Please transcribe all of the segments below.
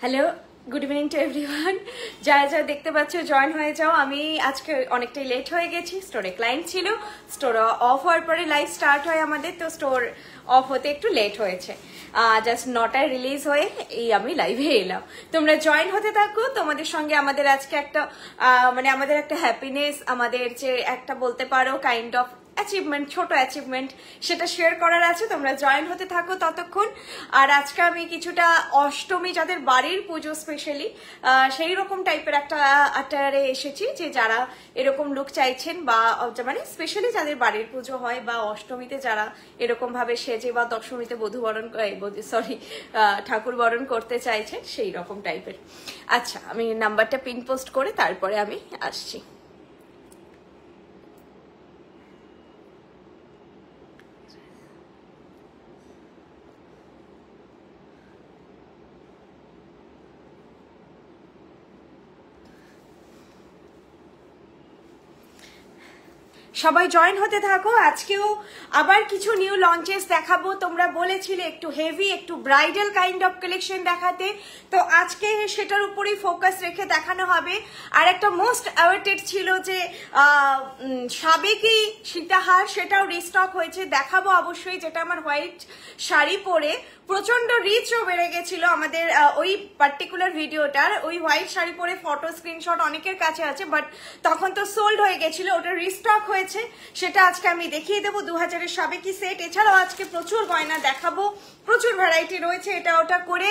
Hello, good evening to everyone. যারা যারা দেখতে পাচ্ছ জয়েন হয়ে যাও। আমি আজকে অনেকটাই লেট হয়ে গেছি, স্টোরে ক্লায়েন্ট ছিল, স্টোর অফ হওয়ার পরে লাইভ স্টার্ট হয় আমাদের, তো স্টোর অফ হতে একটু লেট হয়েছে। জাস্ট 9টায় রিলিজ হয়ে এই আমি লাইভে এলাম। তোমরা জয়েন হতে থাকো, তোমাদের সঙ্গে আমাদের আজকে একটা মানে আমাদের একটা হ্যাপিনেস, আমাদের যে একটা বলতে পারো কাইন্ড অফ অ্যাচিভমেন্ট, ছোট অ্যাচিভমেন্ট, সেটা শেয়ার করার আছে। তোমরা জয়েন হতে থাকো ততক্ষণ। আর আজকে আমি কিছুটা অষ্টমী, যাদের বাড়ির পুজো স্পেশালি সেই রকম টাইপের একটা আটারে এসেছি, যে যারা এরকম লুক চাইছেন বা মানে স্পেশালি যাদের বাড়ির পুজো হয় বা অষ্টমীতে যারা এরকম ভাবে সেজে বা দশমীতে ঠাকুর বরণ করতে চাইছেন, সেই রকম টাইপের। আচ্ছা, আমি নাম্বারটা পিন পোস্ট করে তারপরে আমি আসছি। সবাই জয়েন হতে থাকো। আজকেও আবার কিছু নিউ লঞ্চেস দেখাবো। তোমরা বলেছিলে একটু হেভি, একটু ব্রাইডাল কাইন্ড অফ কালেকশন দেখাতে, তো আজকে সেটার উপরেই ফোকাস রেখে দেখানো হবে। আর একটা মোস্ট অ্যাওয়েটেড ছিল যে সাবেকি সীতাহার, সেটাও রিস্টক হয়েছে, দেখাবো অবশ্যই। যেটা আমার হোয়াইট শাড়ি পরে প্রচন্ড রিচও বেড়ে গেছিল আমাদের ওই পার্টিকুলার ভিডিওটার। ওই হোয়াইট শাড়ি পরে ফটো স্ক্রিনশট অনেকের কাছে আছে, বাট তখন তো সোল্ড হয়ে গেছিল, ওটা রিস্টক হয়েছে, সেটা আজকে আমি দেখিয়ে দেবো। 2000-এর সাবেকি সেট, এছাড়াও আজকে প্রচুর গয়না দেখাবো, প্রচুর ভ্যারাইটি রয়েছে এটা ওটা করে।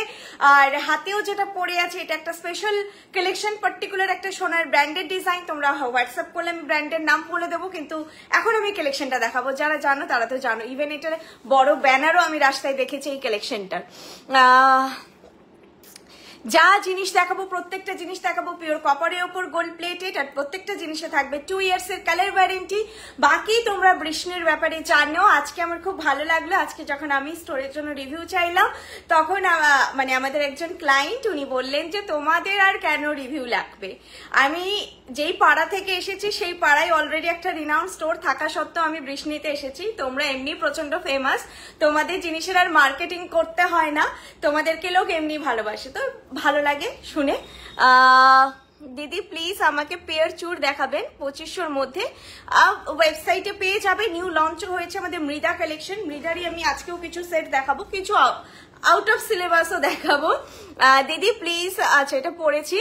আর হাতেও যেটা পরে আছে, এটা একটা স্পেশাল কালেকশন, পার্টিকুলার একটা সোনার ব্র্যান্ডেড ডিজাইন। তোমরা হোয়াটসঅ্যাপ করলে আমি ব্র্যান্ডের নাম বলে দেবো, কিন্তু এখন আমি কালেকশনটা দেখাবো। যারা জানো তারা তো জানো, ইভেন এটার বড় ব্যানারও আমি রাস্তায় দেখেছি এই কালেকশনটার। যা জিনিস দেখাবো, প্রত্যেকটা জিনিস দেখাবো পিওর কপারের ওপর গোল্ড প্লেটেড, আর প্রত্যেকটা জিনিসে থাকবে 2 ইয়ার্সের কালার ওয়ারেন্টি। বাকি তোমরা বৃষ্ণির ব্যাপারে জানো। আজকে আমার খুব ভালো লাগলো, আজকে যখন আমি স্টোরের জন্য রিভিউ চাইলাম, তখন মানে আমাদের একজন ক্লায়েন্ট উনি বললেন যে তোমাদের আর কেন রিভিউ লাগবে। আমি যেই পাড়া থেকে এসেছি সেই পাড়ায় অলরেডি একটা রিনাউন্ড স্টোর থাকা সত্ত্বেও আমি বৃষ্ণিতে এসেছি। তোমরা এমনি প্রচন্ড ফেমাস, তোমাদের জিনিসের আর মার্কেটিং করতে হয় না, তোমাদেরকে লোক এমনি ভালোবাসে, তো ভালো লাগে শুনে। দিদি প্লিজ আমাকে পেয়ার চুর দেখাবেন 2500-র মধ্যে। ওয়েবসাইটে পেয়ে যাবে, নিউ লঞ্চ হয়েছে আমাদের মৃদা কালেকশন। মৃদারই আমি আজকেও কিছু সেট দেখাবো, কিছু আউট অফ সিলেবাসও দেখাবো। দিদি প্লিজ, আচ্ছা এটা পড়েছি।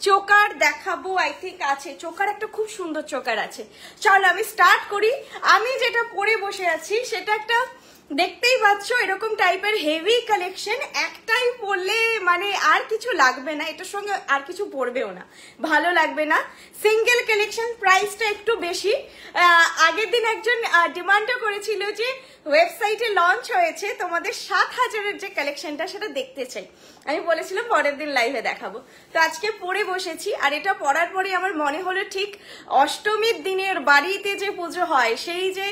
চোকার দেখাবো, আই থিঙ্ক আছে চোকার, একটা খুব সুন্দর চোকার আছে। চলো আমি স্টার্ট করি। আমি যেটা পরে বসে আছি সেটা একটা দেখতেই পাচ্ছ এরকম টাইপের হেভি কালেকশন, একটাই পরলে মানে আর কিছু লাগবে না, এটার সঙ্গে আর কিছু পরবেও না, ভালো লাগবে না। সিঙ্গেল কালেকশন, প্রাইসটা একটু বেশি। আগের দিন একজন ডিমান্ডও করেছিল যে ওয়েবসাইটে লঞ্চ হয়েছে তোমাদের 7000-এর যে কালেকশনটা, সেটা দেখতে চাই। আমি বলেছিলাম পরের দিন লাইভে দেখাবো, তো আজকে পরে বসেছি। আর এটা পরার পরে আমার মনে হলো ঠিক অষ্টমীর দিনের বাড়িতে যে পুজো হয় সেই যে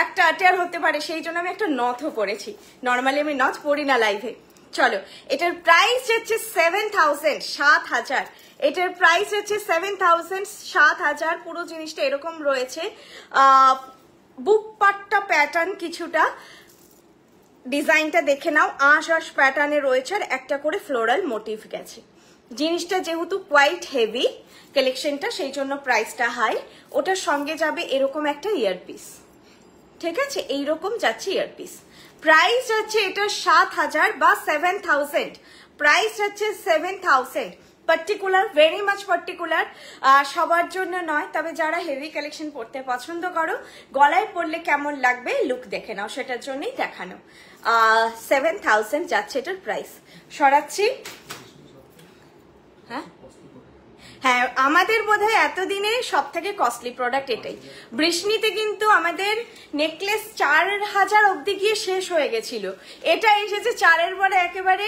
একটা আটার হতে পারে, সেই জন্য আমি একটা নথও পরেছি। নর্মালি আমি নথ পরি না লাইভে। চলো, এটার প্রাইস হচ্ছে 7000, 7000। এটার প্রাইস হচ্ছে 7000, 7000। পুরো জিনিসটা এরকম রয়েছে, বুক পাট্টা প্যাটার্ন কিছুটা, ডিজাইনটা দেখে নাও, আঁশ প্যাটার্নে রয়েছে, আর একটা করে ফ্লোরাল মোটিভ গেছে। জিনিসটা যেহেতু কোয়াইট হেভি কালেকশনটা, সেই জন্য প্রাইসটা হাই। ওটার সঙ্গে যাবে এরকম একটা ইয়ারপিস, ঠিক আছে, এইরকম যাচ্ছে ইয়ারপিস। প্রাইস হচ্ছে এটা 7000 বা 7000, প্রাইস হচ্ছে 7000। পার্টিকুলার, ভেরি মাচ পার্টিকুলার, সবার জন্য নয়, তবে যারা হেভি কালেকশন পরতে পছন্দ করো, গলায় পরলে কেমন লাগবে লুক দেখে নাও, সেটার জন্যই দেখানো। 7000 যাচ্ছে এটার প্রাইস। সরাচ্ছি। হ্যাঁ, আমাদের বোধহয় এতদিনে সব থেকে কস্টলি প্রোডাক্ট এটাই। বৃষ্ণিতে কিন্তু আমাদের নেকলেস 4000 অব্দি গিয়ে শেষ হয়ে গেছিল, এটা এসেছে 4-এর পরে একেবারে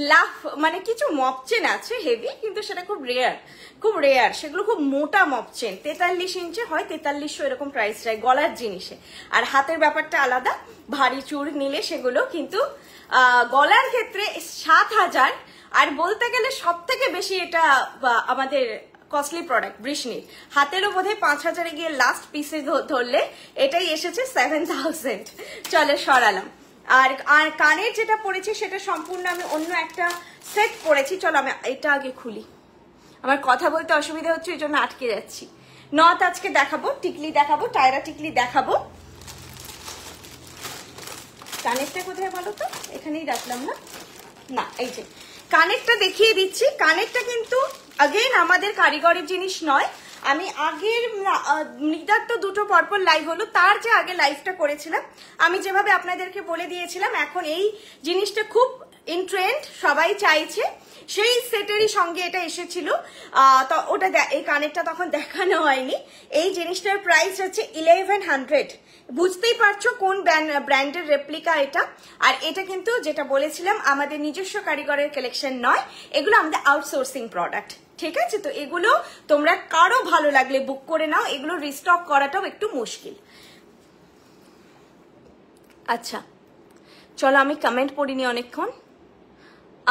লাফ। মানে কিছু মপচেন আছে হেভি, কিন্তু সেটা খুব রেয়ার, খুব রেয়ার। সেগুলো খুব মোটা মপচেন, 43 ইঞ্চি হয়, 4300 এরকম প্রাইস যায় গলার জিনিসে। আর হাতের ব্যাপারটা আলাদা, ভারী চুড় নিলে সেগুলো, কিন্তু গলার ক্ষেত্রে 7000। আর বলতে গেলে সব থেকে বেশি এটা আমাদের কস্টলি প্রোডাক্ট বৃষ্ণির। হাতেরও বোধহয় 5000-এ গিয়ে লাস্ট পিসে ধরলে এটাই এসেছে 7000। চলে সরালাম। আর কানের যেটা পড়েছে সেটা সম্পূর্ণ আমি অন্য একটা সেট করেছি। চলো আমি এটা আগে খুলি, আমার কথা বলতে অসুবিধা হচ্ছে এই জন্য আটকে যাচ্ছি। নথ আজকে দেখাবো, টিকলি দেখাবো, টায়রা টিকলি দেখাবো। কানেরটা কোথায় বলো তো? এখানেই রাখলাম না, না এই যে কানেরটা দেখিয়ে দিচ্ছি। কানেরটা কিন্তু আগেন আমাদের কারিগরের জিনিস নয়। আমি আগের মৃদার তো দুটো পরপর লাইভ হলো, তার যে আগে লাইভটা করেছিলাম আমি যেভাবে আপনাদেরকে বলে দিয়েছিলাম, এখন এই জিনিসটা খুব ইন ট্রেন্ড, সবাই চাইছে, সেই সেটেরই সঙ্গে এটা এসেছিল। তো ওটা এই কানেরটা তখন দেখানো হয়নি। এই জিনিসটার প্রাইস হচ্ছে 1100। বুঝতেই পারছো কোন ব্র্যান্ডের রেপ্লিকা এটা। আর এটা কিন্তু যেটা বলেছিলাম আমাদের নিজস্ব কারিগরের কালেকশন নয়, এগুলো আমাদের আউটসোর্সিং প্রোডাক্ট, ঠিক আছে? তো এগুলো তোমরা কারো ভালো লাগলে বুক করে নাও, এগুলো রিস্টক করাটাও একটু মুশকিল। আচ্ছা চলো আমি কমেন্ট পড়িনি অনেকক্ষণ।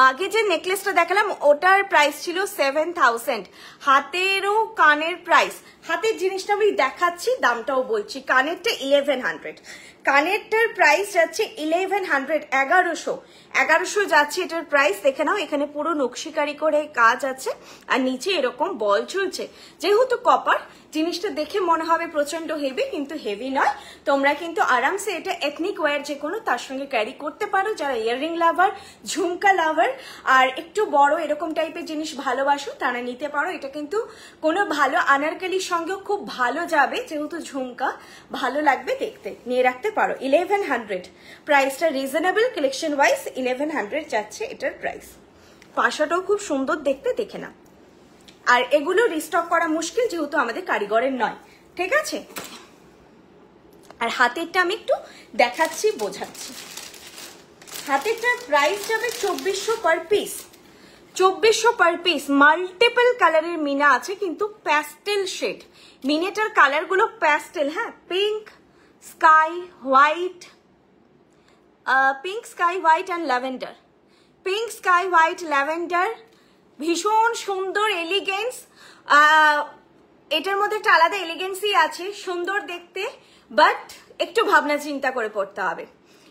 আগে যে নেকলেসটা দেখালাম ওটার প্রাইস ছিল 7000। হাতেরও কানের প্রাইস, হাতের জিনিসটা আমি দেখাচ্ছি, দামটাও বলছি। কানেরটা 1100, কানেরটার প্রাইস যাচ্ছে 1100, 1100 যাচ্ছে এটার প্রাইস। দেখে নাও এখানে পুরো নকশিকারি করে কাজ আছে আর নিচে এরকম বল ঝুলছে। যেহেতু কপার, জিনিসটা দেখে মনে হবে প্রচন্ড হেভি, কিন্তু হেভি নয়। তোমরা কিন্তু আরামসে এটা এথনিক ওয়্যার যে কোনো তার সঙ্গে ক্যারি করতে পারো, যারা ইয়াররিং লাভার, ঝুমকা লাভার আর একটু বড় এরকম টাইপের জিনিস ভালোবাসো তারা নিতে পারো। এটা কিন্তু কোনো ভালো আনারকলির সঙ্গেও খুব ভালো যাবে, যেহেতু ঝুমকা ভালো লাগবে দেখতে, নিয়ে রাখতে পারো। 1100 প্রাইসটা রিজনেবল, কালেকশন ওয়াইজ 1100 যাচ্ছে এটার প্রাইস। পাশাটাও খুব সুন্দর দেখতে, দেখে না। আর এগুলো রিস্টক করা মুশকিল যেহেতু আমাদের কারিগরের নয়, ঠিক আছে? আর হাতেরটা আমি একটু দেখাচ্ছি, বোঝাচ্ছি। হাতেরটার প্রাইস যাবে 2400 per piece, 2400 per piece. Multiple কালারের মিনা আছে কিন্তু প্যাস্টেল শেড। মিনেটার কালারগুলো প্যাস্টেল, হ্যাঁ, pink, sky white, pink, sky white and lavender. Pink, sky white, lavender, ভীষণ সুন্দর এলিগেন্স। এটার মধ্যে একটা আলাদা এলিগেন্সই আছে, সুন্দর দেখতে, বাট একটু ভাবনা চিন্তা করে পড়তে হবে।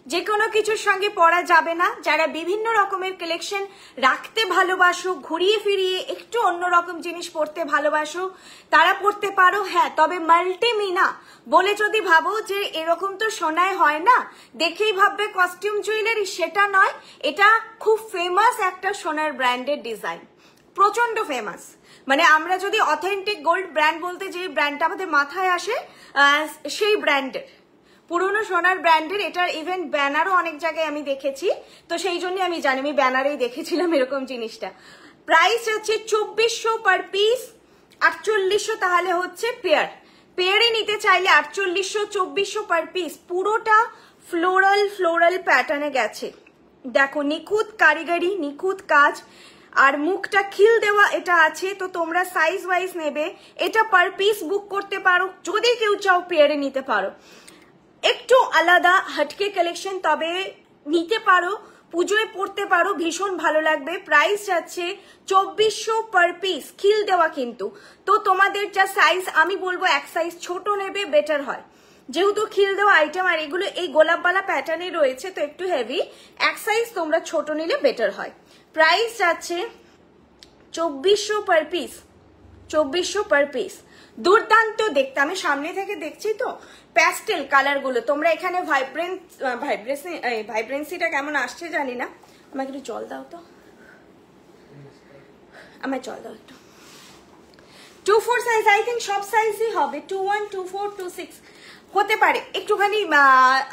যে কোনো কিছুর সঙ্গে পরা যাবে না। যারা বিভিন্ন রকমের কালেকশন রাখতে ভালোবাসো, ঘুরিয়ে ফিরিয়ে একটু অন্যরকম জিনিস পরতে ভালোবাসো, তারা পরতে পারো। হ্যাঁ, তবে মাল্টিমিনা বলে যদি ভাবো যে এরকম তো সোনায় হয় না, দেখেই ভাববে কস্টিউম জুয়েলারি, সেটা নয়। এটা খুব ফেমাস একটা সোনার ব্র্যান্ডের ডিজাইন, প্রচন্ড ফেমাস। মানে আমরা যদি অথেন্টিক গোল্ড ব্র্যান্ড বলতে যে ব্র্যান্ডটা আমাদের মাথায় আসে, সেই ব্র্যান্ডের, পুরনো সোনার ব্র্যান্ডের। এটার ইভেন ব্যানারও অনেক জায়গায় আমি দেখেছি, তো সেই জন্য আমি জানি, আমি ব্যানারেই দেখেছিলাম এরকম জিনিসটা। প্রাইস হচ্ছে 2400 পার পিস, 4800 তাহলে হচ্ছে পেয়ার। পেয়ারে নিতে চাইলে 4800, 2400 পার পিস। পুরোটা ফ্লোরাল প্যাটার্নে গেছে, দেখো নিখুঁত কারিগরি, নিখুঁত কাজ, আর মুখটা খিল দেওয়া এটা আছে। তো তোমরা সাইজ ওয়াইজ নেবে, এটা পার পিস বুক করতে পারো, যদি কেউ চাও পেয়ারে নিতে পারো। একটু আলাদা হাটকে কালেকশন, তবে নিতে পারো, পুজোয় পড়তে পারো, ভীষণ ভালো লাগবে। প্রাইস যাচ্ছে 2400 পার পিস, খিল দেওয়া কিন্তু। তো তোমাদের যা সাইজ, আমি বলবো এক সাইজ ছোট নেবে বেটার হয়, যেহেতু খিল দেওয়া আইটেম আর এগুলো এই গোলাপবালা প্যাটার্নে রয়েছে, তো একটু হেভি। এক সাইজ তোমরা ছোট নিলে বেটার হয়। প্রাইস যাচ্ছে 2400 পার পিস, 2400 পার পিস। দুর্দান্ত দেখতে, আমি সামনে থেকে দেখছি তো প্যাস্টেল কালারগুলো। তোমরা এখানে ভাইব্রেন্সিটা কেমন আসছে জানি না, আমাকে একটু জল দাও তো, আমায় জল দাও একটু। 24 সাইজ, আই থিঙ্ক সব সাইজই হবে, 21, 24, 26 হতে পারে। একটুখানি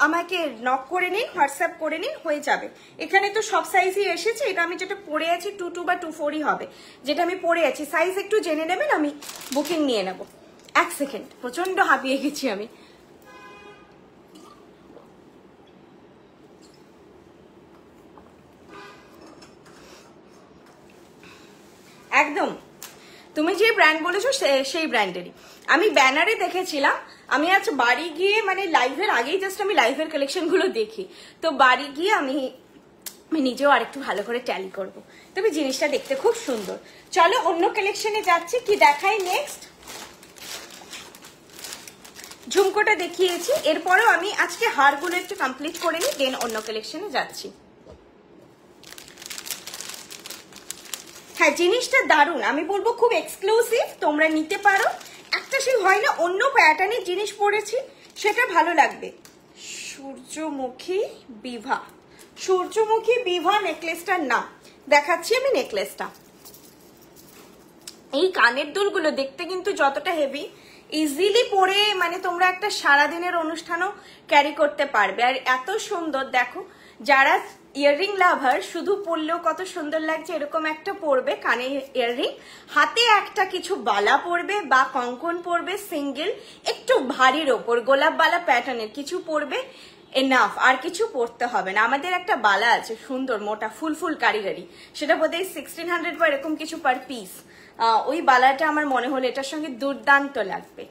আমাকে নক করে নিন, হোয়াটসঅ্যাপ করে নিন, হয়ে যাবে। এখানে তো সব সাইজই এসেছে। এটা আমি যেটা পরে আছি 22 বা 24ই হবে, যেটা আমি পরে আছি। সাইজ একটু জেনে নেবেন, আমি বুকিং নিয়ে নেব। এক সেকেন্ড, প্রচন্ড হাঁপিয়ে গেছি আমি। একদম তুমি যে ব্র্যান্ড বলেছো সেই ব্র্যান্ডেরই। আমি ব্যানারে দেখেছিলাম, আমি আজ বাড়ি গিয়ে, মানে লাইভের আগেই জাস্ট আমি লাইভের কালেকশনগুলো দেখি, তো বাড়ি গিয়ে আমি নিজেও আরেকটু ভালো করে ট্যালি করবো। তবে জিনিসটা দেখতে খুব সুন্দর। চলো অন্য কালেকশনে যাচ্ছি, কি দেখাই নেক্সট। ঝুমকোটা দেখিয়েছি, এরপরেও আমি আজকে হারগুলো একটু কমপ্লিট করে নিই, দেন অন্য কালেকশনে যাচ্ছি। হ্যাঁ জিনিসটা দারুণ, আমি বলবো খুব এক্সক্লুসিভ, তোমরা নিতে পারো। একটা সেই হয় না অন্য প্যাটার্নের জিনিস পরেছি সেটা ভালো লাগবে। সূর্যমুখী বিভা, সূর্যমুখী বিভা নেকলেসটার নাম দেখাচ্ছি আমি। নেকলেসটা, এই কানের দুলগুলো দেখতে কিন্তু যতটা হেভি, ইজিলি পরে মানে তোমরা একটা সারাদিনের অনুষ্ঠানও ক্যারি করতে পারবে। আর এত সুন্দর দেখো, যারা ইয়াররিং লাভার শুধু পরলেও কত সুন্দর লাগছে, এরকম একটা পরবে কানে ইয়াররিং, হাতে একটা কিছু বালা পরবে বা কঙ্কন পরবে সিঙ্গেল, একটু ভারীর ওপর গোলাপ বালা প্যাটার্নের কিছু পরবে, এনাফ, আর কিছু পড়তে হবে না। আমাদের একটা বালা আছে সুন্দর মোটা ফুল ফুল কারিগরি, সেটা বোধহয় 1600 বা এরকম কিছু পার পিস। ওই বালাটা আমার মনে হলো এটার সঙ্গে দুর্দান্ত লাগবে,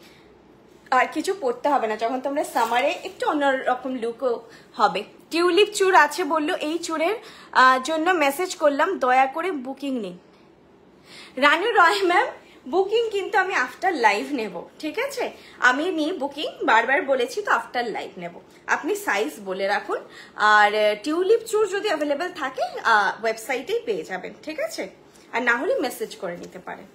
আর কিছু পড়তে হবে না। যখন তোমরা সামারে একটু অন্যরকম লুকও হবে। টিউলিপ চূড় আছে বললো, এই চূড়ের জন্য মেসেজ করলাম, দয়া করে বুকিং নিন। রানু রয় ম্যাম, বুকিং কিন্তু আমি আফটার লাইভ নেব, ঠিক আছে? আমি নিই বুকিং, বারবার বলেছি তো, আফটার লাইভ নেব। আপনি সাইজ বলে রাখুন, আর টিউলিপ চূড় যদি অ্যাভেলেবেল থাকে ওয়েবসাইটেই পেয়ে যাবেন, ঠিক আছে? আর না হলে মেসেজ করে নিতে পারেন।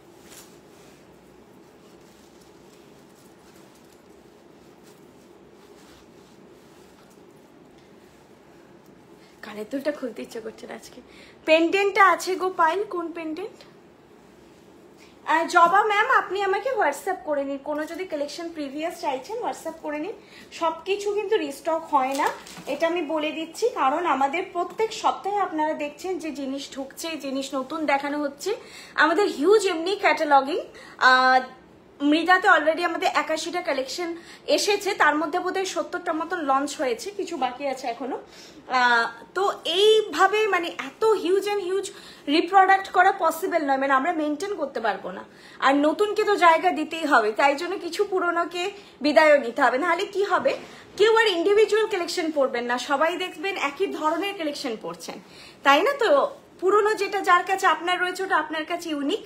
কানের দুলটা খুলতে ইচ্ছে করছে না আজকে। পেন্ডেন্টটা আছে গো পাইল, কোন পেন্ডেন্ট? জবা ম্যাম, আপনি আমাকে হোয়াটসঅ্যাপ করে নিন, কোনো যদি কালেকশন প্রিভিয়াস চাইছেন হোয়াটসঅ্যাপ করে নিন। সবকিছু কিন্তু রিস্টক হয় না, এটা আমি বলে দিচ্ছি, কারণ আমাদের প্রত্যেক সপ্তাহে আপনারা দেখছেন যে জিনিস ঢুকছে, জিনিস নতুন দেখানো হচ্ছে। আমাদের হিউজ এমনি ক্যাটালগিং, মৃদাতে অলরেডি আমাদের 81টা কালেকশন এসেছে, তার মধ্যে বোধহয় 70টা মতন লঞ্চ হয়েছে, কিছু বাকি আছে এখনো। তো এইভাবে মানে এত হিউজ অ্যান্ড হিউজ রিপ্রোডাক্ট করা পসিবল নয়, মানে আমরা মেনটেন করতে পারবো না। আর নতুনকে তো জায়গা দিতেই হবে, তাই জন্য কিছু পুরোনোকে বিদায়ও নিতে হবে, নাহলে কি হবে, কেউ আর ইন্ডিভিজুয়াল কালেকশন পরবেন না, সবাই দেখবেন একই ধরনের কালেকশন পরছেন, তাই না? তো পুরোনো যেটা যার কাছে আপনার রয়েছে ওটা আপনার কাছে ইউনিক,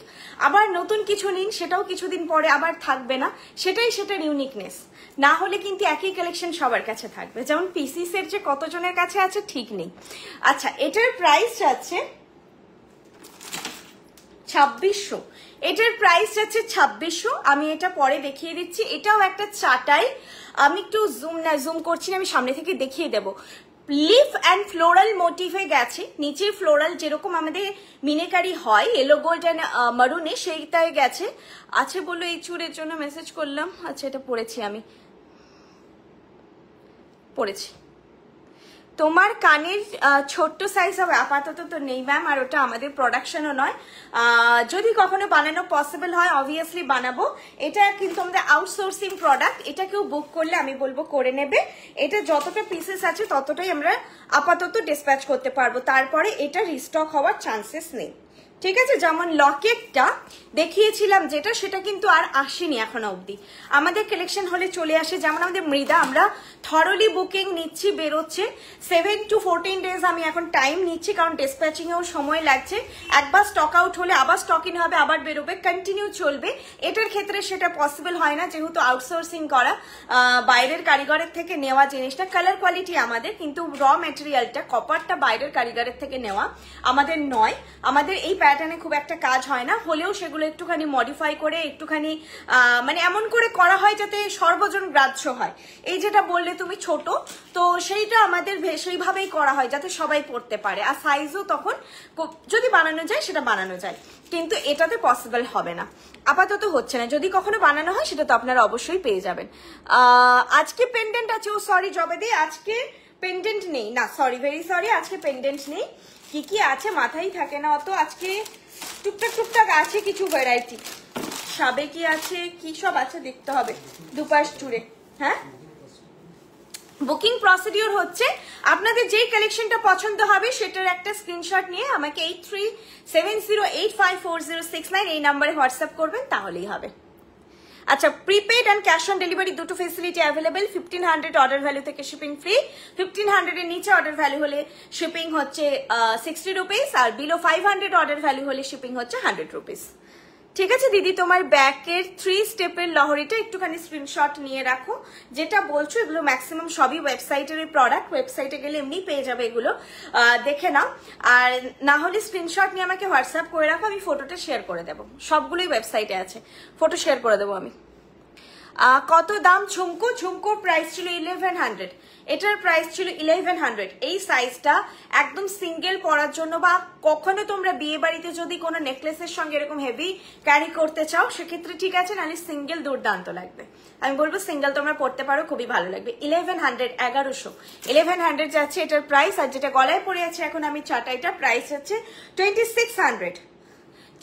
আবার নতুন কিছু নিন সেটাও কিছুদিন পরে আবার থাকবে না, সেটাই সেটার ইউনিকনেস। না হলে কিন্তু একই কালেকশন সবার কাছে থাকবে, যেমন পিসিসের যে কতজনের কাছে আছে ঠিক নেই। আচ্ছা, এটার প্রাইস যাচ্ছে 2600, এটার প্রাইস যাচ্ছে 2600। আমি এটা পরে দেখিয়ে দিচ্ছি। এটাও একটা চাটাই, আমি একটু জুম করছি না, আমি সামনে থেকে দেখিয়ে দেবো। লিফ অ্যান্ড ফ্লোরাল মোটিভে গেছে, নিচে ফ্লোরাল যেরকম আমাদের মিনেকারি হয় ইয়েলো গোল্ড অ্যান্ড মারুনে, সেইটাই গেছে। আছে বললো এই চুড়ের জন্য মেসেজ করলাম। আচ্ছা, এটা পড়েছি, আমি পড়েছি। তোমার কানের ছোট্ট সাইজ হবে? আপাতত তো নেই ম্যাম, আর ওটা আমাদের প্রোডাকশনও নয়। যদি কখনো বানানো পসিবল হয় অবভিয়াসলি বানাবো। এটা কিন্তু আমাদের আউটসোর্সিং প্রোডাক্ট, এটা কেউ বুক করলে আমি বলবো করে নেবে। এটা যতটা পিসেস আছে ততটাই আমরা আপাতত ডিসপ্যাচ করতে পারবো, তারপরে এটা রিস্টক হওয়ার চান্সেস নেই, ঠিক আছে? যেমন লকেটটা দেখিয়েছিলাম যেটা, সেটা কিন্তু আর আসেনি এখনো অবধি, আমাদের কালেকশন হলে চলে আসে। যেমন আমাদের মৃদা, আমরা থরলি বুকিং নিচ্ছি, বেরোচ্ছে 7 to 14 ডেজ আমি এখন টাইম নিচ্ছি, কারণ ডিসপ্যাচিং এও সময় লাগছে। একবার স্টক আউট হলে আবার স্টক ইন হবে, আবার বেরোবে, কন্টিনিউ চলবে। এটার ক্ষেত্রে সেটা পসিবল হয় না, যেহেতু আউটসোর্সিং করা, বাইরের কারিগরের থেকে নেওয়া জিনিসটা। কালার কোয়ালিটি আমাদের, কিন্তু র ম্যাটেরিয়ালটা কপারটা বাইরের কারিগরের থেকে নেওয়া আমাদের নয়। আমাদের এই প্যাটার্নে খুব একটা কাজ হয় না, হলেও সেগুলো একটুখানি মডিফাই করে, একটুখানি মানে এমন করে করা হয় যাতে সর্বজন গ্রাহ্য হয়। এই যেটা বললে তুমি ছোট, তো সেইটা আমাদের সেইভাবেই করা হয় যাতে সবাই পড়তে পারে, আর সাইজও তখন যদি বানানো যায় সেটা বানানো যায়, কিন্তু এটাতে পসিবল হবে না, আপাতত হচ্ছে না। যদি কখনো বানানো হয় সেটা তো আপনারা অবশ্যই পেয়ে যাবেন। আজকে পেন্ডেন্ট আছে, ও সরি জবেদি, আজকে পেন্ডেন্ট নেই, না সরি, ভেরি সরি, আজকে পেন্ডেন্ট নেই। কি কি আছে মাথায় থাকে না অত, আজকে টুকটাক টুকটাক আছে কিছু ভ্যারাইটি, সাবে কি আছে, কি সব আছে দেখতে হবে দুপাশ জুড়ে। হ্যাঁ, বুকিং প্রসিডিওর হচ্ছে, আপনাদের যেই কালেকশনটা পছন্দ হবে সেটার একটা স্ক্রিনশট নিয়ে আমাকে 8370854069 এই নাম্বারে হোয়াটসঅ্যাপ করবেন, তাহলেই হবে। আচ্ছা, prepaid and cash on delivery দুটো ফেসিলিটি অ্যাভেলেবেল। 1500 অর্ডার ভ্যালু থেকে শিপিং ফ্রি, 1500 এর নিচে অর্ডার ভ্যালু হলে শিপিং হচ্ছে 60 রুপিস, আর বিলো 500 অর্ডার ভ্যালু হলে শিপিং হচ্ছে 100 রুপিস, ঠিক আছে দিদি, তোমার ব্যাকের 3 স্টেপের লহরিটা একটুখানি স্ক্রিনশট নিয়ে রাখো। যেটা বলছো এগুলো ম্যাক্সিমাম সবই ওয়েবসাইটের প্রোডাক্ট, ওয়েবসাইটে গেলে এমনি পেয়ে যাবে, এগুলো দেখে নাও। আর না হলে স্ক্রিনশট নিয়ে আমাকে হোয়াটসঅ্যাপ করে রাখো, আমি ফটোটা শেয়ার করে দেবো। সবগুলোই ওয়েবসাইটে আছে, ফটো শেয়ার করে দেবো আমি। কত দাম ঝুমকো? ঝুমকোর প্রাইস ছিল 1100, এটার প্রাইস ছিল 1100। এই সাইজটা একদম সিঙ্গেল পরার জন্য, বা কখনো তোমরা বিয়ে বাড়িতে যদি কোনো নেকলেসের সঙ্গে এরকম হেভি ক্যারি করতে চাও সেক্ষেত্রে ঠিক আছে, নাহলে সিঙ্গেল দুর্দান্ত লাগবে। আমি বলবো সিঙ্গেল তোমরা পড়তে পারো, খুবই ভালো লাগবে। 1100, 1100 যাচ্ছে এটার প্রাইস। আর যেটা গলায় পরে আছে এখন আমি চাটাইটার প্রাইস হচ্ছে 2600,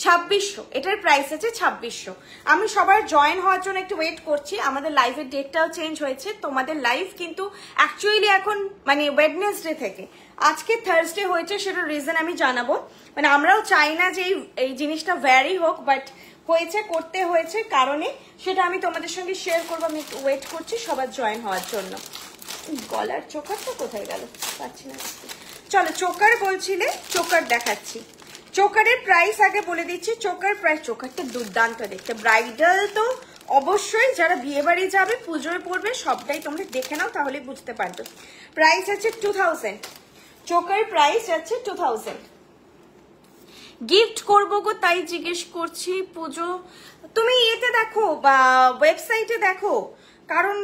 2600, এটার প্রাইস আছে 2600। আমি সবার জয়েন হওয়ার জন্য একটু ওয়েট করছি, আমাদের লাইভের ডেটটাও চেঞ্জ হয়েছে। তোমাদের লাইভ কিন্তু অ্যাকচুয়ালি এখন মানে ওয়েডনেসডে থেকে, আজকে থার্সডে হয়েছে, সেটার রিজন আমি জানাবো। মানে আমরাও চাই না যে এই জিনিসটা ভ্যারি হোক, বাট হয়েছে, করতে হয়েছে কারণে, সেটা আমি তোমাদের সঙ্গে শেয়ার করবো। আমি একটু ওয়েট করছি সবার জয়েন হওয়ার জন্য। গলার চোকারটা কোথায় গেল পাচ্ছি না। চলো চোকার বলছিলে, চোকার দেখাচ্ছি। চোকারের প্রাইস আগে বলে দিচ্ছি। চোকার প্রাইস, চোকারটা দুর্দান্ত দেখতে, ব্রাইডাল তো অবশ্যই, যারা বিয়ে বাড়ি যাবে পুজোয় পড়বে সবটাই তোমরা দেখে নাও, তাহলে বুঝতে পারবে। প্রাইস আছে 2000, চোকার প্রাইস আছে 2000। গিফট করবো গো তাই জিজ্ঞেস করছি। পুজো তুমি ইয়েতে দেখো বা ওয়েবসাইটে দেখো, কারণ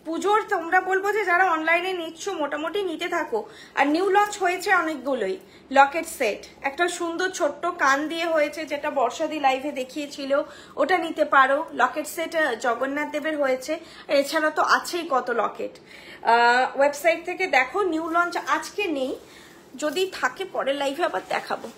পুজোর তোমরা বলবো যে যারা অনলাইনে নিচ্ছ মোটামুটি নিতে থাকো। আর নিউ লঞ্চ হয়েছে অনেকগুলোই। লকেট সেট একটা সুন্দর ছোট্ট কান দিয়ে হয়েছে, যেটা বর্ষাদি লাইভে দেখিয়েছিল, ওটা নিতে পারো। লকেট সেট জগন্নাথ দেবের হয়েছে, এছাড়া তো আছেই কত লকেট। ওয়েবসাইট থেকে দেখো, নিউ লঞ্চ আজকে নেই, যদি থাকে পরের লাইভে আবার দেখাবো।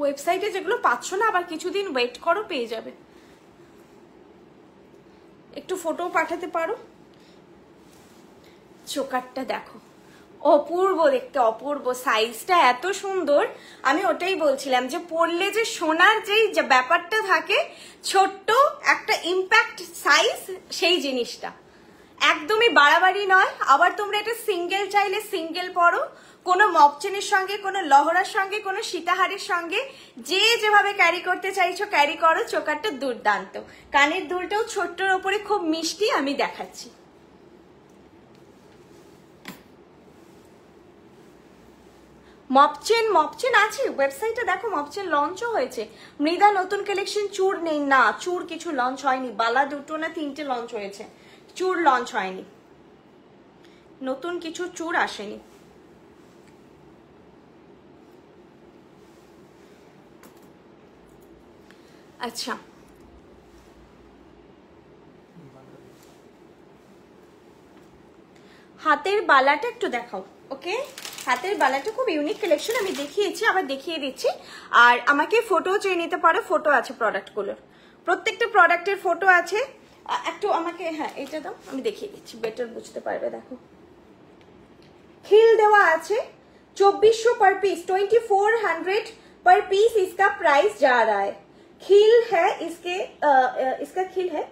ওয়েবসাইটে যেগুলো পাচ্ছ না আবার কিছুদিন ওয়েট করো, পেয়ে যাবে। একটু ফটো পাঠাতে পারো। চোকারটা দেখো, অপূর্ব দেখতে, অপূর্ব, সাইজটা এত সুন্দর। আমি ওটাই বলছিলাম যে পরলে যে সোনার যেই ব্যাপারটা থাকে, ছোট্ট একটা ইম্প্যাক্ট সাইজ, সেই জিনিসটা একদমই বাড়াবাড়ি নয়। আবার তোমরা এটা সিঙ্গেল চাইলে সিঙ্গেল পরো, কোনো মপচেনের সঙ্গে, কোনো লহরার সঙ্গে, কোনো সীতাহারের সঙ্গে, যে যেভাবে ক্যারি করতে চাইছো ক্যারি করো। চোকারটা দুর্দান্ত, কানের দুলটাও ছোট্টর ওপরে খুব মিষ্টি, আমি দেখাচ্ছি। মপচেন আছে ওয়েবসাইটে দেখো, মপচেন লঞ্চও হয়েছে। মৃদা নতুন কালেকশন, চূড় নেই না, চূড় কিছু লঞ্চ হয়নি। বালা 2 না 3টে লঞ্চ হয়েছে, চূড় লঞ্চ হয়নি, নতুন কিছু চূড় আসেনি। আচ্ছা, হাতের বালাটা একটু দেখাও। ওকে, হাতের বালাটা খুব ইউনিক কালেকশন, আমি দেখিয়েছি, আবার দেখিয়ে দিচ্ছি। আর আমাকে ফটো চেয়ে নিতে পারো, ফটো আছে প্রোডাক্টগুলোর, প্রত্যেকটা প্রোডাক্টের ফটো আছে। একটু আমাকে, হ্যাঁ এটা দাও, আমি দেখিয়ে দিচ্ছি, বেটার বুঝতে পারবে। দেখো খিল দেওয়া আছে, 2400 पर पीस, 2400 पर पीस इसका प्राइस जा रहा है। खील है इसके, इसका खील है,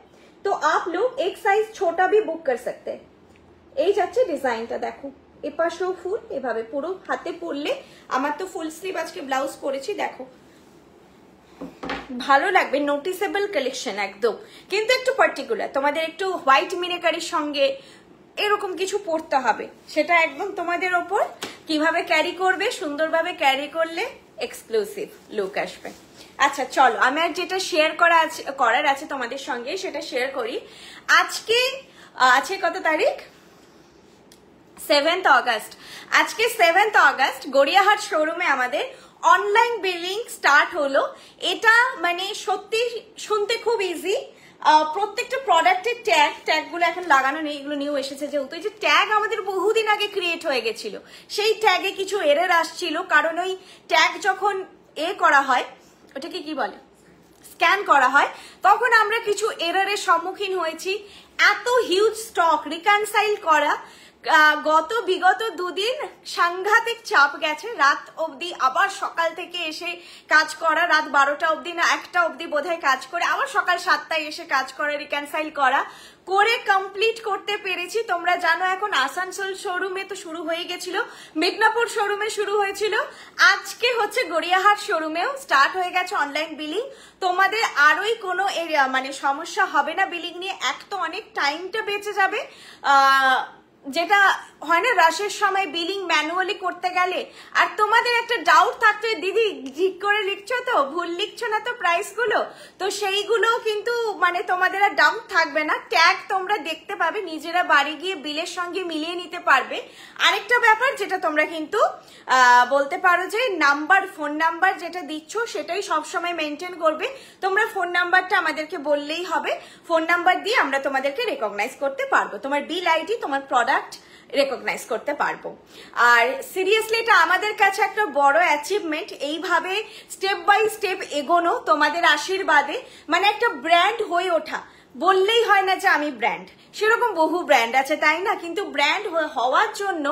तो आप लोग एक साइज छोटा भी बुक कर सकते हैं। এই যাচ্ছে ডিজাইনটা দেখো, এপাশেও ফুল, এভাবে পুরো হাতে পরলে। আমার তো ফুল স্লিভ আজকে ব্লাউজ পরেছি, দেখো ভালো লাগবে, নোটিসেবল কালেকশন একদম, কিন্তু একটু পার্টিকুলার। তোমাদের একটু হোয়াইট মিনেকারির সঙ্গে এরকম কিছু পরতে হবে, সেটা একদম তোমাদের ওপর, কিভাবে ক্যারি করবে, সুন্দরভাবে ক্যারি করলে এক্সক্লুসিভ লুক আসবে। আচ্ছা চলো, আমার যেটা শেয়ার করার আছে তোমাদের সঙ্গে সেটা শেয়ার করি। আজকে আছে কত তারিখ? 7th August. আজকে 7th অগস্ট গড়িয়াহাট শোরুমে আমাদের অনলাইন বিলিং স্টার্ট হলো। এটা মানে সত্যি শুনতে খুব ইজি। প্রত্যেকটা প্রোডাক্টের ট্যাগগুলো এখন লাগানো নেই, এগুলো নিউ এসেছে যেহেতু। এই যে ট্যাগ আমাদের বহুদিন আগে ক্রিয়েট হয়ে গেছিল, সেই ট্যাগে কিছু এরর আসছিল, কারণ ওই ট্যাগ যখন করা হয়, ওটাকে কি বলে, স্ক্যান করা হয়, তখন আমরা কিছু এররের সম্মুখীন হয়েছি। এত হিউজ স্টক রিকনসাইল করা বিগত দুদিন সাংঘাতিক চাপ গেছে, রাত অবধি, আবার সকাল থেকে এসে কাজ করা, রাত 12টা অবধি না 1টা অবধি বোধহয় কাজ করে, আবার সকাল 7টায় এসে কাজ করা, রিকনসাইল করা করে কমপ্লিট করতে পেরেছি। তোমরা জানো এখন আসানসোল শোরুমে তো শুরু হয়ে গেছিল, মিদনাপুর শোরুমে শুরু হয়েছিল, আজকে হচ্ছে গড়িয়াহাট শোরুমেও স্টার্ট হয়ে গেছে অনলাইন বিলিং। তোমাদের আরোই কোনো মানে সমস্যা হবে না বিলিং নিয়ে। এক তো অনেক টাইমটা বেঁচে যাবে, যেটা হয় না রাশের সময় বিলিং ম্যানুয়ালি করতে গেলে। আর তোমাদের একটা ডাউট থাকতো, দিদি ঠিক করে লিখছো তো, ভুল লিখছো না তো প্রাইসগুলো, তো সেইগুলো কিন্তু মানে তোমাদের আর ডাউট থাকবে না। ট্যাগ তোমরা দেখতে পাবে, নিজেরা বাড়ি গিয়ে বিলের সঙ্গে মিলিয়ে নিতে পারবে। আরেকটা ব্যাপার যেটা তোমরা কিন্তু বলতে পারো যে নাম্বার, ফোন নাম্বার যেটা দিচ্ছ সেটাই সবসময় মেনটেন করবে। তোমরা ফোন নাম্বারটা আমাদেরকে বললেই হবে, ফোন নাম্বার দিয়ে আমরা তোমাদেরকে রেকগনাইজ করতে পারবো, তোমার বিল আইডি, তোমার প্রোডাক্ট রেকগনাইজ করতে পারবো। আর সিরিয়াসলি এটা আমাদের কাছে একটা বড় অ্যাচিভমেন্ট, এইভাবে স্টেপ বাই স্টেপ এগোনো তোমাদের আশীর্বাদে, মানে একটা ব্র্যান্ড হয়ে ওঠা। বললেই হয় না যে আমি ব্র্যান্ড, সেরকম বহু ব্র্যান্ড আছে তাই না, কিন্তু ব্র্যান্ড হওয়ার জন্য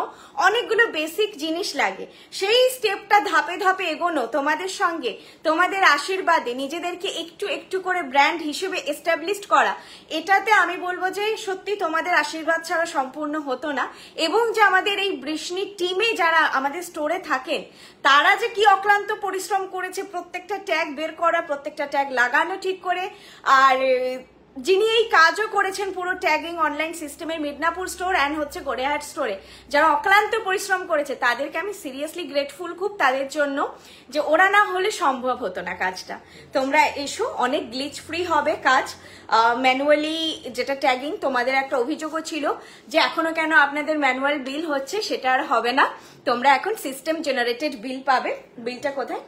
অনেকগুলো বেসিক জিনিস লাগে। সেই স্টেপটা ধাপে ধাপে এগোনো তোমাদের সঙ্গে, তোমাদের আশীর্বাদে নিজেদেরকে একটু একটু করে ব্র্যান্ড হিসেবে এস্টাবলিশ করা, এটাতে আমি বলবো যে সত্যি তোমাদের আশীর্বাদ ছাড়া সম্পূর্ণ হতো না। এবং যে আমাদের এই বৃষ্ণি টিমে যারা আমাদের স্টোরে থাকেন, তারা যে কি অক্লান্ত পরিশ্রম করেছে প্রত্যেকটা ট্যাগ বের করা, প্রত্যেকটা ট্যাগ লাগানো ঠিক করে, আর যিনি এই কাজও করেছেন পুরো ট্যাগিং অনলাইন সিস্টেমের মিদনাপুর স্টোর অ্যান্ড হচ্ছে গড়িয়াহাট স্টোরে, যারা অক্লান্ত পরিশ্রম করেছে তাদেরকে আমি সিরিয়াসলি গ্রেটফুল খুব তাদের জন্য, যে ওরা না হলে সম্ভব হতো না কাজটা। তোমরা এসো, অনেক গ্লিচ ফ্রি হবে কাজ। ম্যানুয়ালি যেটা ট্যাগিং, তোমাদের একটা অভিযোগও ছিল যে এখনো কেন আপনাদের ম্যানুয়াল বিল হচ্ছে, সেটা আর হবে না। তোমরা এখন সিস্টেম জেনারেটেড বিল পাবে। বিলটা কোথায়?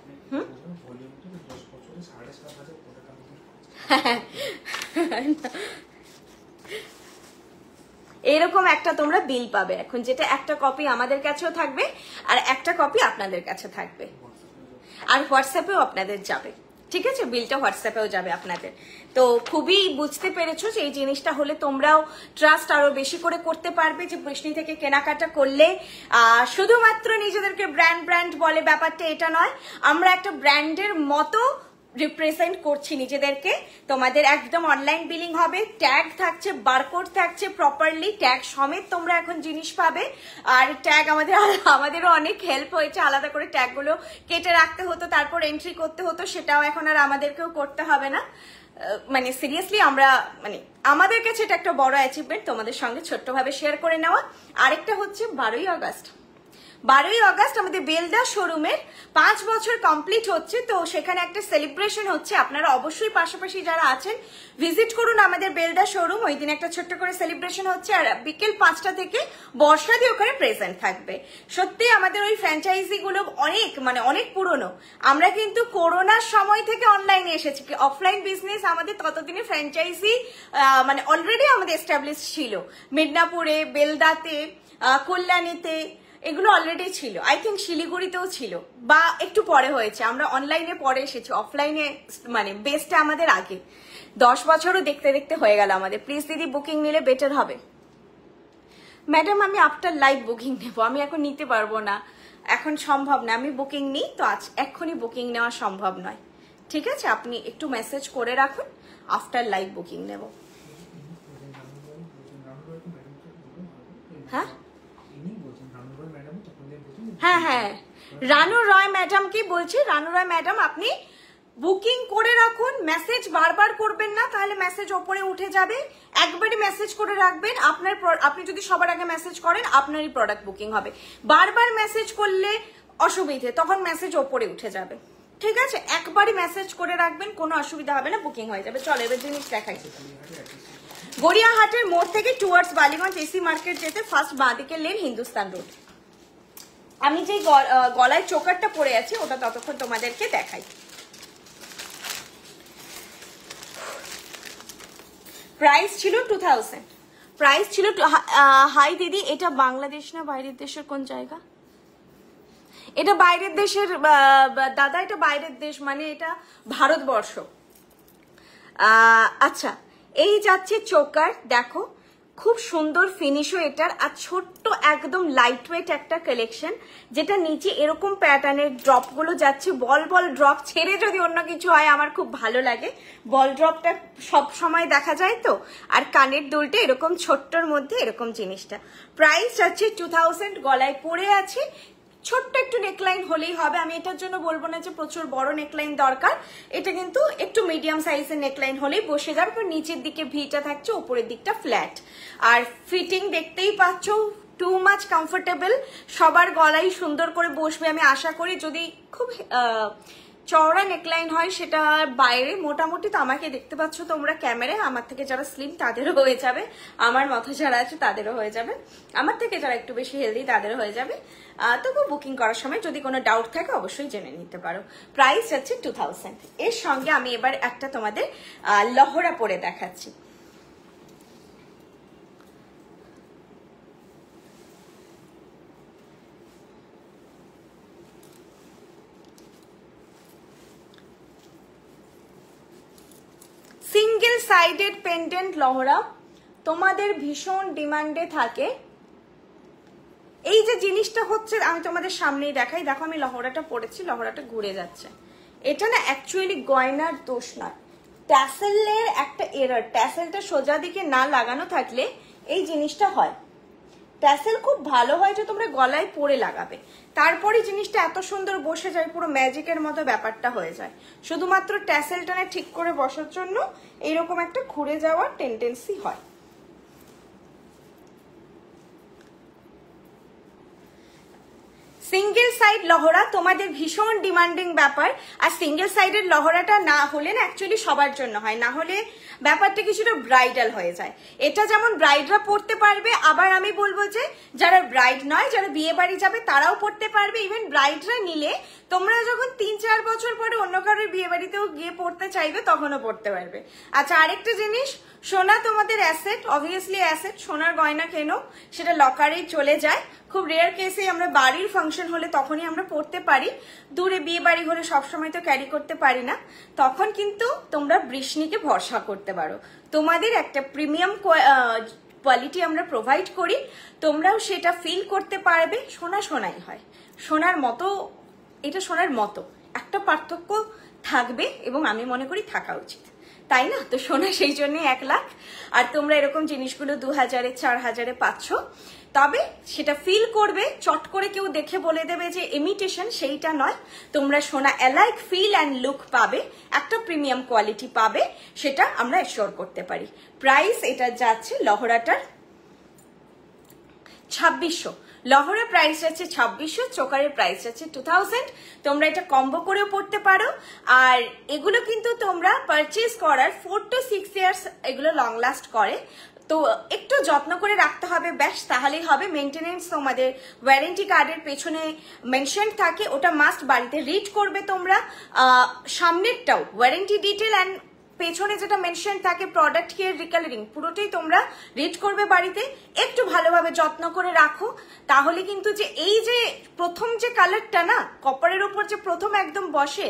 এরকম একটা তোমরা বিল পাবে এখন, যেটা একটা কপি আমাদের কাছেও থাকবে আর একটা কপি আপনাদের কাছে থাকবে, আর হোয়াটসঅ্যাপেও আপনাদের যাবে। ঠিক আছে, বিলটা হোয়াটসঅ্যাপেও যাবে আপনাদের। তো খুবই বুঝতে পেরেছো যে এই জিনিসটা হলে তোমরাও ট্রাস্ট আরো বেশি করে করতে পারবে, যে বৃষ্ণি থেকে কেনাকাটা করলে শুধুমাত্র নিজেদেরকে ব্র্যান্ড ব্র্যান্ড বলে, ব্যাপারটা এটা নয়। আমরা একটা ব্র্যান্ডের মতো রিপ্রেজেন্ট করছি নিজেদেরকে। তোমাদের একদম অনলাইন বিলিং হবে, ট্যাগ থাকছে, বারকোড থাকছে, প্রপারলি ট্যাগ সমেত তোমরা এখন জিনিস পাবে। আর ট্যাগ আমাদেরও অনেক হেল্প হয়েছে, আলাদা করে ট্যাগগুলো কেটে রাখতে হতো, তারপর এন্ট্রি করতে হতো, সেটাও এখন আর আমাদেরকেও করতে হবে না। মানে সিরিয়াসলি আমরা মানে আমাদের কাছে এটা একটা বড় অ্যাচিভমেন্ট তোমাদের সঙ্গে ছোট্টভাবে শেয়ার করে নেওয়া। আরেকটা হচ্ছে 12ই আগস্ট আমাদের বেলদা শোরুমের 5 বছর কমপ্লিট হচ্ছে, তো সেখানে একটা সেলিব্রেশন হচ্ছে। আপনারা অবশ্যই পাশাপাশি যারা আছেন ভিজিট করুন আমাদের বেলদা শোরুম। ওই দিন একটা ছোট্ট করে সেলিব্রেশন হচ্ছে, আর বিকেল 5টা থেকে বর্ষাদি ওখানে প্রেজেন্ট থাকবে। সত্যি আমাদের ওই ফ্র্যাঞ্চাইজি গুলো অনেক পুরনো। আমরা কিন্তু করোনার সময় থেকে অনলাইনে এসেছি, অফলাইন বিজনেস আমাদের ততদিনে ফ্র্যাঞ্চাইজি মানে অলরেডি আমাদের এস্টাবলিশ ছিল। মিদনাপুরে, বেলদাতে, কল্যাণীতে এগুলো অলরেডি ছিল, আই থিঙ্ক শিলিগুড়িতেও ছিল, বা একটু পরে হয়েছে। আমরা অনলাইনে পরে এসেছি, অফলাইনে মানে বেসটা আমাদের আগে। 10 বছরও দেখতে দেখতে হয়ে গেল আমাদের। প্লিজ দিদি বুকিং নিলে বেটার হবে। ম্যাডাম আমি আফটার লাইভ বুকিং নেব, আমি এখন নিতে পারবো না, এখন সম্ভব না। আমি বুকিং নিই তো, আজ এক্ষুনি বুকিং নেওয়া সম্ভব নয়। ঠিক আছে, আপনি একটু মেসেজ করে রাখুন, আফটার লাইভ বুকিং নেব। হ্যাঁ হ্যাঁ হ্যাঁ, রানু রয় ম্যাডাম কি বলছি, রানু রয় ম্যাডাম আপনি বুকিং করে রাখুন, মেসেজ বারবার করবেন না, তাহলে মেসেজ ওপরে উঠে যাবে। একবারই মেসেজ করে রাখবেন। আপনি যদি সবার আগে মেসেজ করেন আপনারই প্রোডাক্ট বুকিং হবে। বারবার মেসেজ করলে অসুবিধে, তখন মেসেজ ওপরে উঠে যাবে। ঠিক আছে, একবারই মেসেজ করে রাখবেন, কোনো অসুবিধা হবে না, বুকিং হয়ে যাবে। চলো এবার জিনিস দেখাই। গড়িয়াহাটের মোড় থেকে টুয়ার্ডস বালিগঞ্জ এসি মার্কেট যেতে ফার্স্ট বাঁদিকে লেন, হিন্দুস্তান রোড। আমি যে গলায় চোকারটা পরে আছি ওটা ততক্ষণ তোমাদেরকে দেখাই। প্রাইস ছিল 2000, প্রাইস ছিল। হাই দিদি, এটা বাংলাদেশ না বাইরের দেশের কোন জায়গা? এটা বাইরের দেশের দাদা, এটা বাইরের দেশ, মানে এটা ভারতবর্ষ। আচ্ছা, এই যাচ্ছে চোকার, দেখো খুব সুন্দর ফিনিশও এটার, আর ছোট্ট একদম লাইট ওয়েট একটা কালেকশন, যেটা নিচে এরকম প্যাটার্নের ড্রপ গুলো যাচ্ছে। বল বল ড্রপ ছেড়ে যদি অন্য কিছু হয় আমার খুব ভালো লাগে, বল ড্রপটা সব সময় দেখা যায় তো। আর কানের দুলটা এরকম ছোট্টর মধ্যে এরকম জিনিসটা। প্রাইস আছে 2000, গলায় পরে আছে, ছোট্ট একটু নেকলাইন হলেই হবে। আমি এটার জন্য বলবো না যে প্রচুর বড় নেকলাইন দরকার, এটা কিন্তু একটু মিডিয়াম সাইজের নেকলাইন হলেই বসে যাবে। কারণ নিচের দিকে ভিটা থাকছে, উপরের দিকটা ফ্ল্যাট। আর ফিটিং দেখতেই পাচ্ছ, টু মাচ কমফোর্টেবল, সবার গলাই সুন্দর করে বসবে আমি আশা করি। যদি খুব চওড়া নেকলাইন হয় সেটা বাইরে, মোটামুটি তো আমাকে দেখতে পাচ্ছ তোমরা ক্যামেরায়, আমার থেকে যারা স্লিম তাদেরও হয়ে যাবে, আমার মতো যারা আছে তাদেরও হয়ে যাবে, আমার থেকে যারা একটু বেশি হেলদি তাদেরও হয়ে যাবে। তবু বুকিং করার সময় যদি কোনো ডাউট থাকে অবশ্যই জেনে নিতে পারো। প্রাইস আছে 2000। এর সঙ্গে আমি এবার একটা তোমাদের লহরা পরে দেখাচ্ছি। সিঙ্গেল সাইডেড পেন্ডেন্ট লহরা তোমাদের ভীষণ ডিমান্ডে থাকে। এই যে জিনিসটা হচ্ছে আমি তোমাদের সামনেই দেখাই, দেখো আমি লহরাটা পরেছি, লহরাটা ঘুরে যাচ্ছে। এটা না অ্যাকচুয়ালি গয়নার দোষ নয়, ট্যাসেলের একটা এরর। ট্যাসেলটা সোজা দিকে না লাগানো থাকলে এই জিনিসটা হয়। ট্যাসেল খুব ভালো হয় যে তোমরা গলায় পরে লাগাবে, তারপরে জিনিসটা এত সুন্দর বসে যায়, পুরো ম্যাজিকের মতো ব্যাপারটা হয়ে যায়। শুধুমাত্র ট্যাসেলটা না ঠিক করে বসার জন্য এইরকম একটা ঘুরে যাওয়ার টেন্ডেন্সি হয়। সিঙ্গেল সাইড লহরা তোমাদের ভীষণ ডিমান্ডিং ব্যাপার। আর সিঙ্গেল সাইডের লহরাটা না হলে না অ্যাকচুয়ালি সবার জন্য হয়, না হলে ব্যাপারটা কিছুটা ব্রাইডাল হয়ে যায়। এটা যেমন ব্রাইডরা পড়তে পারবে, আবার আমি বলবো যে যারা ব্রাইড নয়, যারা বিয়ে বাড়ি যাবে তারাও পড়তে পারবে। ইভেন ব্রাইডরা নিলে তোমরা যখন 3-4 বছর পরে অন্য কারোর বিয়ে বাড়িতেও গিয়ে পড়তে চাইবে তখনও পড়তে পারবে। আচ্ছা, আরেকটা জিনিস, সোনা তোমাদের অ্যাসেট, অবভিয়াসলি অ্যাসেট। সোনার গয়না কেনো, সেটা লকারেই চলে যায়। খুব রেয়ার কেসে আমরা বাড়ির ফাংশন হলে তখনই আমরা পড়তে পারি, দূরে বিয়ে বাড়ি হলে সবসময় তো ক্যারি করতে পারি না, তখন কিন্তু তোমরা বৃষ্ণিকে ভরসা করতে পারো। তোমাদের একটা প্রিমিয়াম কোয়ালিটি আমরা প্রোভাইড করি, তোমরাও সেটা ফিল করতে পারবে। সোনা সোনাই হয়, সোনার মতো, এটা সোনার মতো, একটা পার্থক্য থাকবে এবং আমি মনে করি থাকা উচিত, তাই না? তো সোনা সেই জন্য 1 লাখ, আর তোমরা এরকম জিনিসগুলো 2000-এ 4000-এ পাচ্ছ। তবে সেটা ফিল করবে, চট করে কেউ দেখে বলে দেবে যে ইমিটেশন, সেইটা নয়। তোমরা সোনা অ্যালাইক ফিল অ্যান্ড লুক পাবে, একটা প্রিমিয়াম কোয়ালিটি পাবে, সেটা আমরা এশিওর করতে পারি। প্রাইস এটা যাচ্ছে লহরাটার 2600। লহরা প্রাইস আছে 2600, চোকারের প্রাইস আছে 2000। তোমরা এটা কম্বো করেও পড়তে পারো। আর এগুলো কিন্তু তোমরা পারচেজ করার 4 to 6 ইয়ার্স এগুলো লং লাস্ট করে, তো একটু যত্ন করে রাখতে হবে, ব্যাস তাহলেই হবে। মেনটেনেন্স তোমাদের ওয়ারেন্টি কার্ডের পেছনে মেনশন থাকে, ওটা মাস্ট বাড়িতে রিড করবে তোমরা। সামনেরটাও ওয়ারেন্টি ডিটেল অ্যান্ড পেছনে যেটা মেনশন থাকে প্রোডাক্ট কেয়ার রিকালারিং, পুরোটাই তোমরা রিড করবে বাড়িতে। একটু ভালোভাবে যত্ন করে রাখো, তাহলে কিন্তু যে এই যে প্রথম যে কালারটা না কপারের উপর যে প্রথম একদম বসে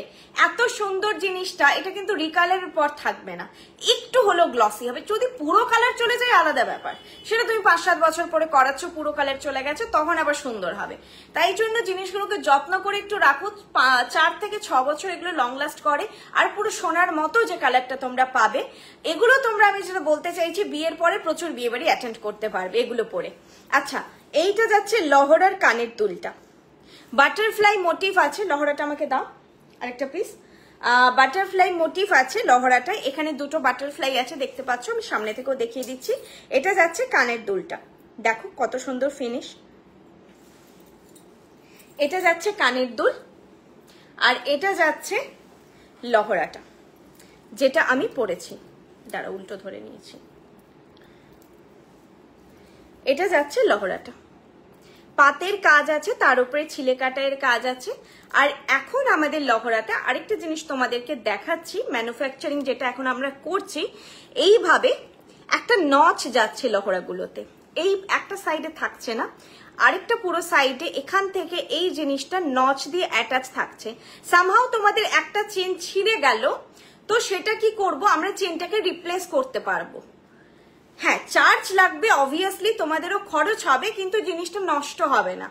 এত সুন্দর জিনিসটা, এটা কিন্তু রিকালারের পর থাকবে না, একটু হলেও গ্লসি হবে। যদি পুরো কালার চলে যায় আলাদা ব্যাপার, সেটা তুমি 5-7 বছর পরে করাচ্ছ, পুরো কালার চলে গেছে, তখন আবার সুন্দর হবে। তাই জন্য জিনিসগুলোকে যত্ন করে একটু রাখো, 4 থেকে 6 বছর এগুলো লং লাস্ট করে। আর পুরো সোনার মতো যে কালারটা তোমরা পাবে, এগুলো তোমরা, আমি যেটা বলতে চাইছি, বিয়ের পরে প্রচুর বিয়ে বাড়ি অ্যাটেন্ড করতে পারবে এগুলো পরে। আচ্ছা, এইটা যাচ্ছে লহরার কানের দুলটা, বাটারফ্লাই মোটিভ আছে। লহরাটা আমাকে দাও আরেকটা প্লিজ। বাটারফ্লাই মোটিভ আছে লহরাটা, এখানে দুটো বাটারফ্লাই আছে দেখতে পাচ্ছ, আমি সামনে থেকেও দেখিয়ে দিচ্ছি। এটা যাচ্ছে কানের দুলটা, দেখো কত সুন্দর ফিনিশ। এটা যাচ্ছে কানের দুল, আর এটা যাচ্ছে লহরাটা যেটা আমি পরেছি, দাঁড়া উল্টো ধরে নিয়েছি। এটা যাচ্ছে লহরাটা, পাতের কাজ আছে, তার উপরে ছিলে কাটায়ের কাজ আছে। আর এখন আমাদের লহরাটা আরেকটা জিনিস তোমাদেরকে দেখাচ্ছি, ম্যানুফ্যাকচারিং যেটা এখন আমরা করছি, এইভাবে একটা নচ যাচ্ছে লহরাগুলোতে, এই একটা সাইডে থাকছে না, আরেকটা পুরো সাইডে এখান থেকে এই জিনিসটা নচ দিয়ে অ্যাটাচ থাকছে। সামহাও তোমাদের একটা চেন ছিঁড়ে গেল, তো সেটা কি করব, আমরা চেনটাকে রিপ্লেস করতে পারবো। হ্যাঁ চার্জ লাগবে, অবভিয়াসলি তোমাদেরও খরচ হবে, কিন্তু জিনিসটা নষ্ট হবে না।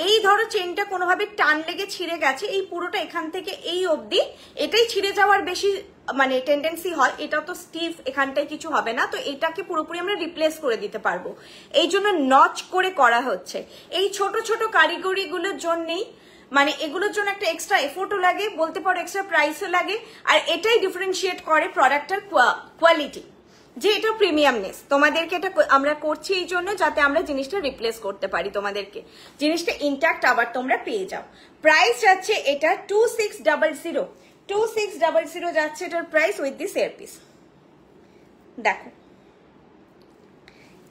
এই ধরো চেনটা কোনোভাবে টান লেগে ছিঁড়ে গেছে, এই পুরোটা এখান থেকে এই অবধি এটাই ছিঁড়ে যাওয়ার বেশি মানে টেন্ডেন্সি হয়, এটা তো স্টিফ, এখানটায় কিছু হবে না, তো এটাকে পুরোপুরি আমরা রিপ্লেস করে দিতে পারবো। এই জন্য নচ করে করা হচ্ছে। এই ছোট ছোট কারিগরিগুলোর জন্যেই, মানে এগুলোর জন্য একটা এক্সট্রা এফোর্টও লাগে, বলতে পারো এক্সট্রা প্রাইসও লাগে, আর এটাই ডিফারেন্সিয়েট করে প্রোডাক্টটার কোয়ালিটি, যে এটা প্রিমিয়ামনেস। তোমাদেরকে এটা আমরা করছি এই জন্য যাতে আমরা জিনিসটা রিপ্লেস করতে পারি, তোমাদেরকে জিনিসটা ইনট্যাক্ট আবার তোমরা পেয়ে যাও। প্রাইস যাচ্ছে এটা 2600, 2600 যাচ্ছে এটার প্রাইস উইথ দিস ইয়ারপিস। দেখো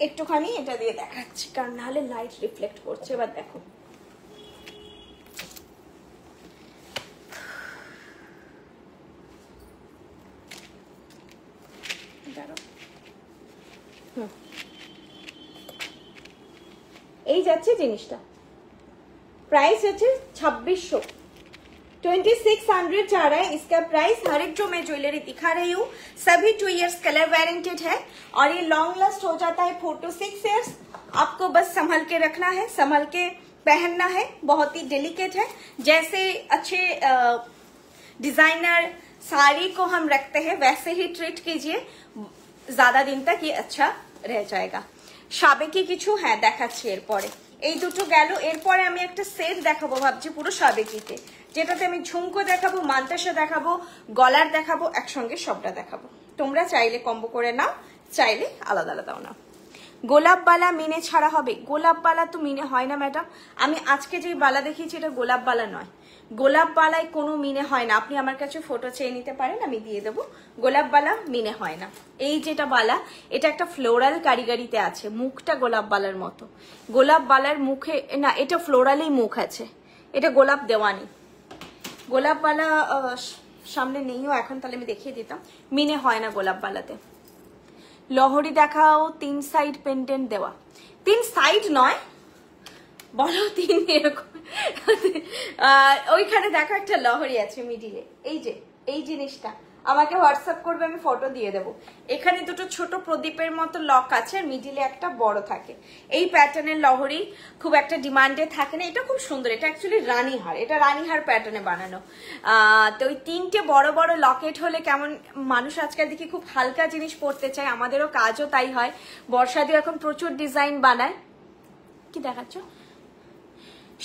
একটুখানি এটা দিয়ে দেখাচ্ছি, কারণ নাহলে লাইট রিফ্লেক্ট করছে। এবার দেখো এই যাচ্ছে জিনিসটা, प्राइस है 2600, 2600 जा रहा है इसका प्राइस। हर एक जो मैं ज्वेलरी दिखा रही हूँ सभी 2 इयर्स कलर वारंटेड है, और ये लॉन्ग लास्ट हो जाता है 4 to 6 इयर्स। आपको बस संभल के रखना है, संभल के पहनना है, बहुत ही डेलिकेट है। जैसे अच्छे डिजाइनर साड़ी को हम रखते हैं वैसे ही ट्रीट कीजिए, ज्यादा दिन तक ये अच्छा रह जाएगा। সাবেকি কিছু হ্যাঁ দেখাচ্ছি এরপরে। এই দুটো গেল, এরপরে আমি একটা সেট দেখাবো ভাবছি পুরো সাবেকিতে, যেটাতে আমি ঝুমকো দেখাবো, মান্তাসা দেখাবো, গলার দেখাবো, একসঙ্গে সবটা দেখাবো। তোমরা চাইলে কম্বো করে নাও, চাইলে আলাদা আলাদাও নাও। গোলাপ বালা মিনে ছাড়া হবে? গোলাপ বালা তো মিনে হয় না ম্যাডাম, আমি আজকে যে বালা দেখিয়েছি এটা গোলাপ বালা নয়, গোলাপ বালায় কোনো মিনে হয় না। আপনি আমার কাছে ফটো চেয়ে নিতে পারেন, আমি দিয়ে দেবো। গোলাপ বালা মিনে হয় না। এই যেটা বালা, এটা একটা ফ্লোরাল কারিগরিতে আছে, মুখটা গোলাপ বালার মতো। গোলাপ বালার মুখে না, এটা ফ্লোরালেই মুখ আছে, এটা গোলাপ দেওয়া নেই। গোলাপ বালা সামনে নেইও এখন, তাহলে আমি দেখিয়ে দিতাম। মিনে হয় না গোলাপ বালাতে। লহরি দেখাও 3 সাইড পেন্ডেন্ট দেওয়া, 3 সাইড নয় বলো 3 এরকম। ওইখানে দেখো একটা লহরি আছে মিডিলে, এই যে এই জিনিসটা আমাকে হোয়াটসঅ্যাপ করবে, আমি ফটো দিয়ে দেবো। এখানে দুটো ছোট প্রদীপের মতো লক আছে, আর মিডিলে একটা বড় থাকে। এই প্যাটার্নের লহরি খুব একটা ডিমান্ডে থাকে না, এটা খুব সুন্দর। এটা অ্যাকচুয়ালি রানীহার, এটা রানীহার প্যাটার্নে বানানো। তো ওই 3টে বড় বড় লকেট হলে কেমন, মানুষ আজকাল দেখি খুব হালকা জিনিস পরতে চায়, আমাদেরও কাজও তাই হয়। বর্ষাদিও এখন প্রচুর ডিজাইন বানায়। কি দেখাচ্ছ?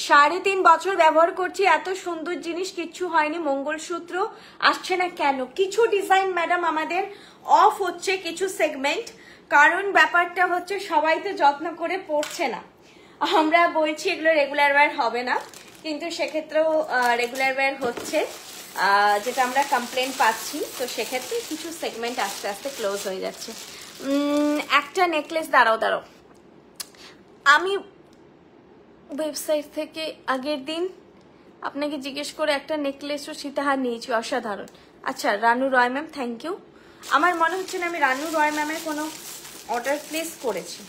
3.5 বছর ব্যবহার করছি, এত সুন্দর জিনিস কিচ্ছু হয়নি। মঙ্গলসূত্র আসছে না কেন? কিছু ডিজাইন ম্যাডাম আমাদের অফ হচ্ছে, কিছু সেগমেন্ট, কারণ ব্যাপারটা হচ্ছে সবাই তো যত্ন করে পড়ছে না। আমরা বলছি এগুলো রেগুলার ওয়্যার হবে না, কিন্তু সেক্ষেত্রেও রেগুলার ওয়্যার হচ্ছে, যেটা আমরা কমপ্লেন পাচ্ছি। তো সেক্ষেত্রে কিছু সেগমেন্ট আস্তে আস্তে ক্লোজ হয়ে যাচ্ছে। একটা নেকলেস, দাঁড়াও আমি ওয়েবসাইট থেকে আগের দিন আপনাকে জিজ্ঞেস করে একটা নেকলেস ও সীতাহার নিয়েছি, অসাধারণ। আচ্ছা রানু রয় ম্যাম, থ্যাংক ইউ। আমার মনে হচ্ছে না আমি রানু রয় ম্যামের কোনো অর্ডার প্লেস করেছি।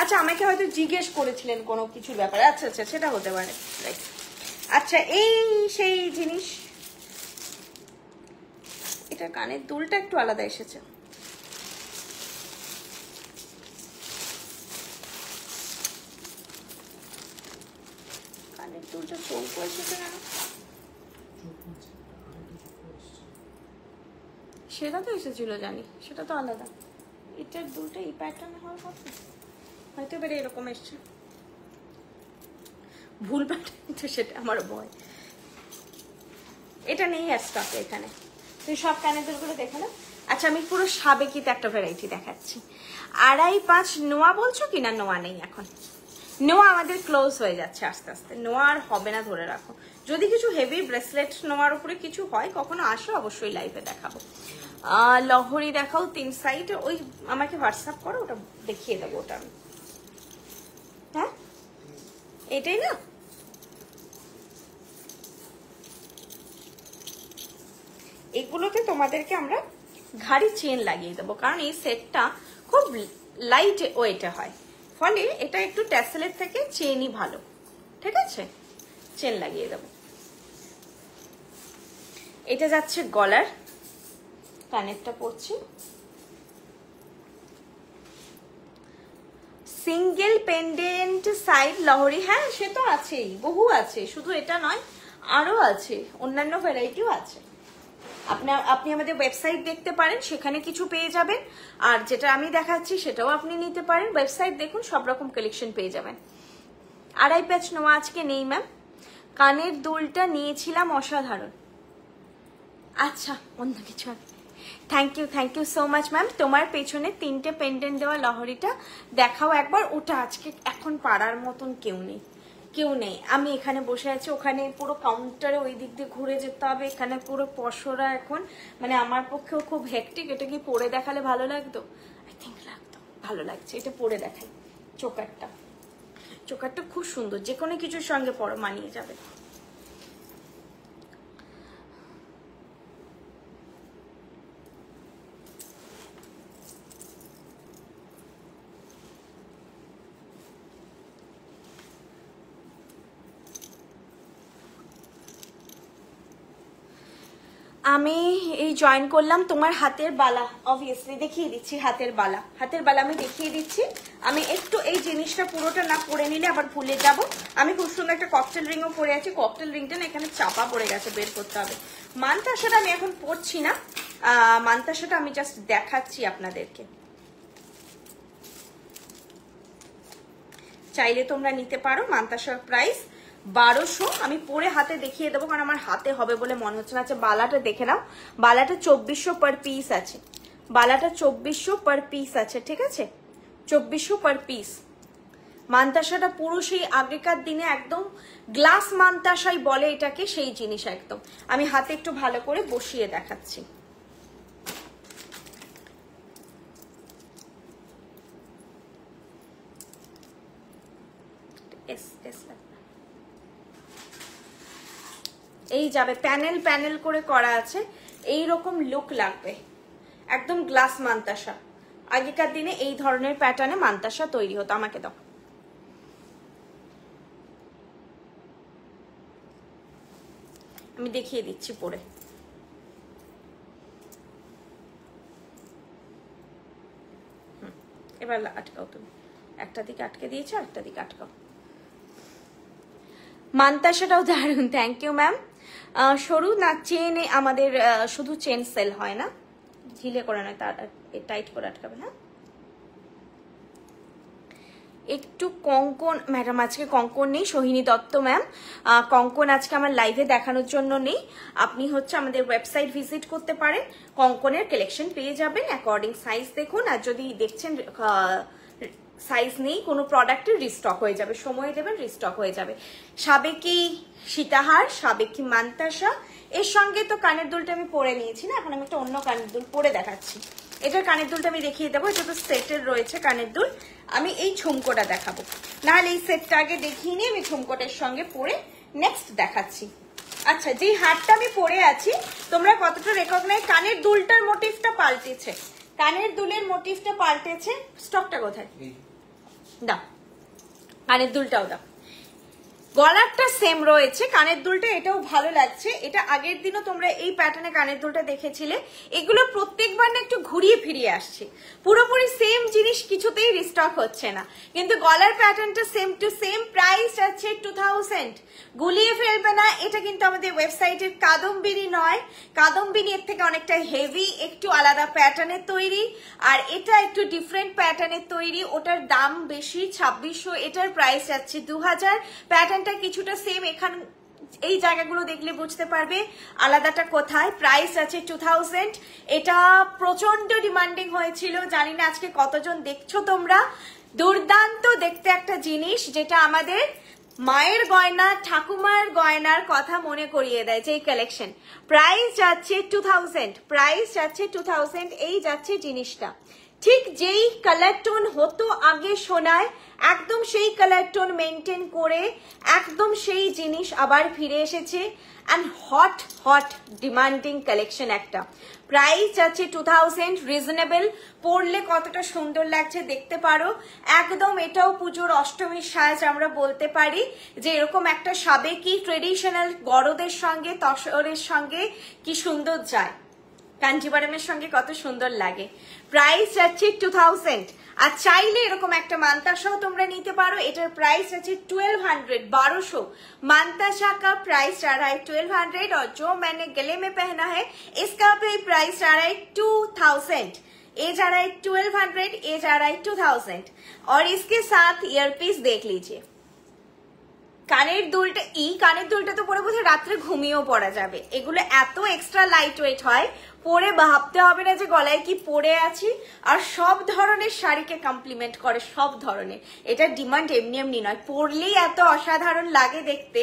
আচ্ছা আমাকে হয়তো জিজ্ঞেস করেছিলেন কোনো কিছুর ব্যাপারে, আচ্ছা আচ্ছা সেটা হতে পারে, রাইট। আচ্ছা এই সেই জিনিস, এটা কানের দুলটা একটু আলাদা এসেছে। সেটা তো এসেছিল জানি, সেটা তো আলাদা। এটার দুলটা এই প্যাটার্ন হওয়ার কথা, হয়তো এবারে এরকম এসছে, ভুল প্যাটার্ন তো, সেটা আমার ভয়। এটা নেই আর স্টকে এখানে, তুই সব কানের দুলগুলো দেখে না। আচ্ছা আমি পুরো সাবেকিতে একটা ভ্যারাইটি দেখাচ্ছি। 2.5 নোয়া বলছো কিনা? নোয়া নেই এখন, নোয়া আমাদের ক্লোজ হয়ে যাচ্ছে আস্তে আস্তে, নোয়া আর হবে না, ধরে রাখো। যদি কিছু হেভি ব্রেসলেট নোয়ার উপরে কিছু হয় কখনো আসো, অবশ্যই লাইভে দেখাবো। লহরি দেখাও 3 সাইড, ওই আমাকে হোয়াটসঅ্যাপ করো, ওটা দেখিয়ে দেবো। ওটা আমি, হ্যাঁ এটাই না, এগুলোতে তোমাদেরকে আমরা ঘাড়ি চেন লাগিয়ে দেবো, কারণ এই সেটটা খুব লাইট ওয়েটে হয়, ফলে এটা একটু ট্যাসেলের থেকে চেনই ভালো। ঠিক আছে, চেন লাগিয়ে দেবো। এটা যাচ্ছে গলার, কানেরটা পড়ছি, সিঙ্গেল পেন্ডেন্ট সাইড লহরি, হ্যাঁ সে তো আছেই, বহু আছে, শুধু এটা নয় আরো আছে, অন্যান্য ভ্যারাইটিও আছে। আপনি আমাদের ওয়েবসাইট দেখতে পারেন, সেখানে কিছু পেয়ে যাবেন, আর যেটা আমি দেখাচ্ছি সেটাও আপনি নিতে পারেন। ওয়েবসাইট দেখুন, সব রকম কালেকশন পেয়ে যাবেন। আড়াই প্যাচ নোয়া আজকে নেই ম্যাম। কানের দুলটা নিয়েছিলাম, অসাধারণ। আচ্ছা, অন্য কিছু thank you so much ma'am. তোমার পেছনে 3টে পেন্ডেন্ট দেওয়া লহরিটা দেখাও একবার। ওটা আজকে এখন পারার মতন কেউ নেই। আমি এখানে বসে আছি, ওখানে পুরো কাউন্টারে ওই দিক দিয়ে ঘুরে যেতে হবে, এখানে পুরো পশরা এখন, মানে আমার পক্ষেও খুব হেক্টিক। এটা কি পরে দেখালে ভালো লাগতো? আই থিঙ্ক লাগতো, ভালো লাগছে। এটা পরে দেখাই। চোকারটা খুব সুন্দর, যে কোনো কিছুর সঙ্গে পরো, মানিয়ে যাবে। আমি এই জয়েন করলাম। তোমার হাতের বালা অবভিয়াসলি দেখিয়ে দিচ্ছি, হাতের বালা আমি দেখিয়ে দিচ্ছি। আমি একটু এই জিনিসটা পুরোটা না পরে নিলে আবার ভুলে যাব। আমি খুব সুন্দর একটা ককটেল রিংও পরে আছি। ককটেল রিংটা না এখানে চাপা পড়ে গেছে, বের করতে হবে। মানতাসাটা আমি এখন পরছি না, মানতাসাটা আমি জাস্ট দেখাচ্ছি আপনাদেরকে। চাইলে তোমরা নিতে পারো। মানতাসার প্রাইস 1200। আমি পরে হাতে দেখিয়ে দেবো, কারণ আমার হাতে হবে বলে মনে হচ্ছে না। আচ্ছা, বালাটা দেখে নাও। বালাটা 2400 পার পিস আছে। বালাটা 2400 পার পিস আছে, ঠিক আছে? 2400 পার পিস। মানতাসাটা পুরো সেই আগেকার দিনে একদম গ্লাস মানতাসাই বলে এটাকে, সেই জিনিস একদম। আমি হাতে একটু ভালো করে বসিয়ে দেখাচ্ছি। এই যাবে প্যানেল করে করা আছে, এই রকম লুক লাগবে, একদম গ্লাস মানতাসা। আগেকার দিনে এই ধরনের প্যাটার্নে মানতাসা তৈরি হতো। আমাকে দাও। আমি দেখিয়ে দিচ্ছি পরে। এবার আটকাও তুমি, একটা দিকে আটকে দিয়েছো, একটা দিকে আটকাও। মানতাসাটাও দারুন, থ্যাংক ইউ ম্যাম। সরু না চেনে, আমাদের শুধু চেন সেল হয় না, ঢিলে করে নয়, তার টাইট করে আটকাবে। হ্যাঁ, একটু কঙ্কন ম্যাডাম, আজকে কঙ্কন নেই। সোহিনী দত্ত ম্যাম, কঙ্কন আজকে আমার লাইভে দেখানোর জন্য নেই। আপনি হচ্ছে আমাদের ওয়েবসাইট ভিজিট করতে পারেন, কঙ্কনের কালেকশন পেয়ে যাবেন। অ্যাকর্ডিং সাইজ দেখুন, আর যদি দেখছেন সাইজ নেই কোনো প্রোডাক্টের, রিস্টক হয়ে যাবে, সময় দেবেন, রিস্টক হয়ে যাবে। সাবেকি সীতাহার, সাবেকি মানতাসা, এর সঙ্গে তো কানের দুলটা আমি পরে নিয়েছি না, এখন আমি একটা অন্য কানের দুল পরে দেখাচ্ছি। এটার কানের দুলটা আমি দেখিয়ে দেবো, এটা তো সেটের রয়েছে কানের দুল। আমি এই ঝুমকোটা দেখাবো, নাহলে এই সেটটা আগে দেখিয়ে নিয়ে আমি ঝুমকোটার সঙ্গে পরে নেক্সট দেখাচ্ছি। আচ্ছা, যেই হারটা আমি পরে আছি, তোমরা কতটা রেকগনাইজ, কানের দুলটার মোটিভটা পাল্টেছে, কানের দুলের মোটিভটা পাল্টেছে। স্টকটা কোথায়? দাও, কানের দুলটাও দাও। গলারটা সেম রয়েছে, কানের দুলটা এটাও ভালো লাগছে। এটা আগের দিনও তোমরা এই প্যাটার্নে কানের দুলটা দেখেছিলে। এগুলো প্রত্যেকবার না একটু ঘুরিয়ে ফিরিয়ে আসছে, পুরোপুরি সেম জিনিস কিছুতেই রিস্টক হচ্ছে না, কিন্তু গলার প্যাটার্নটা সেম টু সেম। প্রাইস আছে 2000, গুলিয়ে ফেলবে না। এটা কিন্তু আমাদের ওয়েবসাইটের কাদম্বিনী নয়, কাদম্বিনী এর থেকে অনেকটা হেভি, একটু আলাদা প্যাটার্নের তৈরি, আর এটা একটু ডিফারেন্ট প্যাটার্নের তৈরি। ওটার দাম বেশি 2600, এটার প্রাইস আছে 2000। প্যাটার্ন কিছুটা সেম, এখান এই জায়গাগুলো দেখলে বুঝতে পারবে আলাদাটা কোথায়। প্রাইস আছে 2000। এটা প্রচন্ড ডিমান্ডিং হয়েছিল, জানি না আজকে কতজন দেখছো তোমরা। দুর্দান্ত দেখতে একটা জিনিস, যেটা আমাদের মায়ের গয়না, ঠাকুমার গয়নার কথা মনে করিয়ে দেয় যে কালেকশন। প্রাইস যাচ্ছে 2000, প্রাইস যাচ্ছে 2000। এই যাচ্ছে জিনিসটা, ঠিক যেই কালার টোন হতো আগে সোনায়, একদম সেই কালার টোন মেনটেন করে একদম সেই জিনিস আবার ফিরে এসেছে। And hot hot demanding collection একটা। প্রাইস আছে 2000, রিজনেবল। পরলে কতটা সুন্দর লাগছে দেখতে পারো। একদম এটাও পুজোর অষ্টমীর সাজ আমরা বলতে পারি, যে এরকম একটা সাবেকি ট্রেডিশনাল গরদের সঙ্গে তসরের সঙ্গে কি সুন্দর যায়। কাঞ্জিভারমের সঙ্গে কত সুন্দর লাগে। প্রাইস যাচ্ছে 2000। আর চাইলে এরকম একটা মান্তাসাও তোমরা নিতে পারো। এটার প্রাইস আছে 1200, 1200। मानताशा का प्राइस आ रहा है 1200 और जो मैंने गले में पहना है इसका भी प्राइस आ रहा है 2000। ये जा रहा है 1200, ये जा रहा है 2000। और इसके साथ ईयरपीस देख लीजिए। কানের দুলটা কানের দুলটা তো পরে বোধহয় রাত্রে ঘুমিয়েও পড়া যাবে। এগুলো এত এক্সট্রা লাইট ওয়েট হয়, পরে ভাবতে হবে না যে গলায় কি পরে আছি। আর সব ধরনের শাড়িকে কমপ্লিমেন্ট করে, সব ধরনের। এটা ডিমান্ড এমনি এমনি নয়, পরলেই এত অসাধারণ লাগে দেখতে।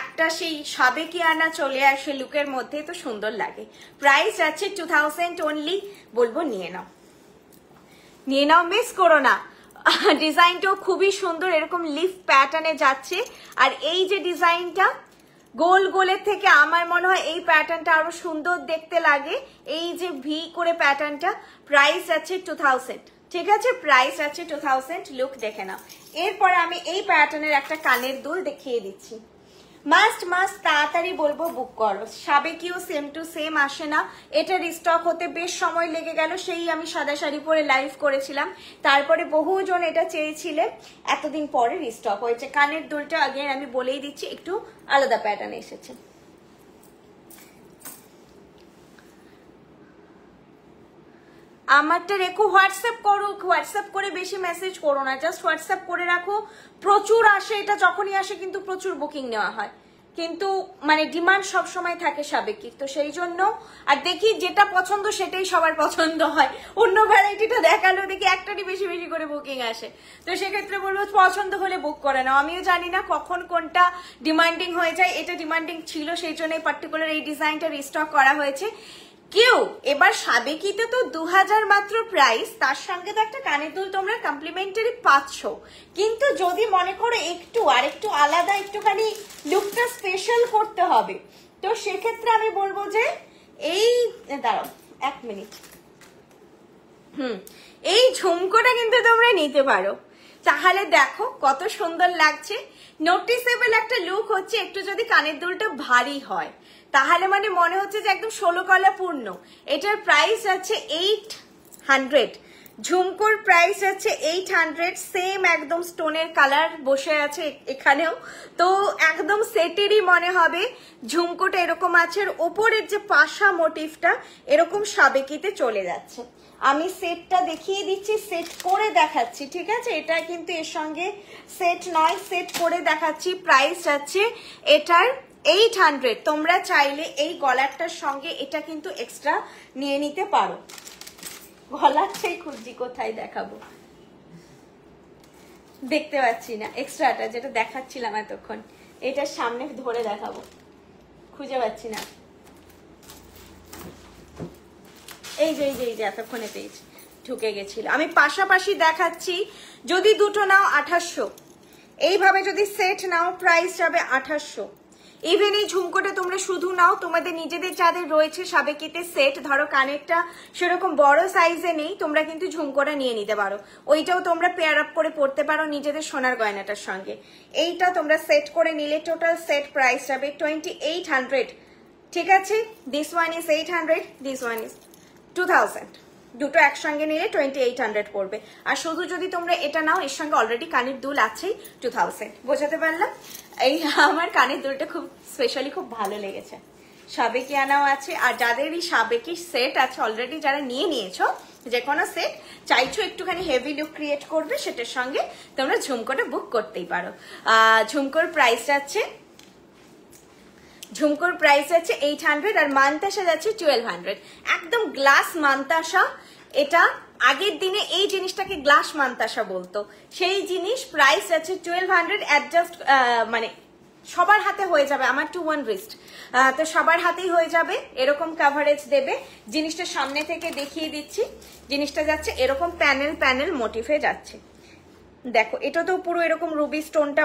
একটা সেই সাবেকিয়ানা চলে আসে লুকের মধ্যে, তো সুন্দর লাগে। প্রাইস আছে 2000 অনলি। বলবো নিয়ে নাও, নিয়ে নাও, মিস করো না। ডিজাইনটাও খুবই সুন্দর, এরকম লিফ প্যাটার্নে যাচ্ছে। আর এই যে ডিজাইনটা গোল গোলের থেকে আমার মনে হয় এই প্যাটার্নটা আরো সুন্দর দেখতে লাগে। এই যে ভি করে প্যাটার্নটা। প্রাইস আছে 2000, ঠিক আছে? প্রাইস আছে 2000। লুক দেখে নাও। এরপরে আমি এই প্যাটার্নের একটা কানের দুল দেখিয়ে দিচ্ছি। মাস্ট তাড়াতাড়ি বলবো বুক করো। সাবেকিও সেম টু সেম আসে না, এটা রিস্টক হতে বেশ সময় লেগে গেল। সেই আমি সাদা শাড়ি পরে লাইভ করেছিলাম, তারপরে বহুজন এটা চেয়েছিলেন, এতদিন পরে রিস্টক হয়েছে। কানের দুলটা আগেন আমি বলেই দিচ্ছি, একটু আলাদা প্যাটার্ন এসেছে। আমারটা রেখো, হোয়াটসঅ্যাপ করো। হোয়াটসঅ্যাপ করে বেশি মেসেজ করো না, জাস্ট হোয়াটসঅ্যাপ করে রাখো। প্রচুর আসে, এটা যখনই আসে কিন্তু প্রচুর বুকিং নেওয়া হয়, কিন্তু মানে ডিমান্ড সব সময় থাকে সাবেকি, তো সেই জন্য। আর দেখি যেটা পছন্দ সেটাই সবার পছন্দ হয়। অন্য ভ্যারাইটিটা দেখালো দেখি একটারই বেশি বেশি করে বুকিং আসে, তো সেক্ষেত্রে বলবো পছন্দ হলে বুক করে নাও। আমিও জানি না কখন কোনটা ডিমান্ডিং হয়ে যায়। এটা ডিমান্ডিং ছিল, সেই জন্য পার্টিকুলার এই ডিজাইনটা রিস্টক করা হয়েছে। কেউ এবার সাবেকিতে তো 2000 মাত্র প্রাইস, তার সঙ্গে তো একটা কানের দুল তোমরা কমপ্লিমেন্টারি পাচ্ছ। কিন্তু যদি মনে করো একটু আর একটু আলাদা, একটুখানি লুকটা স্পেশাল করতে হবে, তো সেক্ষেত্রে আমি বলবো যে এই দাঁড়াও 1 মিনিট, এই ঝুমকোটা কিন্তু তোমরা নিতে পারো। তাহলে দেখো কত সুন্দর লাগছে। নোটিসেবল একটা লুক হচ্ছে। একটু যদি কানের দুলটা ভারী হয় তাহলে মানে মনে হচ্ছে যে একদম 16 কলা পূর্ণ। এটার প্রাইস আছে 800। ঝুমকোর প্রাইস আছে 800। সেম একদম স্টোনের কালার বসে আছে এখানেও, তো একদম সেটেরই মনে হবে। ঝুমকোটা এরকম আছে, আর ওপরের যে পাশা মোটিভটা এরকম সাবেকিতে চলে যাচ্ছে। আমি সেটটা দেখিয়ে দিচ্ছি, সেট করে দেখাচ্ছি, ঠিক আছে? এটা কিন্তু এর সঙ্গে সেট নয়, সেট করে দেখাচ্ছি। প্রাইস আছে এটার 800। তোমরা চাইলে এই গলারটার সঙ্গে এটা কিন্তু এক্সট্রা নিয়ে নিতে পারো। গলারটাই খুঁজছি কোথায় দেখাবো, দেখতে পাচ্ছি না। এক্সট্রাটা যেটা দেখাচ্ছিলাম এতক্ষণ, এটার সামনে ধরে দেখাবো, খুঁজে পাচ্ছি না। এই যে এতক্ষণে পেয়েছি, ঢুকে গেছিল। আমি পাশাপাশি দেখাচ্ছি। যদি দুটো নাও 2800, এইভাবে যদি সেট নাও প্রাইস যাবে 2800। ইভেন এই ঝুমকোটা তোমরা শুধু নাও, তোমাদের নিজেদের যাদের রয়েছে সাবেকিতে সেট, ধরো কানেরটা সেরকম বড় সাইজে নেই, তোমরা কিন্তু ঝুমকোটা নিয়ে নিতে পারো। ওইটাও তোমরা পেয়ার আপ করে পড়তে পারো নিজেদের সোনার গয়নাটার সঙ্গে। এইটা তোমরা সেট করে নিলে টোটাল সেট প্রাইস যাবে 2800, ঠিক আছে? This one is 800, this one is 2000। দুটো একসঙ্গে নিলে 2800 পড়বে। আর শুধু যদি তোমরা এটা নাও, এর সঙ্গে অলরেডি কানের দুল আছেই 2000। বোঝাতে পারলাম? এই আমার কানের দুলটা খুব স্পেশালি খুব ভালো লেগেছে। সাবেকি আনাও আছে, আর যাদের এই সাবেকি সেট আছে অলরেডি, যারা নিয়ে নিয়েছো যে কোনো সেট, চাইছো একটুখানি হেভি লুক ক্রিয়েট করবে, সেটার সঙ্গে তোমরা ঝুমকোটা বুক করতেই পারো। ঝুমকোর প্রাইস আছে 800 আর মান্তাসা যাচ্ছে 1200। একদম গ্লাস মান্তাসা। এটা আগের দিনে এই জিনিসটাকে গ্লাস মান্তাসা বলতো, সেই জিনিস। প্রাইস আছে 1200। অ্যাডজাস্ট মানে সবার হাতে হয়ে যাবে। আমার 2-1 রিস্ট, তো সবার হাতেই হয়ে যাবে। এরকম কাভারেজ দেবে। জিনিসটা সামনে থেকে দেখিয়ে দিচ্ছি। জিনিসটা যাচ্ছে এরকম প্যানেল মোটিভে যাচ্ছে। দেখো এটা তো পুরো এরকম রুবি স্টোনটা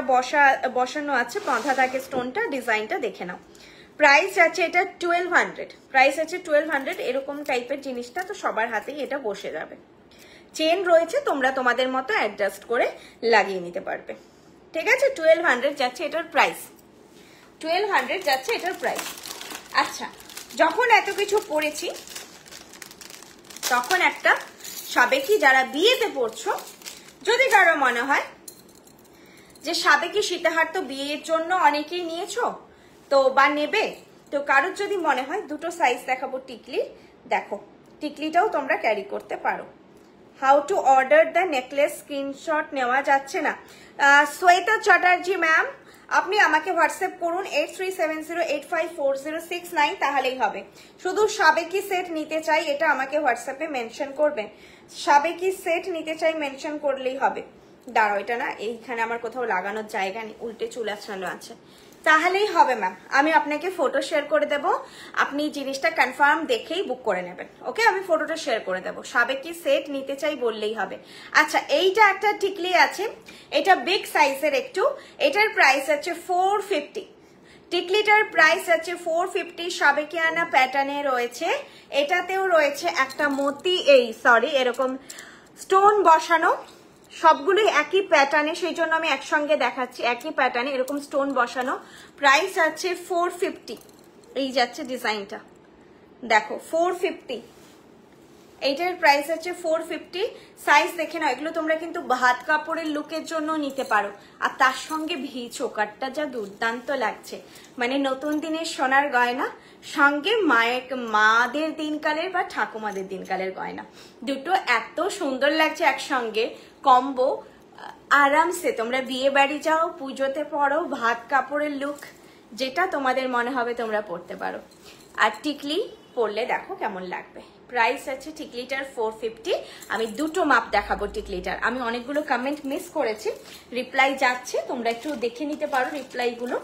বসানো আছে, বাঁধা থাকে স্টোনটা। ডিজাইনটা দেখে নাও। প্রাইস আছে এটা 1200। প্রাইস আছে 1200। এরকম টাইপের জিনিসটা তো সবার হাতেই এটা বসে যাবে। চেন রয়েছে, তোমরা তোমাদের মতো অ্যাডজাস্ট করে লাগিয়ে নিতে পারবে, ঠিক আছে? 1200 যাচ্ছে এটার প্রাইস। 1200 যাচ্ছে এটার প্রাইস। আচ্ছা, যখন এত কিছু পড়েছি তখন একটা সাবেকি যারা বিয়েতে পড়ছো, যদি কারো মনে হয় যে সাবেকি সীতাহার তো বিয়ের জন্য অনেকেই নিয়েছো তো বা নেবে, তো কারোর যদি মনে হয় দুটো সাইজ দেখাবো টিকলি, দেখো টিকলিটাও তোমরা ক্যারি করতে পারো। How to order the necklace, screenshot নেওয়া যাচ্ছে না। শ্বেতা চ্যাটার্জি ম্যাম, আপনি আমাকে হোয়াটসঅ্যাপ করুন 8370854069, তাহলেই হবে। শুধু সাবেকি সেট নিতে চাই এটা আমাকে হোয়াটসঅ্যাপে মেনশন করবেন, সাবেকি সেট নিতে চাই মেনশন করলেই হবে। দাঁড়াও, এটা না এইখানে আমার কোথাও লাগানোর জায়গা নেই, উল্টে চুল আছানো আছে, তাহলেই হবে ম্যাম। আমি আপনাকে ফটো শেয়ার করে দেব, আপনি জিনিসটা কনফার্ম দেখেই বুক করে নেবেন। ওকে, আমি ফটোটা শেয়ার করে দেবো। সাবেকি সেট নিতে চাই বললেই হবে। আচ্ছা, এইটা একটা টিকলি আছে, এটা বিগ সাইজের একটু, এটার প্রাইস আছে 450। টিকলিটার প্রাইস আছে 450, সাবেকিয়ানা প্যাটার্নে রয়েছে। এটাতেও রয়েছে একটা মতি, এরকম স্টোন বসানো, সবগুলো একই প্যাটার্নে, সেই জন্য আমি একসঙ্গে দেখাচ্ছি। একই প্যাটার্নে এরকম স্টোন বসানো, প্রাইস আছে 450। এই যাচ্ছে ডিজাইনটা, দেখো 450, এইটার প্রাইস আছে 450। সাইজ দেখে নাও, এগুলো তোমরা কিন্তু ভাত কাপড়ের লুকের জন্য নিতে পারো। আর তার সঙ্গে ভি চোকারটা যা দুর্দান্ত লাগছে, মানে নতুন দিনের সোনার গয়না, সঙ্গে মাদের দিনকালের বা ঠাকুমাদের দিনকালের গয়না, দুটো এত সুন্দর লাগছে একসঙ্গে কম্বো। আরামসে তোমরা বিয়ে বাড়ি যাও, পুজোতে পড়ো, ভাত কাপড়ের লুক, যেটা তোমাদের মনে হবে তোমরা পড়তে পারো। আর টিকলি পরলে দেখো কেমন লাগবে। প্রাইস আছে টিকলিটার 450। আমি দুটো মাপ দেখাবো টিকলিটার। আমি অনেকগুলো কমেন্ট মিস করেছি, রিপ্লাই যাচ্ছে, তোমরা একটু দেখে নিতে পারো রিপ্লাইগুলো,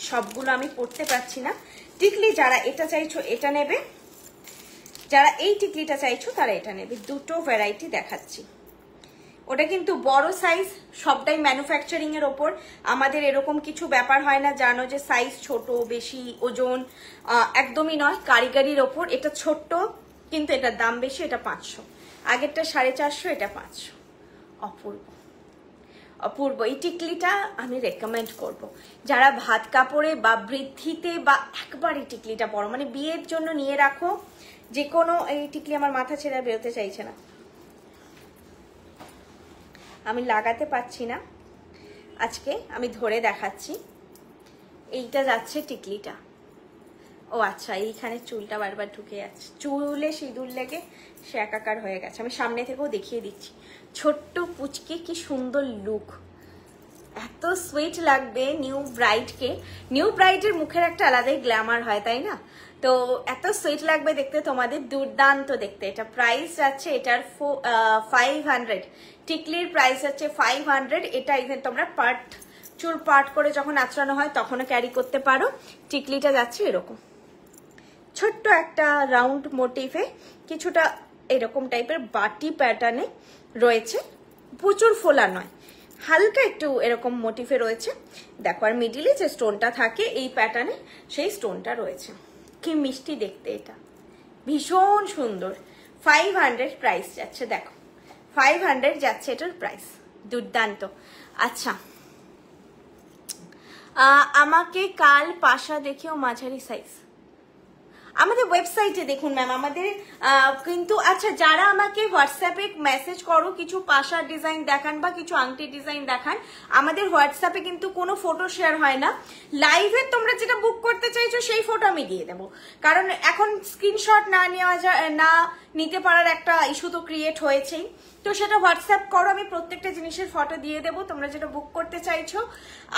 সবগুলো আমি পড়তে পারছি না। টিকলি যারা এটা চাইছো এটা নেবে, যারা এই টিকলিটা চাইছো তারা এটা নেবে। দুটো ভ্যারাইটি দেখাচ্ছি। ওটা কিন্তু বড় সাইজ, সবটাই ম্যানুফ্যাকচারিং এর ওপর, আমাদের এরকম কিছু ব্যাপার হয় না জানো যে সাইজ ছোট বেশি ওজন, একদমই নয়, কারিগরির ওপর। এটা ছোট্ট কিন্তু এটার দাম বেশি, এটা 500, আগেরটা 450, এটা 500। অপূর্ব অপূর্ব, এই টিকলিটা আমি রেকমেন্ড করব যারা ভাত কাপড়ে বা বৃদ্ধিতে বা একবার এই টিকলিটা পরো, মানে বিয়ের জন্য নিয়ে রাখো যে কোনো। এই টিকলি আমার মাথা ছেড়ে বেরোতে চাইছে না, আমি লাগাতে পারছি না, আজকে আমি ধরে দেখাচ্ছি। এইটা যাচ্ছে টিকলিটা, ও আচ্ছা এইখানে চুলটা বারবার ঢুকে যাচ্ছে, চুলে সিঁদুর লেগে সে একাকার হয়ে গেছে। আমি সামনে থেকেও দেখিয়ে দিচ্ছি, ছোট্ট পুচকে কি সুন্দর লুক, এত সুইট লাগবে নিউ ব্রাইডকে। নিউ ব্রাইডের মুখের একটা আলাদাই গ্ল্যামার হয়, তাই না? তো এত সুইট লাগবে দেখতে, তোমাদের দুর্দান্ত দেখতে। এটা প্রাইস আছে এটার 500, টিকলির প্রাইস আছে 500। এটা ইভেন তোমরা চুল পার্ট করে যখন আঁচড়ানো হয় তখনও ক্যারি করতে পারো। টিকলিটা যাচ্ছে এরকম ছোট্ট একটা রাউন্ড মোটিভে, কিছুটা এরকম টাইপের বাটি প্যাটার্নে রয়েছে, প্রচুর ফোলা নয়, হালকা একটু এরকম মোটিভে রয়েছে। দেখো আর মিডিলে যে স্টোনটা থাকে এই প্যাটার্নে, সেই স্টোনটা রয়েছে। কি মিষ্টি দেখতে, এটা ভীষণ সুন্দর। 500 প্রাইস যাচ্ছে, দেখো 500 যাচ্ছে এটার প্রাইস, দুর্দান্ত। আচ্ছা, আমাকে কাল পাশা দেখেও মাঝারি সাইজ, আমাদের ওয়েবসাইটে দেখুন ম্যাম, আমাদের কিন্তু আচ্ছা যারা আমাকে হোয়াটসঅ্যাপে মেসেজ করো কিছু পাশার ডিজাইন দেখান বা কিছু আংটির ডিজাইন দেখান, আমাদের হোয়াটসঅ্যাপে কিন্তু কোনো ফটো শেয়ার হয় না। লাইভে তোমরা যেটা বুক করতে চাইছো সেই ফটো আমি দিয়ে দেবো, কারণ এখন স্ক্রিনশট না নেওয়া যায়, না নিতে পারার একটা ইস্যু তো ক্রিয়েট হয়েছেই। তো সেটা হোয়াটসঅ্যাপ করো, আমি প্রত্যেকটা জিনিসের ফটো দিয়ে দেবো তোমরা যেটা বুক করতে চাইছো।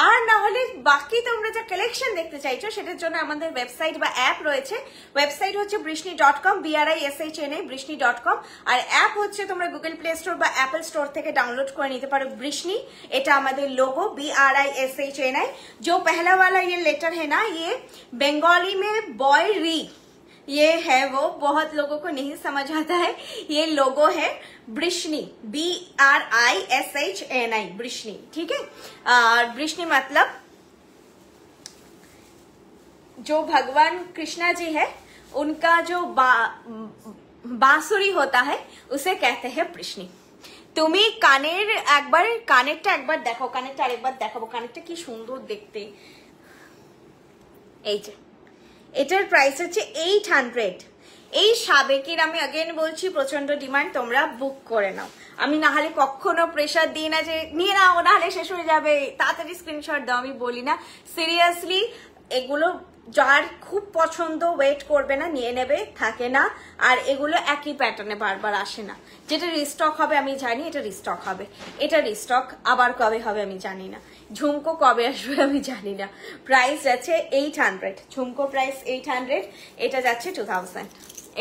আর না হলে বাকি তোমরা যে কালেকশন দেখতে চাইছো সেটার জন্য আমাদের ওয়েবসাইট বা অ্যাপ রয়েছে। ওয়েবসাইট হচ্ছে brisni.com, BRISHNI brisni.com, আর অ্যাপ হচ্ছে তোমরা গুগল প্লে স্টোর বা অ্যাপল স্টোর থেকে ডাউনলোড করে নিতে পারো বৃষ্ণি। এটা আমাদের লোগো BRISHNI। जो पहला वाला ये लेटर है ना, ये बंगाली में बॉय री ये है, वो बहुत लोगों को नहीं समझ आता है। ये लोगो है बृष्णि, BRISHNI बृष्णि, ठीक है। और बृष्णि मतलब जो भगवान कृष्णा जी है उनका जो बांसुरी होता है उसे कहते हैं बृष्णि। তুমি কানেরটা একবার দেখো, কানেরটা আরেকবার দেখাবো, কানেরটা কি সুন্দর দেখতে। এই যে এটার প্রাইস হচ্ছে 800, এই সাবেকির আমি अगेन বলছি প্রচন্ড ডিমান্ড, তোমরা বুক করে নাও। আমি না হলে কখনো প্রেসার দিই না যে নিয়ে নাও, না হলে শেষ হয়ে যাবে, তাড়াতাড়ি স্ক্রিনশট দাও, আমি বলি না। সিরিয়াসলি এগুলো যার খুব পছন্দ ওয়েট করবে না, নিয়ে নেবে, থাকে না। আর এগুলো একই প্যাটার্নে বারবার আসে না। যেটা রিস্টক হবে আমি জানি, এটা রিস্টক হবে, এটা রিস্টক আবার কবে হবে আমি জানি না, ঝুমকো কবে আসবে আমি জানি না। প্রাইস যাচ্ছে 800, ঝুমকো প্রাইস 800, এটা যাচ্ছে 2000,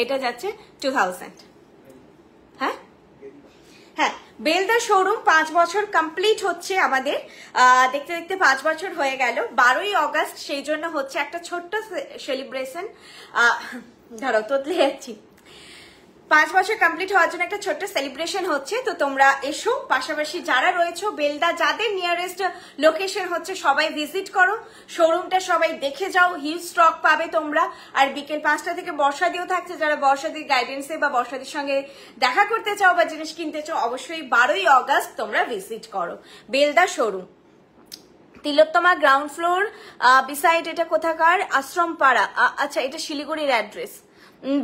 এটা যাচ্ছে 2000। হ্যাঁ হ্যাঁ, বেলদা শোরুম 5 বছর কমপ্লিট হচ্ছে আমাদের, দেখতে দেখতে 5 বছর হয়ে গেল। 12ই অগস্ট, সেই জন্য হচ্ছে একটা ছোট্ট সেলিব্রেশন। ধরো তোতলে যাচ্ছি, 5 বছর কমপ্লিট হওয়ার জন্য একটা ছোট্ট সেলিব্রেশন হচ্ছে। তো তোমরা এসো, পাশাপাশি যারা রয়েছে বেলদা, যাদের নিয়ারেস্ট লোকেশন হচ্ছে সবাই ভিজিট করো, শোরুমটা সবাই দেখে যাও, হিউজ স্টক পাবে তোমরা। আর বিকেল 5টা থেকে বর্ষাদিও থাকছে, যারা বর্ষাদির গাইডেন্সে বা বর্ষাদির সঙ্গে দেখা করতে চাও বা জিনিস কিনতে চাও, অবশ্যই 12ই অগস্ট তোমরা ভিজিট করো বেলদা শোরুম। তিলোত্তমা গ্রাউন্ড ফ্লোর, বিসাইড এটা কোথাকার, আশ্রম পাড়া। আচ্ছা, এটা শিলিগুড়ির অ্যাড্রেস।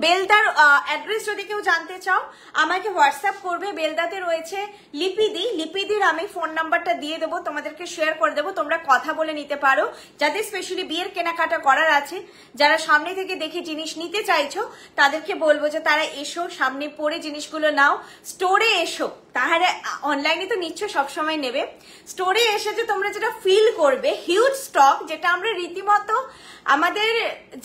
বেলদার অ্যাড্রেস যদি কেউ জানতে চাও আমাকে হোয়াটসঅ্যাপ করবে। বেলদাতে রয়েছে লিপিদি, লিপিদির আমি ফোন নাম্বারটা দিয়ে দেবো, তোমাদেরকে শেয়ার করে দেবো, তোমরা কথা বলে নিতে পারো। যাদের স্পেশালি বিয়ের কেনাকাটা করার আছে, যারা সামনে থেকে দেখে জিনিস নিতে চাইছো, তাদেরকে বলবো যে তারা এসো, সামনে পড়ে জিনিসগুলো নাও, স্টোরে এসো। তাহলে অনলাইনে তো নিচ্ছ, সবসময় নেবে, স্টোরে এসে যে তোমরা যেটা ফিল করবে, হিউজ স্টক, যেটা আমরা রীতিমতো আমাদের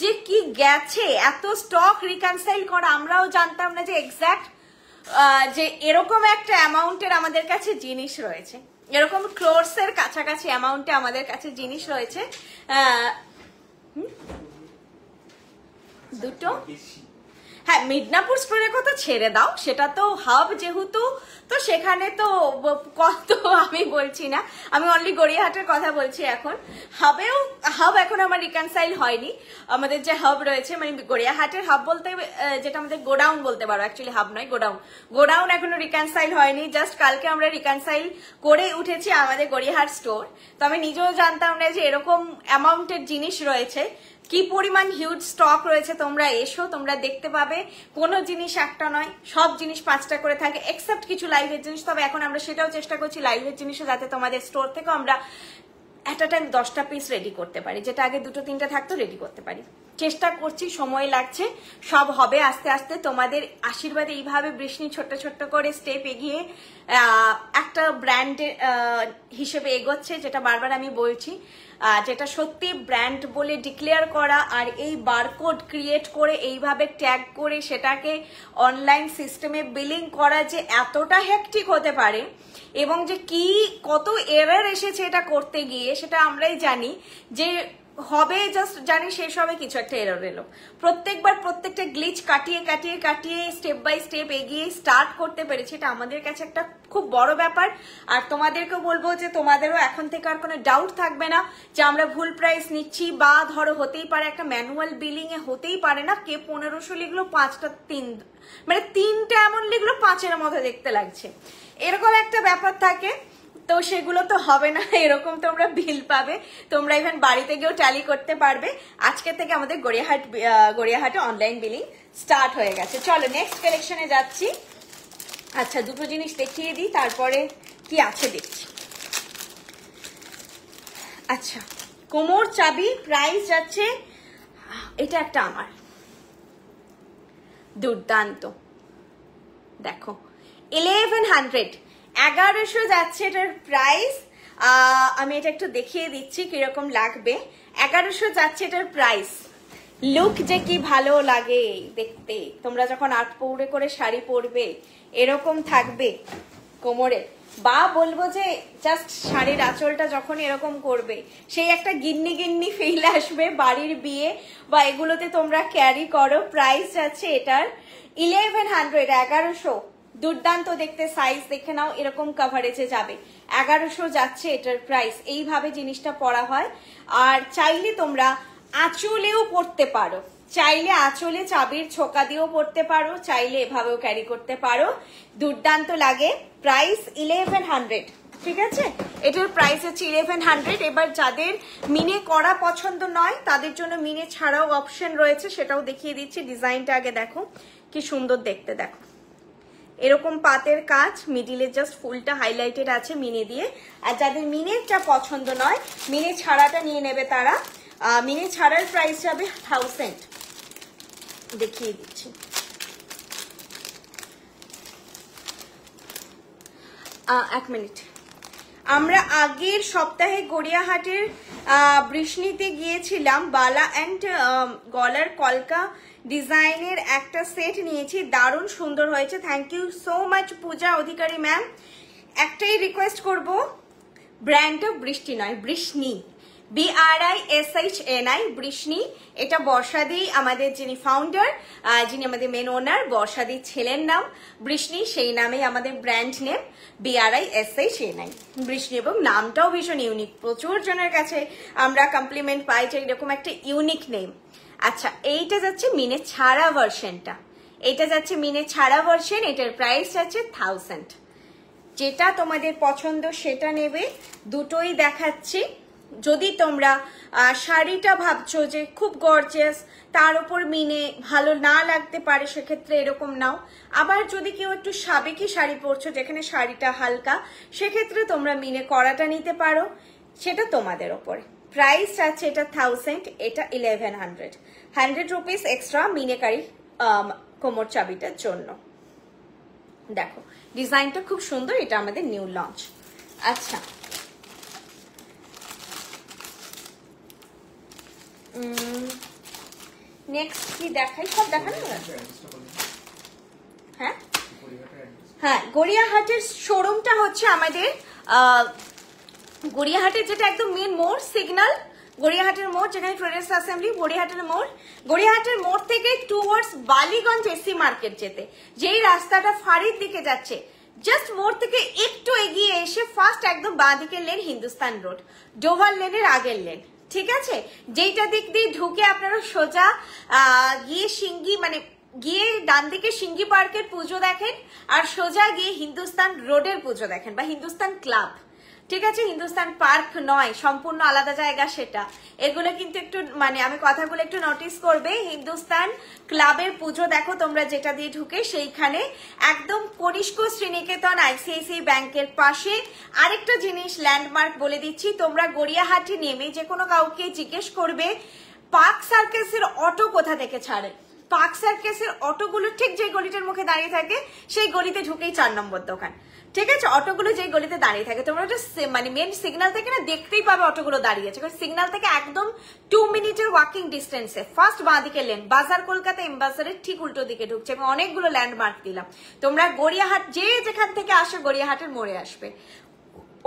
যে কি গেছে এত স্টক রিকনসাইল করা, আমরাও জানতাম না যে এক্সাক্ট যে এরকম একটা অ্যামাউন্টের আমাদের কাছে জিনিস রয়েছে, এরকম ক্রোর্সের কাছাকাছি অ্যামাউন্টে আমাদের কাছে জিনিস রয়েছে। দুটো, হ্যাঁ, মিদনাপুর স্টোরের কথা ছেড়ে দাও, সেটা তো হাব যেহেতু, তো সেখানে তো কত আমি বলছি না, আমি অনলি গড়িয়াহাটের কথা বলছি এখন। হাব এখন আমার রিকনসাইল হয়নি, আমাদের যে হাব রয়েছে, মানে গড়িয়াহাটের হাব বলতে যেটা আমাদের গোডাউন বলতে পারো, অ্যাকচুয়ালি হাব নয়, গোডাউন এখনো রিকনসাইল হয়নি। জাস্ট কালকে আমরা রিকনসাইল করে উঠেছি আমাদের গড়িয়াহাট স্টোর। তো আমি নিজেও জানতাম না যে এরকম অ্যামাউন্টের জিনিস রয়েছে, কি পরিমাণ হিউজ স্টক রয়েছে। তোমরা এসো, তোমরা দেখতে পাবে, কোনো জিনিস একটা নয়, সব জিনিস 5টা করে থাকে, এক্সেপ্ট কিছু লাইভের জিনিস। তবে এখন আমরা সেটাও চেষ্টা করছি লাইভের জিনিসও যাতে তোমাদের স্টোর থেকেও আমরা এট আ টাইম 10টা পিস রেডি করতে পারি, যেটা আগে 2-3টা থাকতো রেডি করতে পারি, চেষ্টা করছি, সময় লাগছে, সব হবে আস্তে আস্তে। তোমাদের আশীর্বাদে এইভাবে বৃষ্টি ছোট্ট ছোট্ট করে স্টেপ এগিয়ে একটা ব্র্যান্ডের হিসেবে এগোচ্ছে, যেটা বারবার আমি বলছি, যেটা সত্যি ব্র্যান্ড বলে ডিক্লেয়ার করা, আর এই বারকোড ক্রিয়েট করে এইভাবে ট্যাগ করে সেটাকে অনলাইন সিস্টেমে বিলিং করা যে এতটা হেক্টিক হতে পারে, এবং যে কি কত এরর এসেছে এটা করতে গিয়ে, সেটা আমরাই জানি যে হবে, জাস্ট জানি শেষ হবে, কিছু একটা এরর এলো। প্রত্যেকবার প্রত্যেকটা গ্লিচ কাটিয়ে কাটিয়ে কাটিয়ে স্টেপ বাই স্টেপ এগিয়ে স্টার্ট করতে পেরেছি, এটা আমাদের কাছে একটা খুব বড় ব্যাপার। আর তোমাদেরকেও বলবো যে তোমাদেরও এখন থেকে আর কোনো ডাউট থাকবে না যে আমরা ভুল প্রাইস নিচ্ছি, বা ধরো হতেই পারে একটা ম্যানুয়াল বিলিং এ হতেই পারে না, কে 1500 লিখলো 5টা 3, মানে 3টা এমন লিখলো 5-এর মতো দেখতে লাগছে, এরকম একটা ব্যাপার থাকে। তো সেগুলো তো হবে না, এরকম তোমরা বিল পাবে, তোমরা ইভেন বাড়িতে গিয়েও ট্যালি করতে পারবে। আজকে থেকে আমাদের গড়িয়াহাটে অনলাইন বিলিং স্টার্ট হয়ে গেছে। চলো নেক্সট কালেকশনে যাচ্ছি। আচ্ছা, দুটো জিনিস দেখিয়ে দিই, তারপরে কি আছে দেখছি। আচ্ছা, কোমর চাবি, প্রাইস যাচ্ছে, এটা একটা আমার দুর্দান্ত, দেখো 1100, 1100 যাচ্ছে এটার প্রাইস। আমি এটা একটু দেখিয়ে দিচ্ছি কিরকম লাগবে। 1100 যাচ্ছে এটার প্রাইস। লুক যে কি ভালো লাগে দেখতে, তোমরা যখন 8 পৌড়ে করে শাড়ি পরবে, এরকম থাকবে কোমরে, বা বলবো যে জাস্ট শাড়ির আঁচলটা যখন এরকম করবে, সেই একটা গিন্নি গিন্নি ফিল আসবে বাড়ির বিয়ে বা এগুলোতে তোমরা ক্যারি করো। প্রাইস যাচ্ছে এটার 1100, 1100। দুর্দান্ত দেখতে, সাইজ দেখে নাও, এরকম কভারেজে যাবে। 1100 যাচ্ছে এটার প্রাইস। এইভাবে জিনিসটা পরা হয়। আর চাইলে তোমরা আঁচলেও পরতে পারো, চাইলে আঁচলে চাবির ছোকা দিয়েও পরতে পারো, চাইলে এভাবেও ক্যারি করতে পারো, দুর্দান্ত লাগে। প্রাইস 1100। ঠিক আছে, এটার প্রাইস হচ্ছে 1100। এবার যাদের মিনে করা পছন্দ নয় তাদের জন্য মিনে ছাড়াও অপশন রয়েছে, সেটাও দেখিয়ে দিচ্ছি। ডিজাইনটা আগে দেখো কি সুন্দর দেখতে, দেখো এরকম পাতের কাজ, মিডিলে জাস্ট ফুলটা হাইলাইটেড আছে মিনে দিয়ে। আর যাদের মিনেরটা পছন্দ নয়, মিনে ছাড়াটা নিয়ে নেবে তারা। মিনে ছাড়ার প্রাইস যাবে 1000। দেখিয়ে দিচ্ছি। এক মিনিট, আমরা আগের সপ্তাহে গড়িয়াহাটের বৃষ্ণিতে গিয়েছিলাম, বালা অ্যান্ড গলার কলকা ডিজাইনের একটা সেট নিয়েছি, দারুণ সুন্দর হয়েছে। Thank you so much Puja Adhikari ma'am. একটাই রিকোয়েস্ট করব, ব্র্যান্ডটা বৃষ্টি নয়, বৃষ্ণি, BRISHNI, বৃষ্ণি। এটা বর্ষাদি আমাদের যিনি ফাউন্ডার, যিনি আমাদের মেন ওনার, বর্ষাদি ছেলের নাম বৃষ্ণি, সেই নামেই আমাদের ব্র্যান্ড নেম BRISHNI বৃষ্ণি। এবং নামটাও ভীষণ ইউনিক, প্রচুর জনের কাছে আমরা কমপ্লিমেন্ট পাই যে এরকম একটা ইউনিক নেম। আচ্ছা, এইটা যাচ্ছে মিনে ছাড়া ভার্সনটা, এটা যাচ্ছে মিনে ছাড়া ভার্সন, এটার প্রাইস যাচ্ছে 1000। যেটা তোমাদের পছন্দ সেটা নেবে, দুটোই দেখাচ্ছি। যদি তোমরা শাড়িটা ভাবছো যে খুব গর্জিয়াস, তার উপর মিনে ভালো না লাগতে পারে, সেক্ষেত্রে এরকম নাও। আবার যদি কেউ একটু সাবেকি শাড়ি পরছো যেখানে শাড়িটা হালকা, সেক্ষেত্রে তোমরা মিনে করাটা নিতে পারো, সেটা তোমাদের ওপরে। প্রাইস আছে এটা 1000, এটা 1100, 100 রুপিস এক্সট্রা মিনেকারি কোমর চাবিটার জন্য। দেখো ডিজাইনটা খুব সুন্দর, এটা আমাদের নিউ লঞ্চ। আচ্ছা, নেক্সট কি দেখাই, সব দেখানো। হ্যাঁ হ্যাঁ, গড়িয়াহাটের শোরুমটা হচ্ছে আমাদের গড়িয়াহাটের যেটা একদম মেন মোড়, সিগন্যাল গড়িয়াহাটের মোড়, যেখানে ট্রেডার্স অ্যাসেম্বলি, গড়িয়াহাটের মোড়। গড়িয়াহাটের মোড় থেকে টুয়ার্ডস বালিগঞ্জ এসি মার্কেট যেতে যেই রাস্তাটা ফাঁড়ির দিকে যাচ্ছে, জাস্ট মোড় থেকে একটু এগিয়ে এসে ফার্স্ট একদম বাঁ দিকের লেন হিন্দুস্তান রোড, ডোভার লেনের আগের লেন, ঠিক আছে। যেইটা দিক দিয়ে ঢুকে আপনারা সোজা গিয়ে সিঙ্গি, মানে গিয়ে ডান দিকে সিঙ্গি পার্কের পুজো দেখেন, আর সোজা গিয়ে হিন্দুস্তান রোডের পুজো দেখেন বা হিন্দুস্তান ক্লাব, ঠিক আছে। হিন্দুস্তান পার্ক নয়, সম্পূর্ণ আলাদা জায়গা সেটা। এগুলো কিন্তু একটু মানে আমি কথাগুলো একটু নোটিস করবে। হিন্দুস্তান ক্লাবের পুজো দেখো তোমরা যেটা দিয়ে ঢুকে, সেইখানে একদম কনিষ্ক শ্রীনিকেতন ICICI ব্যাংকের পাশে। আরেকটা জিনিস ল্যান্ডমার্ক বলে দিচ্ছি, তোমরা গড়িয়াহাটে নেমে যে কোনো কাউকে জিজ্ঞেস করবে পার্ক সার্কাসের অটো কোথা থেকে ছাড়ে। পার্ক সার্কাসের অটোগুলো ঠিক যে গলিটার মুখে দাঁড়িয়ে থাকে, সেই গলিতে ঢুকেই 4 নম্বর দোকান, ঠিক আছে। অটোগুলো যেই গলিতে দাঁড়িয়ে থাকে, তোমরা মানে মেন সিগন্যাল থেকে না দেখতেই পাবে অটোগুলো দাঁড়িয়ে আছে, কারণ সিগন্যাল থেকে একদম 2 মিনিটের ওয়াকিং ডিস্টেন্সে ফার্স্ট বাঁ দিকে লেন, বাজার কলকাতা এম্বাসাডারের ঠিক উল্টো দিকে ঢুকছে। এবং অনেকগুলো ল্যান্ডমার্ক দিলাম, তোমরা গড়িয়াহাট যে যেখান থেকে আসে গড়িয়াহাটের মোড়ে আসবে,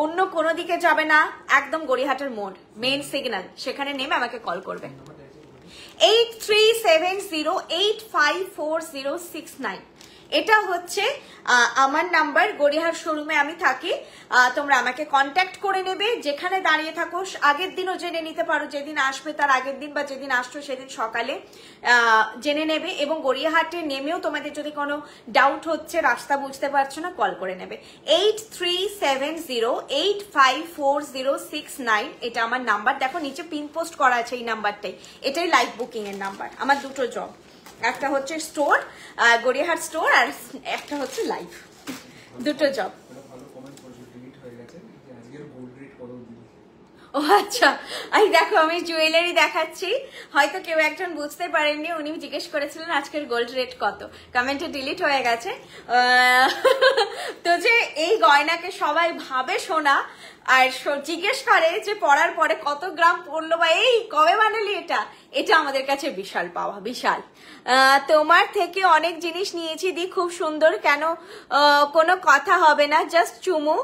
অন্য কোনো দিকে যাবে না, একদম গড়িয়াহাটের মোড় মেন সিগন্যাল, সেখানে নেমে আমাকে কল করবে। 8370854069 এটা হচ্ছে আমার নাম্বার। গড়িয়াহাট শোরুমে আমি থাকি, তোমরা আমাকে কন্ট্যাক্ট করে নেবে। যেখানে দাঁড়িয়ে থাকো আগের দিনও জেনে নিতে পারো, যেদিন আসবে তার আগের দিন বা যেদিন আসছো সেদিন সকালে জেনে নেবে। এবং গড়িয়াহাটে নেমেও তোমাদের যদি কোনো ডাউট হচ্ছে, রাস্তা বুঝতে পারছো না, কল করে নেবে। 8370854069 এটা আমার নাম্বার। দেখো নিচে পিন পোস্ট করা আছে এই নাম্বারটাই, এটাই লাইভ বুকিং এর নাম্বার। আমার দুটো জব, একটা হচ্ছে স্টোর, গড়িয়াহাট স্টোর, আর একটা হচ্ছে লাইভ, দুটো জব। ও আচ্ছা, এই দেখো আমি জুয়েলারি দেখাচ্ছি, হয়তো কেউ একজন বুঝতে পারেননি, উনি জিজ্ঞেস করেছিলেন আজকের গোল্ড রেট কত, কমেন্টে ডিলিট হয়ে গেছে। তো যে এই গয়নাকে সবাই ভাবে সোনা, আর জিজ্ঞেস করে যে পরার পরে কত গ্রাম পড়লো বা এই কবে বানালি, এটা আমাদের কাছে বিশাল পাওয়া, বিশাল। তোমার থেকে অনেক জিনিস নিয়েছি দি, খুব সুন্দর, কেন কোনো কথা হবে না, জাস্ট চুমু।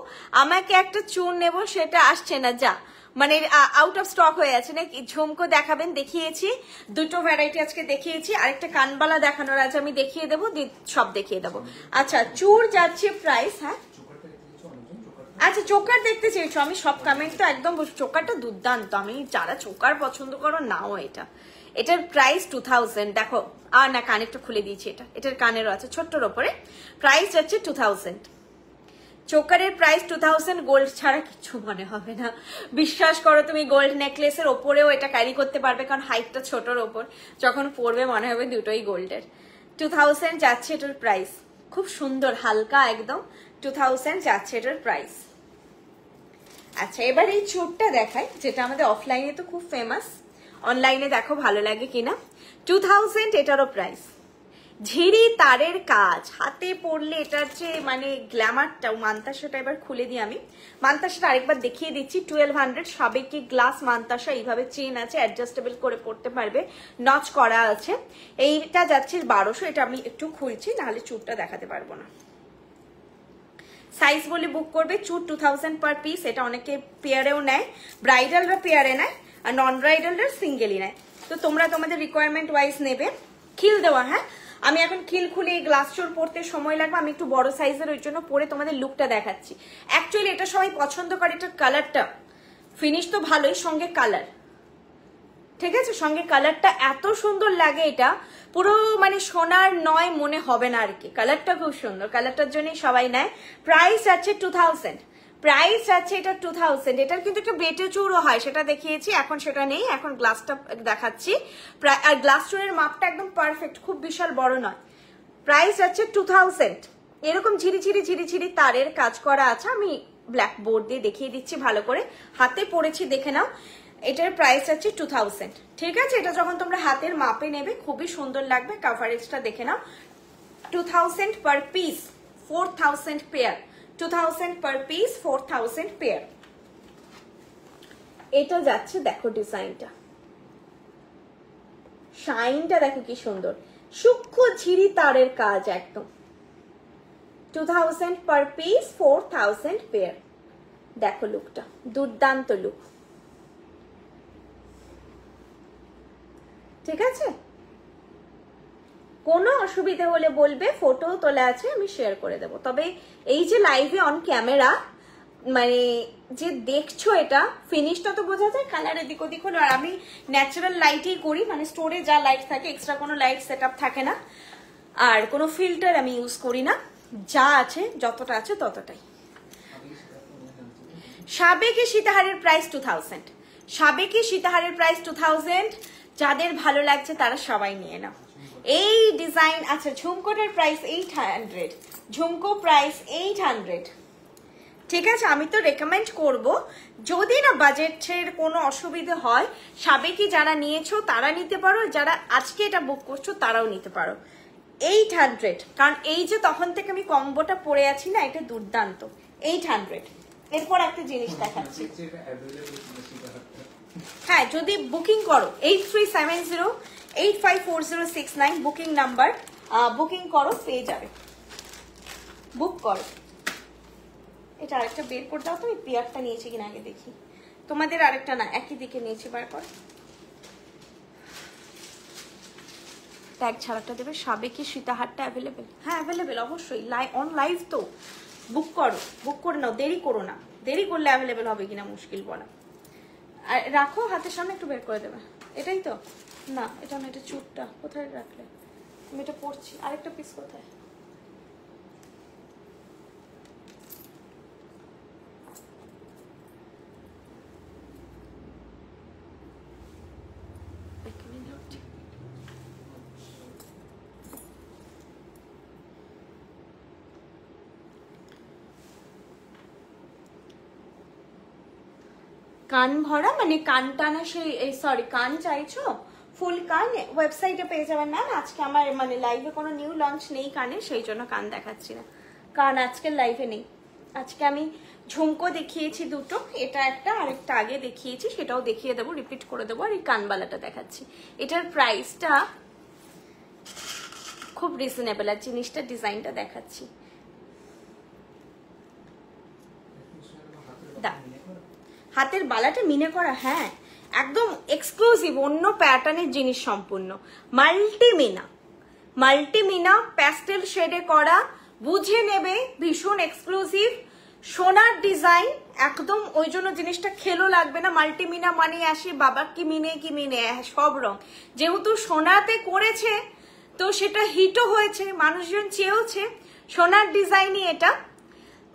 আমাকে একটা চুন নেব, সেটা আসছে না, যা মানে আউট অফ স্টক হয়ে আছে নাকি। ঝুমকো দেখাবেন, দেখিয়েছি, দুটো ভ্যারাইটি আজকে দেখিয়েছি, আরেকটা কানবালা দেখানোর আছে, আমি দেখিয়ে দেবো, সব দেখিয়ে দেবো। আচ্ছা, চুর যাচ্ছে প্রাইস, হ্যাঁ আচ্ছা চোকার দেখতে চেয়েছো, আমি সব কমেন্ট তো একদম, চোকারটা দুর্দান্ত, আমি যারা চোকার পছন্দ করো নাও এটা। এটার প্রাইস 2000। দেখো আর না, কানেরটা খুলে দিয়েছি, এটার কানেরও আছে ছোট্টর ওপরে। প্রাইস যাচ্ছে 2000। চোকারের প্রাইস 2000, গোল্ড ছাড়া কিছু মনে হবে না, বিশ্বাস করো। তুমি গোল্ড নেকলেসের ওপরেও এটা ক্যারি করতে পারবে, কারণ হাইটটা ছোটর ওপর, যখন পরবে মনে হবে দুটোই গোল্ডের। 2000 যাচ্ছে এটার প্রাইস, খুব সুন্দর হালকা একদম 2000 যাচ্ছে এটার প্রাইস। আচ্ছা, এবার এই চুটটা দেখাই, যেটা আমাদের অফলাইনে তো খুব ফেমাস, অনলাইনে দেখো ভালো লাগে কিনা। 2000 এটারও প্রাইস। ঝিরি তারের কাজ, হাতে পরলে এটার যে মানে গ্ল্যামারটা, মান্তাসাটা এবার খুলে দিই আমি। মান্তাসাটা আরেকবার দেখিয়ে দিচ্ছি। 1200 সাবেকি গ্লাস মান্তাসা, এইভাবে চেন আছে, অ্যাডজাস্টেবল করে পড়তে পারবে, নচ করা আছে। এইটা যাচ্ছে 1200, এটা আমি একটু খুলছি, নাহলে চুটটা দেখাতে পারবো না। সাইজ বলে বুক করবে। চুট 2000 পার পিস। এটা অনেকে পেয়ারেও নেয়, ব্রাইডালরা পেয়ারে নেয়, আর নন ব্রাইডালরা সিঙ্গেলই নেয়। তো তোমরা তোমাদের রিকোয়ারমেন্ট ওয়াইজ নেবে। খিল দেওয়া, হ্যাঁ আমি এখন খিল খুলে এই গ্লাস চোর পরতে সময় লাগবে, আমি একটু বড় সাইজের ওই জন্য পরে তোমাদের লুকটা দেখাচ্ছি। অ্যাকচুয়ালি এটা সবাই পছন্দ করে, এটার কালারটা, ফিনিশ তো ভালোই, সঙ্গে কালার, ঠিক আছে, সঙ্গে কালারটা এত সুন্দর লাগে, এটা পুরো মানে সোনার নয় মনে হবে না আর কি। কালারটা খুব সুন্দর, কালারটার জন্যই সবাই নেয়। প্রাইস আছে 2000, প্রাইস আছে এটা 2000। এটার কিন্তু একটা বেটে চুরও হয়, সেটা দেখিয়েছি, এখন সেটা নেই, এখন গ্লাসটা দেখাচ্ছি। আর গ্লাস চুরের মাপটা একদম পারফেক্ট, খুব বিশাল বড় নয়। প্রাইস আছে 2000। এরকম ঝিরি ঝিরি ঝিরি ঝিরি তারের কাজ করা আছে, আমি ব্ল্যাক বোর্ড দিয়ে দেখিয়ে দিচ্ছি ভালো করে, হাতে পড়েছি দেখে নাও। এটার প্রাইস আছে 2000, ঠিক আছে। এটা যখন তোমরা হাতের মাপে নেবে খুবই সুন্দর লাগবে, কভারেজটা দেখে নাও। 2000 per piece, 4000 pair, 2000 per piece, 4000 pair. এটা যাচ্ছে, দেখো ডিজাইনটা, শাইনটা দেখো কি সুন্দর, সূক্ষ্ম ঝিরি তারের কাজ একদম। 2000 পার পিস, 4000 পেয়ার। দেখো লুকটা, দুর্দান্ত লুক, ঠিক আছে। কোনো অসুবিধা হলে বলবে, ফটো তোলা আছে আমি শেয়ার করে দেবো। তবে এই যে লাইভে অন ক্যামেরা মানে যে দেখছো, এটা ফিনিশটা তো বোঝা যায়, কালার এদিক ওদিক হলো। আর আমি ন্যাচারাল লাইটেই করি, মানে স্টোরে যা লাইট থাকে, এক্সট্রা কোনো লাইট সেট আপ থাকে না, আর কোনো ফিল্টার আমি ইউজ করি না, যা আছে যতটা আছে ততটাই। সাবেকি সীতাহারের প্রাইস 2000, সাবেকি সীতাহারের প্রাইস 2000। যাদের ভালো লাগছে তারা সবাই নিয়ে নাও এই ডিজাইন। আচ্ছা, ঝুমকোটার প্রাইস 800, ঝুমকো প্রাইস 800, ঠিক আছে। আমি তো রেকমেন্ড করব, যদি না বাজেটের কোনো অসুবিধে হয়, সাবেকি যারা নিয়েছো তারা নিতে পারো, যারা আজকে এটা বুক করছো তারাও নিতে পারো। 800, কারণ এই যে তখন থেকে আমি কম্বোটা পরে আছি না, এটা দুর্দান্ত। 800। এরপর একটা জিনিস দেখাচ্ছি, হ্যাঁ যদি বুকিং করো 8370854069 বুকিং নাম্বার, বুকিং করো, পেয়ে যাবে, বুক করো। এটা আরেকটা বের করে দাও তো, আমি পেয়ারটা নিয়েছি কিনা আগে দেখি। তোমাদের আরেকটা না, একই দিকে নিয়েছি, বার কর, ট্যাগ ছাড়াটা দেবে। সাবেকি সীতাহারটা অ্যাভেলেবেল, হ্যাঁ অ্যাভেলেবেল অবশ্যই, অন লাইভ তো, বুক করো, বুক করে নাও, দেরি করো না, দেরি করলে অ্যাভেলেবেল হবে কিনা মুশকিল বলা। আর রাখো হাতের সামনে, একটু বের করে দেবে, এটাই তো না, এটা না, এটা চুটটা কোথায় রাখলে, আমি এটা পড়ছি, আরেকটা পিস কোথায়, কান ভরা মানে কান টানা, সেই সরি কান চাইছো, ফুল কান ওয়েবসাইটে পেয়ে যাবেন। না আজকে আমার মানে লাইভে কোনো নিউ লঞ্চ নেই কানে, সেই জন্য কান দেখাচ্ছি না, কান আজকের লাইভে নেই। আজকে আমি ঝুমকো দেখিয়েছি দুটো, এটা একটা, আরেকটা আগে দেখিয়েছি, সেটাও দেখিয়ে দেবো, রিপিট করে দেবো। আর এই কানবালাটা দেখাচ্ছি, এটার প্রাইসটা খুব রিজনেবল, আর জিনিসটা ডিজাইনটা দেখাচ্ছি। হাতের বালাটা মিনে করা, হ্যাঁ একদম এক্সক্লুসিভ, অন্য প্যাটার্নের জিনিস সম্পূর্ণ, মাল্টিমিনা, মাল্টিমিনা প্যাস্টেল শেডে করা, বুঝে নেবে, ভীষণ এক্সক্লুসিভ, সোনার ডিজাইন একদম, ওই জন্য জিনিসটা খেলো লাগবে না। মাল্টিমিনা মানে আসে বাবা কি মিনে সব রং, যেহেতু সোনাতে করেছে তো সেটা হিটও হয়েছে, মানুষজন চেয়েওছে, সোনার ডিজাইনই এটা।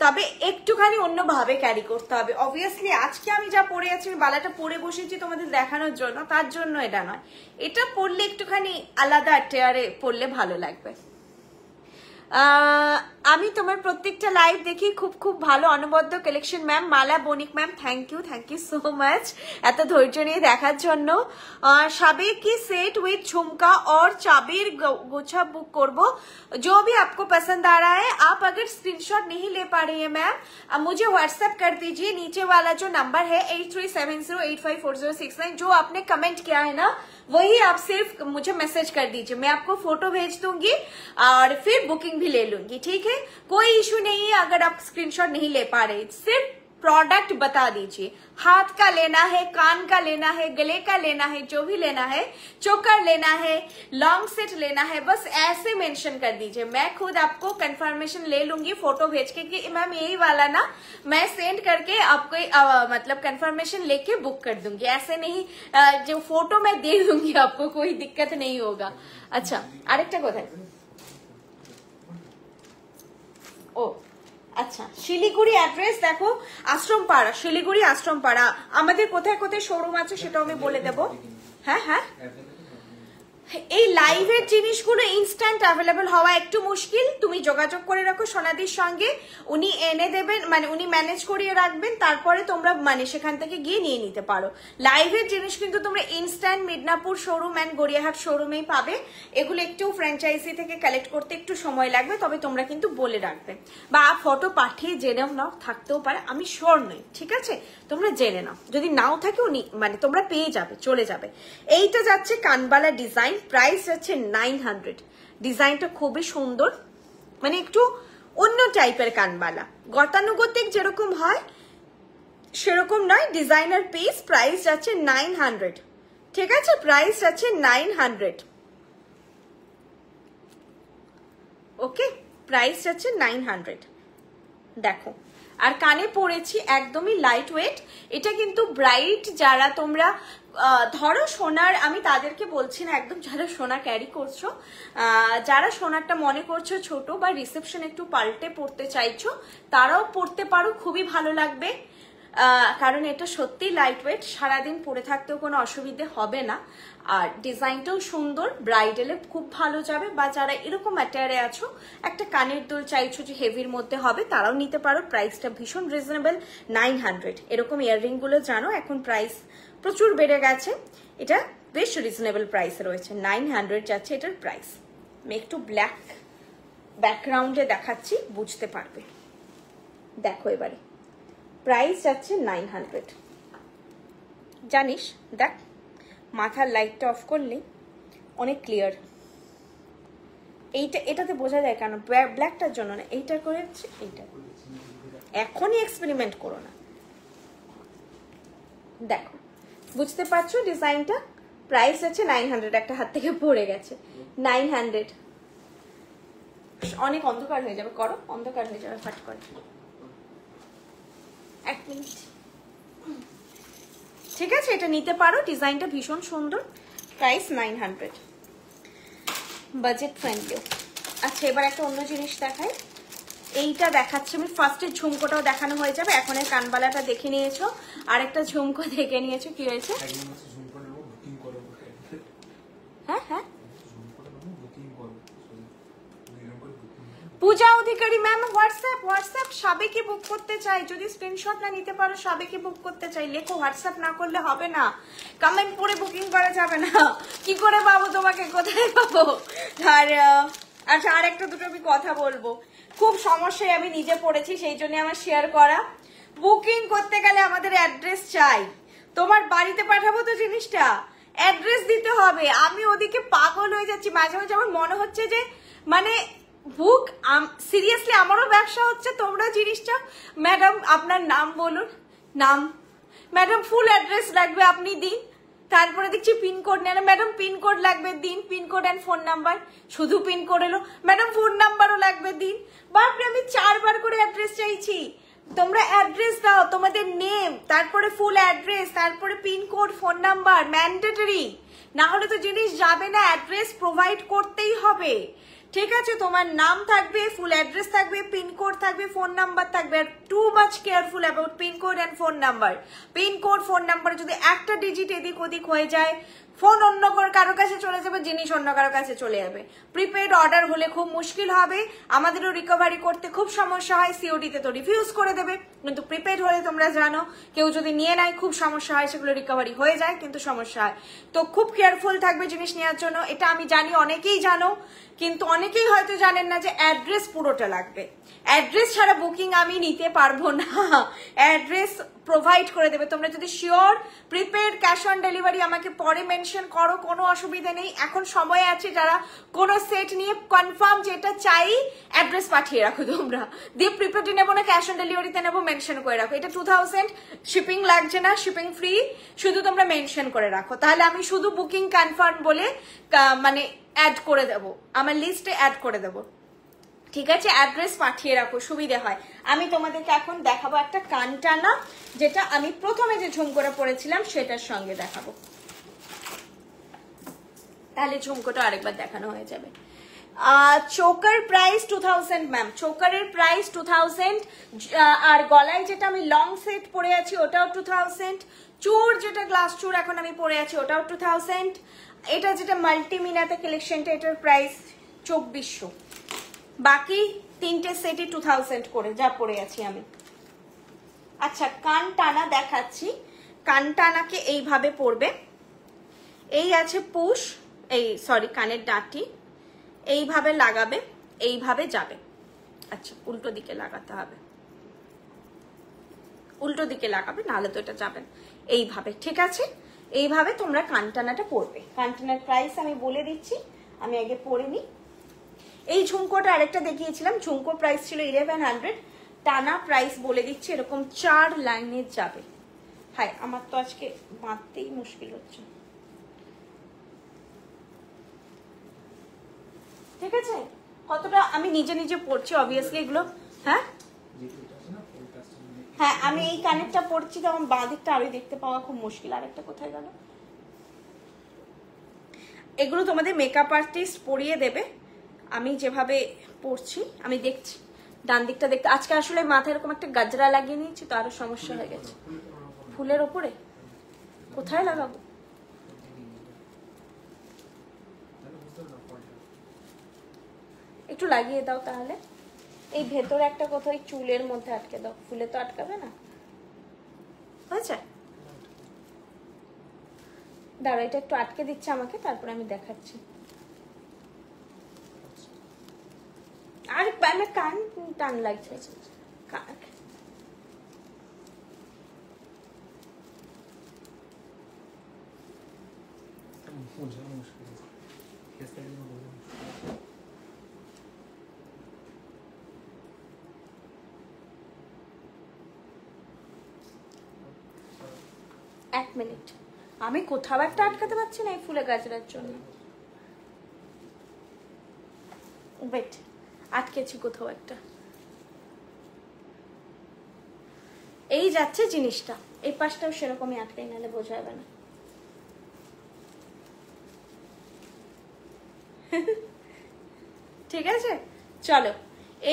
তবে একটুখানি অন্যভাবে ক্যারি করতে হবে। অবভিয়াসলি আজকে আমি যা পরে আছি, বালাটা পরে বসেছি তোমাদের দেখানোর জন্য, তার জন্য এটা নয়। এটা পরলে একটুখানি আলাদা টেয়ারে পরলে ভালো লাগবে। আমি তোমার প্রত্যেকটা লাইভ দেখি, খুব খুব ভালো অনবদ্য collection ma'am. Mala Banik ma'am, thank you so much এত ধৈর্য নিয়ে দেখার জন্য। साबे की सेट विथ झुमका और चाबीर गुच्छा बुक करबो, जो भी आपको पसंद आ रहा है। आप अगर स्क्रीनशॉट नहीं ले पा रही है मैम, मुझे व्हाट्सएप कर दीजिए, नीचे वाला जो नंबर है 8370854069, जो आपने कमेंट किया है ना, वही आप सिर्फ मुझे मैसेज कर दीजिए, मैं आपको फोटो भेज दूंगी और फिर बुकिंग भी ले लूंगी, ठीक है। कोई इशू नहीं है अगर आप स्क्रीनशॉट नहीं ले पा रहे, सिर्फ प्रोडक्ट बता दीजिए। हाथ का लेना है, कान का लेना है, गले का लेना है, जो भी लेना है, चोकर लेना है, लॉन्ग सेट लेना है, बस ऐसे मेंशन कर दीजिए। मैं खुद आपको कंफर्मेशन ले लूंगी फोटो भेज के कि मैम यही वाला ना, मैं सेंड करके आपको मतलब कंफर्मेशन लेके बुक कर दूंगी। ऐसे नहीं जो फोटो मैं दे दूंगी आपको, कोई दिक्कत नहीं होगा। अच्छा, আরেকটা কোথায়? ও আচ্ছা, শিলিগুড়ি অ্যাড্রেস দেখো, আশ্রমপাড়া, শিলিগুড়ি আশ্রমপাড়া। আমাদের কোথায় কোথায় শোরুম আছে সেটাও আমি বলে দেবো। হ্যাঁ হ্যাঁ, এই লাইভের জিনিসগুলো ইনস্ট্যান্ট অ্যাভেলেবল হওয়া একটু মুশকিল। তুমি যোগাযোগ করে রাখো সোনাদির সঙ্গে, উনি এনে দেবেন, মানে উনি ম্যানেজ করিয়ে রাখবেন, তারপরে তোমরা মানে সেখান থেকে গিয়ে নিয়ে নিতে পারো। লাইভের জিনিস কিন্তু তোমরা instant Midnapore showroom and Gariahat শোরুমেই পাবে। এগুলো একটু ফ্র্যাঞ্চাইজি থেকে কালেক্ট করতে একটু সময় লাগবে, তবে তোমরা কিন্তু বলে রাখবে বা ফটো পাঠিয়ে জেনেও নাও, থাকতেও পারে, আমি শিওর নই, ঠিক আছে। তোমরা জেনে নাও, যদি নাও থাকে উনি মানে তোমরা পেয়ে যাবে, চলে যাবে। এইটা যাচ্ছে কানবালা ডিজাইন, প্রাইস যাচ্ছে 900। ডিজাইনটা খুবই সুন্দর, মানে একটু অন্য টাইপের কানবালা, গতানুগতিক যেরকম হয় সেরকম নয়, ডিজাইনার পিস। প্রাইস যাচ্ছে 900, ঠিক আছে, প্রাইস যাচ্ছে 900। ওকে, প্রাইস যাচ্ছে 900। দেখো, আর কানে পড়েছি একদমই লাইট ওয়েট। এটা কিন্তু ব্রাইট যারা তোমরা ধরো সোনার, আমি তাদেরকে বলছি না একদম, যারা সোনা ক্যারি করছো, যারা সোনারটা মনে করছো ছোট বা রিসেপশন একটু পাল্টে পড়তে চাইছো, তারাও পড়তে পারো, খুবই ভালো লাগবে। কারণ এটা সত্যি লাইট ওয়েট, সারাদিন পরে থাকতেও কোনো অসুবিধে হবে না। আর ডিজাইনটাও সুন্দর, ব্রাইডালে খুব ভালো যাবে। বা যারা এরকম ম্যাটেরিয়ালে আছো, একটা কানের দুল চাইছো যে হেভির মধ্যে হবে, তারাও নিতে পারো। প্রাইসটা ভীষণ রিজনেবল, 900। এরকম ইয়াররিং গুলো জানো এখন প্রাইস প্রচুর বেড়ে গেছে, এটা বেশ রিজনেবল প্রাইসে রয়েছে। 900 যাচ্ছে এটার প্রাইস। আমি একটু ব্ল্যাক ব্যাকগ্রাউন্ডে দেখাচ্ছি, বুঝতে পারবে। দেখো এবারে প্রাইস যাচ্ছে 900। জানিস, দেখ মাথার লাইটটা অফ করলে অনেক ক্লিয়ার। এইটা এটাতে বোঝা যায় কেন, ব্ল্যাকটার জন্য না, এইটার করে হচ্ছে এইটা। এখনই এক্সপেরিমেন্ট করো না, দেখো বুঝতে পারছো ডিজাইনটা। প্রাইস আছে 900, একটা হাত থেকে পড়ে গেছে 900। অনেক অন্ধকার হয়ে যাবে, করো, অন্ধকার হয়ে যাবে ফাট করে। এক মিনিট, ঠিক আছে, এটা নিতে পারো, ডিজাইনটা ভীষণ সুন্দর। Price 900, budget friendly. আচ্ছা, এবার একটা অন্য জিনিস দেখাই। এইটা দেখাচ্ছি আমি, ফার্স্টের ঝুমকোটাও দেখানো হয়ে যাবে। এখন এর কানবালাটা দেখে নিয়েছো, আর একটা ঝুমকো দেখে নিয়েছো, কি হয়েছে? হ্যাঁ হ্যাঁ, পূজা অধিকারী ম্যাম, হোয়াটসঅ্যাপ সাবেকি বুক করতে চাই, যদি স্ক্রিনশট না নিতে পারো, সাবেকি বুক করতে চাই লেখো। হোয়াটসঅ্যাপ না করলে হবে না, কমেন্ট করে বুকিং করা যাবে না। কি করে পাবো তোমাকে, কোথায় পাবো? আর আচ্ছা, আর একটা দুটো আমি কথা বলবো, খুব সমস্যায় আমি নিজে পড়েছি, সেই জন্য আমার শেয়ার করা। বুকিং করতে গেলে আমাদের অ্যাড্রেস চাই, তোমার বাড়িতে পাঠাবো তো জিনিসটা, অ্যাড্রেস দিতে হবে। আমি ওদিকে পাগল হয়ে যাচ্ছি, মাঝে মাঝে আমার মনে হচ্ছে যে মানে বুক, সিরিয়াসলি আমারও ব্যবসা হচ্ছে, তোমরা জিনিসটা, ম্যাডাম আপনার নাম বলুন, নাম, ম্যাডাম ফুল অ্যাড্রেস লাগবে আপনি দিন, তারপরে দেখছি পিনকোড নেন, ম্যাডাম পিনকোড লাগবে দিন, পিনকোড অ্যান্ড ফোন নাম্বার, শুধু পিনকোড এলো, ম্যাডাম ফোন নাম্বারও লাগবে দিন। বাপরে, আমি 4 বার করে অ্যাড্রেস চাইছি। তোমরা অ্যাড্রেস দাও, তোমাদের নেম, তারপরে ফুল অ্যাড্রেস, তারপরে পিনকোড, ফোন নাম্বার, ম্যান্ডেটরি, না হলে তো জিনিস যাবে না। অ্যাড্রেস প্রোভাইড করতেই হবে, ঠিক আছে, তোমার নাম থাকবে, ফুল অ্যাড্রেস থাকবে, পিনকোড থাকবে, ফোন নাম্বার থাকবে। আর too much careful about pin code and phone number. Pin code phone number যদি একটা ডিজিট এদিক ওদিক হয়ে যায়, ফোন অন্য কারো কাছে চলে যাবে, জিনিস অন্য কারো কাছে চলে যাবে। প্রিপেড অর্ডার হলে খুব মুশকিল হবে, আমাদেরও রিকভারি করতে খুব সমস্যা হয়। সিওডিতে তো রিফিউজ করে দেবে, কিন্তু প্রিপেড হলে তোমরা জানো কেউ যদি নিয়ে নেয় খুব সমস্যা হয়, সেগুলো রিকভারি হয়ে যায় কিন্তু সমস্যা হয়। তো খুব কেয়ারফুল থাকবে জিনিস নেওয়ার জন্য। এটা আমি জানি অনেকেই জানো, কিন্তু অনেকেই হয়তো জানেন না যে অ্যাড্রেস পুরোটা লাগবে। অ্যাড্রেস ছাড়া বুকিং আমি নিতে পারবো না, অ্যাড্রেস প্রোভাইড করে দেবে। তোমরা যদি sure prepaid cash on delivery আমাকে পরে মেনশন করো, কোনো অসুবিধা নেই। এখন সময় আছে, যারা কোনো সেট নিয়ে কনফার্ম যেটা চাই অ্যাড্রেস পাঠিয়ে রাখো তোমরা, দিয়ে প্রিপেডে নেবো না ক্যাশ অন ডেলিভারিতে নেবো মেনশন করে রাখো। এটা 2000 শিপিং লাগছে না, শিপিং ফ্রি, শুধু তোমরা মেনশন করে রাখো। তাহলে আমি শুধু বুকিং কনফার্ম বলে মানে অ্যাড করে দেবো, আমার লিস্টে অ্যাড করে দেবো। ঠিক আছে, অ্যাড্রেস পাঠিয়ে রাখো, সুবিধে হয়। আমি তোমাদেরকে এখন দেখাবো একটা কানটানা, যেটা আমি প্রথমে যে ঝুমকোটা পরেছিলাম সেটার সঙ্গে দেখাবো, তাহলে ঝুমকোটা আরেকবার দেখানো হয়ে যাবে। চোকার প্রাইস 2000 ম্যাম, চোকারের প্রাইস 2000। আর গলায় যেটা আমি লং সেট পরে আছি ওটাও 2000। চুর যেটা গ্লাস চুর এখন আমি পরে আছি ওটাও 2000। এটা যেটা মাল্টিমিনাতে কালেকশনটা, এটার প্রাইস 2400। বাকি তিনটে সেটই 2000 করে যা পরে আছি আমি। আচ্ছা, কান টানা দেখাচ্ছি। কান টানাকে এইভাবে পরবে, এই আছে পুশ, এই সরি কানের ডাঁটি, এইভাবে লাগাবে, এইভাবে যাবে। আচ্ছা, উল্টো দিকে লাগাতে হবে, উল্টো দিকে লাগাবে, নাহলে তো এটা যাবে এইভাবে। ঠিক আছে, এইভাবে তোমরা কানটানাটা পরবে। কানটানার প্রাইস আমি বলে দিচ্ছি, আমি আগে পরে নিই। এই ঝুমকোটা আরেকটা দেখিয়েছিলাম, ঝুমকো প্রাইস ছিল 1100, টানা প্রাইস বলে দিচ্ছি, এরকম 4 লাইনে যাবে। হাই, আমার তো আজকে বাঁধতেই মুশকিল হচ্ছে। ঠিক আছে, কতটা আমি নিজে নিজে পড়ছি অবভিয়াসলি এগুলো। হ্যাঁ হ্যাঁ, আমি এই কানেরটা পড়ছি তো আমার বাঁ দিকটা আরোই দেখতে পাওয়া খুব মুশকিল। আরেকটা কোথায় গেল? এগুলো তোমাদের মেকআপ আর্টিস্ট পরিয়ে দেবে। আমি যেভাবে পড়ছি আমি দেখছি, ডান দিকটা দেখতে। আজকে আসলে মাথায় এরকম একটা গাজরা লাগিয়ে নিয়েছি তো আরো সমস্যা হয়ে গেছে। ফুলের ওপরে কোথায় লাগাবো? একটু লাগিয়ে দাও তাহলে। এই ভেতরে একটা কোথাও চুলের মধ্যে আটকে দাও, ফুলে তো আটকাবে না। হয়েছে? দাঁড়া, এটা একটু আটকে দিচ্ছে আমাকে, তারপরে আমি দেখাচ্ছি। আর কান টান লাগছে। এক মিনিট, আমি কোথাও একটা আটকাতে পারছি না এই ফুলে গাজরার জন্য। ওয়েট, আটকেছি কোথাও একটা। এই যাচ্ছে জিনিসটা, এই পাশটাও সেরকমই আটকাই, নাহলে বোঝা যাবে না। ঠিক আছে, চলো।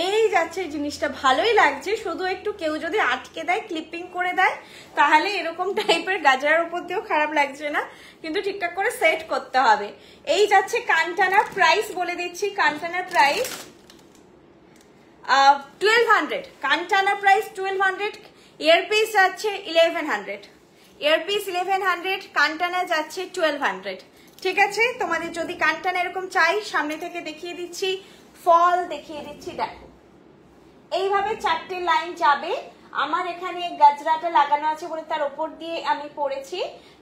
এই যাচ্ছে জিনিসটা, ভালোই লাগছে। শুধু একটু কেউ যদি আটকে দেয়, ক্লিপিং করে দেয়, তাহলে এরকম টাইপের গাজরার উপর দিয়েও খারাপ লাগছে না, কিন্তু ঠিকঠাক করে সেট করতে হবে। এই যাচ্ছে কানটানা, প্রাইস বলে দিচ্ছি। কানটানার প্রাইস 1200। কানটানা প্রাইস 1200। ইয়ারপিস যাচ্ছে 1100। ইয়ারপিস 1100, কানটানা যাচ্ছে 1200। ঠিক আছে, তোমাদের যদি কানটানা এরকম চাই, সামনে থেকে দেখিয়ে দিচ্ছি, ফল দেখিয়ে দিচ্ছি। দেখো, এইভাবে 4টে লাইন যাবে। আমার এখানে গাজরাটা লাগানো আছে বলে তার উপর দিয়ে আমি পরেছি,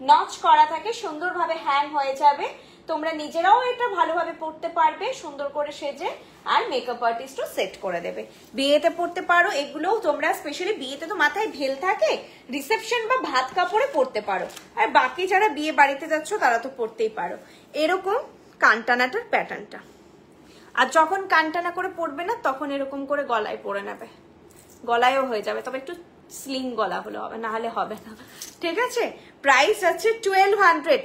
নচ করা থাকে, সুন্দরভাবে হ্যাং হয়ে যাবে। তোমরা নিজেরাও এটা ভালোভাবে পড়তে পারবে সুন্দর করে সেজে, আর মেকআপ আর্টিস্টও সেট করে দেবে। বিয়েতে পড়তে পারো এগুলো তোমরা, স্পেশালি বিয়েতে তো মাথায় ভেল থাকে, রিসেপশন বা ভাত কাপড়ে পড়তে পারো। আর বাকি যারা বিয়ে বাড়িতে যাচ্ছ তারা তো পড়তেই পারো। এরকম কানটানাটার প্যাটার্নটা। আর যখন কানটানা করে পরবে না, তখন এরকম করে গলায় পরে নেবে, গলায়ও হয়ে যাবে, তবে একটু স্লিং গলা হলে হবে, না হলে হবে না। ঠিক আছে, প্রাইস আছে 1200।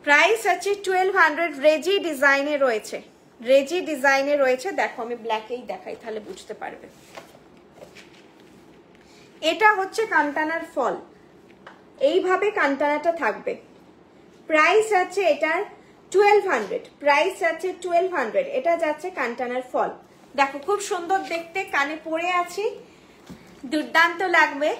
প্রাইস আছে 1200। রেজি ডিজাইনে রয়েছে, রেজি ডিজাইনে রয়েছে। দেখো আমি ব্ল্যাকেই দেখাই তাহলে বুঝতে পারবে। এটা হচ্ছে কানটানার ফল, এইভাবে কানটানাটা থাকবে। প্রাইস আছে এটার 1200, প্রাইস আছে 1200। এটা যাচ্ছে কানটানার ফল। দেখো খুব সুন্দর দেখতে, কানে পরে আছি, দুর্দান্ত লাগবে।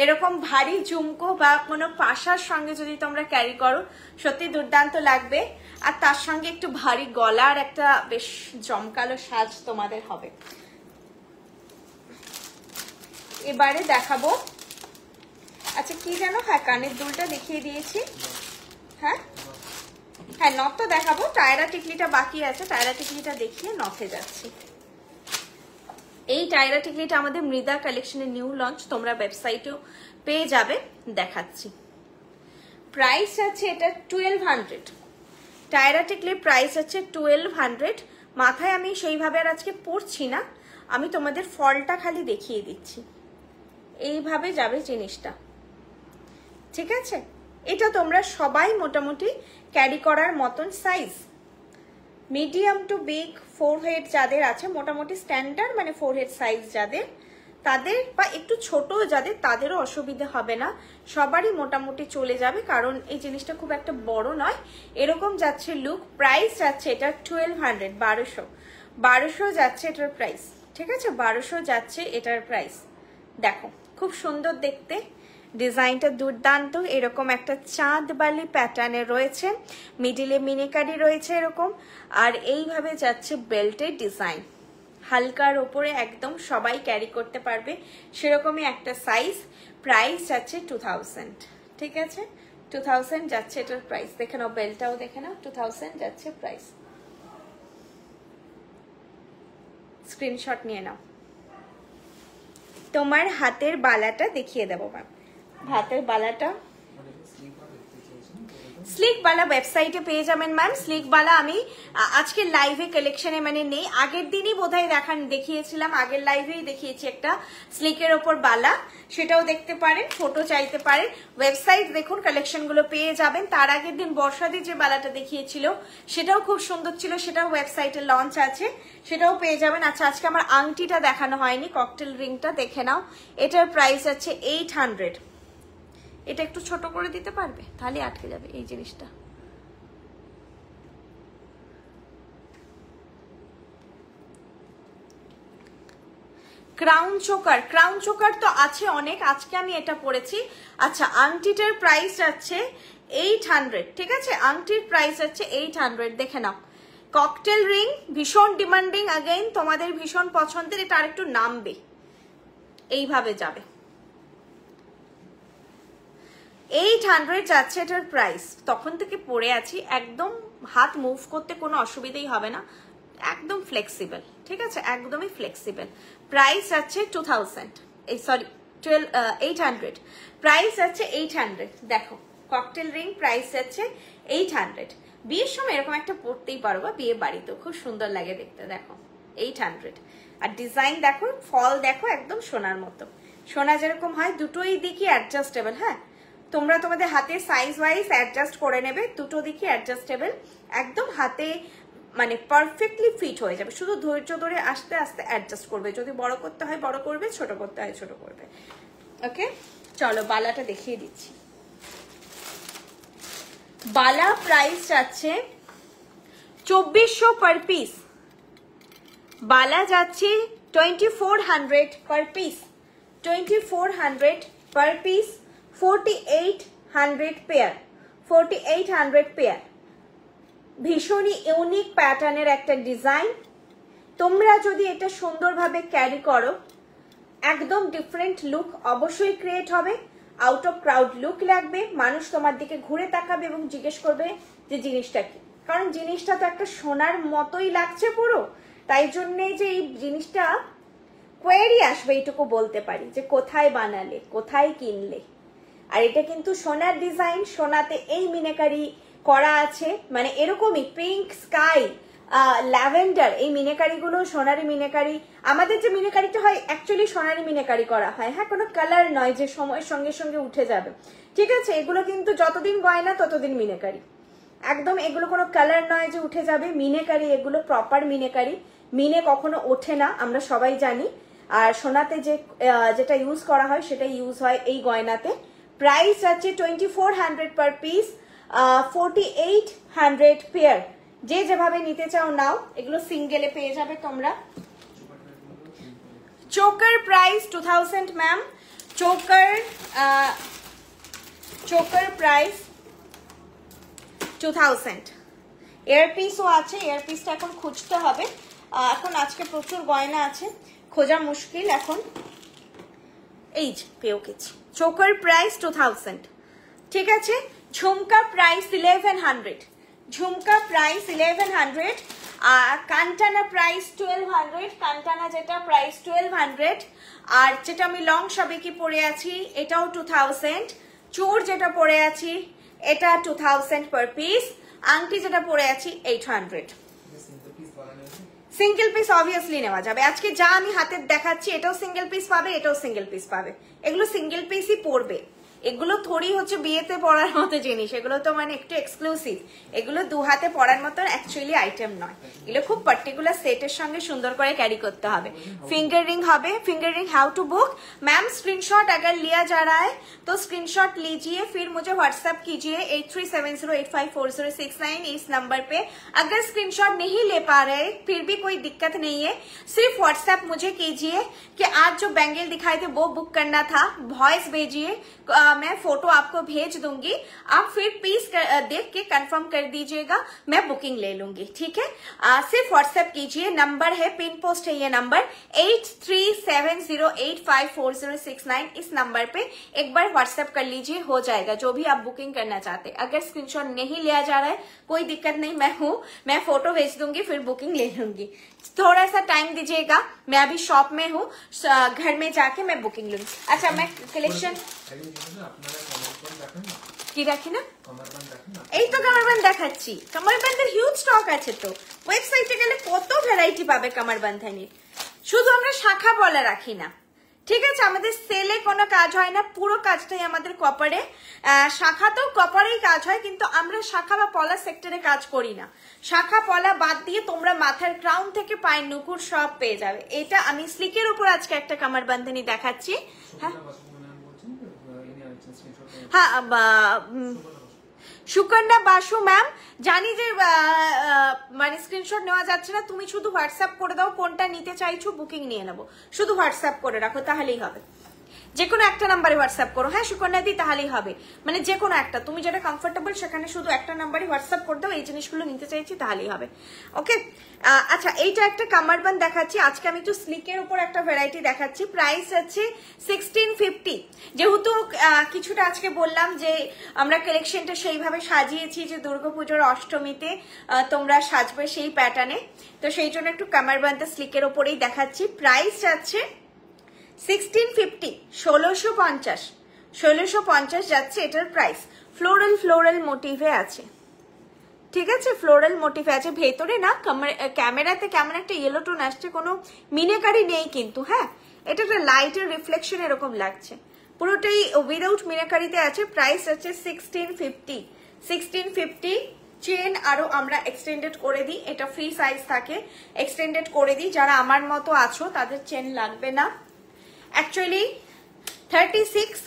এরকম ভারী ঝুমকো বা কোনো পাশার সঙ্গে যদি তোমরা ক্যারি করো সত্যি দুর্দান্ত লাগবে। আর তার সঙ্গে একটু ভারী গলার একটা বেশ জমকালো সাজ তোমাদের হবে। এবারে দেখাবো, আচ্ছা কি জানো, হ্যাঁ কানের দুলটা দেখিয়ে দিয়েছি। হ্যাঁ হ্যাঁ নথ তো দেখাবো, টায়রা টিকলিটা বাকি আছে, টায়রা টিকলিটা দেখিয়ে নথে যাচ্ছি। এই টায়রা টিকলিটা আমাদের মৃদা কালেকশনের নিউ লঞ্চ, তোমরা ওয়েবসাইটেও পেয়ে যাবে, দেখাচ্ছি। প্রাইস আছে এটা 1200। টায়রা টিকলির প্রাইস আছে 1200। মাথায় আমি সেইভাবে আর আজকে পরছি না, আমি তোমাদের ফলটা খালি দেখিয়ে দিচ্ছি। এইভাবে যাবে জিনিসটা, ঠিক আছে? এটা তোমরা সবাই মোটামুটি ক্যারি করার মতন size, medium to big forehead যাদের আছে, মোটামুটি স্ট্যান্ডার্ড মানে ফোরহেড সাইজ যাদের, তাদের বা একটু ছোট যাদের, তাদেরও অসুবিধা হবে না, সবারই মোটামুটি চলে যাবে, কারণ এই জিনিসটা খুব একটা বড় নয়। এরকম যাচ্ছে লুক। প্রাইস যাচ্ছে এটা 1200, 1200 যাচ্ছে এটার প্রাইস, ঠিক আছে? 1200 যাচ্ছে এটার প্রাইস। দেখো খুব সুন্দর দেখতে, ডিজাইনটা দুর্দান্ত। এরকম একটা চাঁদ বালি প্যাটার্নে রয়েছে, মিডিলে মিনিকারি রয়েছে এরকম, আর এইভাবে যাচ্ছে বেল্টের ডিজাইন, হালকার ওপরে একদম সবাই ক্যারি করতে পারবে সেরকমই একটা সাইজ। প্রাইস যাচ্ছে 2000, ঠিক আছে? 2000 যাচ্ছে এটার প্রাইস। দেখে নাও, বেল্টটাও দেখে নাও, 2000 যাচ্ছে প্রাইস। স্ক্রিনশট নিয়ে নাও। তোমার হাতের বালাটা দেখিয়ে দেবো ম্যাম, হাতের বালাটা স্লিক বালা ওয়েবসাইটে পেয়ে যাবেন ম্যাম। স্লিক বালা আমি আজকে লাইভে কালেকশনে মানে নেই, আগের দিনই বোধহয় দেখিয়েছিলাম, আগের লাইভেই দেখিয়েছি একটা স্লিকের ওপর বালা, সেটাও দেখতে পারেন, ফটো চাইতে পারেন, ওয়েবসাইট দেখুন, কালেকশনগুলো পেয়ে যাবেন। তার আগের দিন বর্ষাদি যে বালাটা দেখিয়েছিল সেটাও খুব সুন্দর ছিল, সেটাও ওয়েবসাইটে লঞ্চ আছে, সেটাও পেয়ে যাবেন। আচ্ছা আজকে আমার আংটিটা দেখানো হয়নি, ককটেল রিংটা দেখে নাও। এটার প্রাইস আছে 800। এটা একটু ছোট করে দিতে পারবে, তাহলে আটকে যাবে এই জিনিসটা। ক্রাউন চোকার, ক্রাউন চোকার তো আছে অনেক, আজকে আমি এটা পরেছি। আচ্ছা আংটিটার প্রাইস আছে 800, ঠিক আছে? আংটির প্রাইস আছে 800, দেখে নাও। ককটেল রিং ভীষণ ডিমান্ডিং, अगेन তোমাদের ভীষণ পছন্দের, এটা আরেকটু নামবে, এইভাবে যাবে। 800 যাচ্ছে এটার প্রাইস। তখন থেকে পরে আছি, একদম হাত মুভ করতে কোনো অসুবিধাই হবে না, একদম ফ্লেক্সিবল, ঠিক আছে? একদমই ফ্লেক্সিবল। প্রাইস আছে 2000, এই সরি 800, প্রাইস আছে 800। দেখো ককটেল রিং প্রাইস আছে 800। বিয়ের সময় এরকম একটা পরতেই পারো, বা বিয়ে বাড়িতেও খুব সুন্দর লাগে দেখতে। দেখো 800, আর ডিজাইন দেখো, ফল দেখো, একদম সোনার মতো, সোনা যেরকম হয়, দুটোই দিকই অ্যাডজাস্টেবল। হ্যাঁ তোমরা তোমাদের হাতে সাইজ ওয়াইজ অ্যাডজাস্ট করে নেবে, দুটো দিকই অ্যাডজাস্টেবল, একদম হাতে মানে পারফেক্টলি ফিট হয়ে যাবে। শুধু ধৈর্য ধরে আস্তে আস্তে অ্যাডজাস্ট করবে, যদি বড় করতে হয় বড় করবে, ছোট করতে হয় ছোট করবে। ওকে চলো বালাটা দেখিয়ে দিচ্ছি। বালা প্রাইস যাচ্ছে 2400 পার পিস, বালা যাচ্ছে 2400 per piece, 2400 per piece, 4800 pair, 4800 pair. ভীষণই ইউনিক প্যাটার্নের একটা ডিজাইন। তোমরা যদি এটা সুন্দরভাবে ক্যারি করো, একদম ডিফারেন্ট লুক অবশ্যই ক্রিয়েট হবে, আউট অফ ক্রাউড লুক লাগবে, মানুষ তোমার দিকে ঘুরে তাকাবে এবং জিজ্ঞেস করবে যে জিনিসটা কি, কারণ জিনিসটা তো একটা সোনার মতোই লাগছে পুরো, তাই জন্যে যে এই জিনিসটা কোয়েরি আসবে, এইটুকু বলতে পারি যে কোথায় বানালে, কোথায় কিনলে। আর এটা কিন্তু সোনার ডিজাইন, সোনাতে এই মিনাকারি করা আছে, মানে এরকমই পিঙ্ক স্কাই ল্যাভেন্ডার, এই মিনাকারিগুলো সোনারি মিনাকারি। আমাদের যে মিনাকারিটা হয় অ্যাকচুয়ালি সোনারি মিনাকারি করা হয়, হ্যাঁ কোনো কালার নয় যে সময়ের সঙ্গে সঙ্গে উঠে যাবে, ঠিক আছে? এগুলো কিন্তু যতদিন গয়না ততদিন মিনাকারি, একদম এগুলো কোনো কালার নয় যে উঠে যাবে, মিনেকারি এগুলো, প্রপার মিনেকারি। মিনে কখনো ওঠে না, আমরা সবাই জানি। আর সোনাতে যেটা ইউজ করা হয় সেটা ইউজ হয় এই গয়নাতে। প্রাইস আছে 2400 পার পিস, 4800 পেয়ার। যে যেভাবে নিতে চাও নাও, এগুলো সিঙ্গেলে পেয়ে যাবে তোমরা। Choker price 2000 ma'am, choker price 2000। এয়ারপিসও আছে, এয়ারপিসটা এখন খুঁজতে হবে, এখন আজকে প্রচুর গয়না আছে, খোঁজা মুশকিল এখন। এই যে পেয়েও গেছি। চোকার প্রাইস 2000, ঠিক আছে। ঝুমকা প্রাইস 1100, ঝুমকা প্রাইস 1100। আর কান্টানা প্রাইস 1200, কান্টানা যেটা প্রাইস 1200। আর যেটা আমি লং সবে কি পরে আছি এটাও 2000। চোর যেটা পরে আছি এটা 2000 পার পিস। আংটি যেটা পরে আছি 800। সিঙ্গেল পিস অবভিয়াসলি নেওয়া যাবে। আজকে যা আমি হাতে দেখাচ্ছি এটাও সিঙ্গেল পিস পাবে, এটাও সিঙ্গেল পিস পাবে। এগুলো সিঙ্গেল পিসই পড়বে, এগুলো থোড়ি হচ্ছে বিয়েতে পরার মতো জিনিস, এগুলো তো মানে একটু এক্সক্লুসিভ, এগুলো দু হাতে পরার মতো অ্যাকচুয়ালি আইটেম নয়, এগুলো খুব পার্টিকুলার সেটের সঙ্গে সুন্দর করে ক্যারি করতে হবে। फिंगर रिंग হবে, finger ring how to book ma'am, screenshot अगर लिया जा रहा है तो स्क्रीनशॉट लीजिए, फिर मुझे व्हाट्सएप कीजिए 8370854069 इस नंबर पे। अगर स्क्रीनशॉट नहीं ले पा रहे फिर भी कोई दिक्कत नहीं है, सिर्फ व्हाट्सएप मुझे कीजिए कि आज जो बैंगल दिखाए थे वो बुक करना था, वॉइस भेजिए, मैं फोटो आपको भेज दूंगी, आप फिर पीस देख के कंफर्म कर दीजिएगा, मैं बुकिंग ले लूंगी, ठीक है। सिर्फ व्हाट्सएप कीजिए, नंबर है पिन पोस्ट है ये नंबर 8370854069, इस नंबर पे एक बार व्हाट्सएप कर लीजिए, हो जाएगा जो भी आप बुकिंग करना चाहते हैं। अगर स्क्रीनशॉट नहीं लिया जा रहा है कोई दिक्कत नहीं, मैं हूँ, मैं फोटो भेज दूंगी फिर बुकिंग ले लूंगी, थोड़ा सा टाइम दीजिएगा, मैं अभी शॉप में हूँ, घर में जाके मैं बुकिंग लूंगी। अच्छा मैं कलेक्शन কি রাখি না, এই তো কামারবান্দ দেখাচ্ছি, কামারবান্দের হিউজ স্টক আছে, তো ওয়েবসাইটে গেলে কত ভ্যারাইটি পাবে কামারবান্ধানির, শুধু আমরা শাখা পলা রাখি না, ঠিক আছে। আমাদের সেলে কোনো কাজ হয় না, পুরো কাজটাই আমাদের কপারে, শাখাতেও কপারেই কাজ হয়, কিন্তু আমরা শাখা বা পলা সেক্টরে কাজ করি না। শাখা পলা বাদ দিয়ে তোমরা মাথার ক্রাউন থেকে পায়ের নুকুর সব পেয়ে যাবে। এটা আমি স্লিকের উপর আজকে একটা কামারবান্ধানি দেখাচ্ছি। হ্যাঁ হ্যাঁ, সুকন্যা বাসু ম্যাম, জানি যে মানে স্ক্রিনশট নেওয়া যাচ্ছে না, তুমি শুধু হোয়াটসঅ্যাপ করে দাও কোনটা নিতে চাইছো, বুকিং নিয়ে নেবো, শুধু হোয়াটসঅ্যাপ করে রাখো তাহলেই হবে, যে কোনো একটা নাম্বারে হোয়াটসঅ্যাপ করো। হ্যাঁ সুকন্যা দি, তাহলেই হবে, মানে যে কোনো একটা, তুমি যেটা কমফোর্টেবল সেখানে শুধু একটা নাম্বারে হোয়াটসঅ্যাপ করে দাও, এই জিনিসগুলো নিতে চাইছি তাহলেই হবে, ওকে। আচ্ছা এইটা একটা কামারবান্দ দেখাচ্ছি, আজকে আমি একটু স্লিকের উপর একটা ভ্যারাইটি দেখাচ্ছি, প্রাইস আছে 1650। যেহেতু কিছুটা আজকে বললাম যে আমরা কালেকশনটা সেইভাবে সাজিয়েছি যে দুর্গাপুজোর অষ্টমীতে তোমরা সাজবে সেই প্যাটার্নে, তো সেই জন্য একটু কামারবান্দ স্লিকের উপরেই দেখাচ্ছি। প্রাইস আছে 1650, 1650 যাচ্ছে এটার প্রাইস। ফ্লোরাল মোটিভে আছে, ঠিক আছে, ফ্লোরাল মোটিভে আছে, ভেতরে না ক্যামেরাতে কেমন একটা ইয়েলো টোন আসছে, কোনো মিনেকারি নেই কিন্তু, হ্যাঁ এটা একটা লাইটের রিফ্লেকশন এরকম লাগছে, পুরোটাই উইদাউট মিনেকারিতে আছে। প্রাইস আছে 1650। চেন আরো আমরা এক্সটেন্ডেড করে দিই, এটা ফ্রি সাইজ থাকে, এক্সটেন্ডেড করে দিই, যারা আমার মতো আছো তাদের চেন লাগবে না, অ্যাকচুয়ালি 36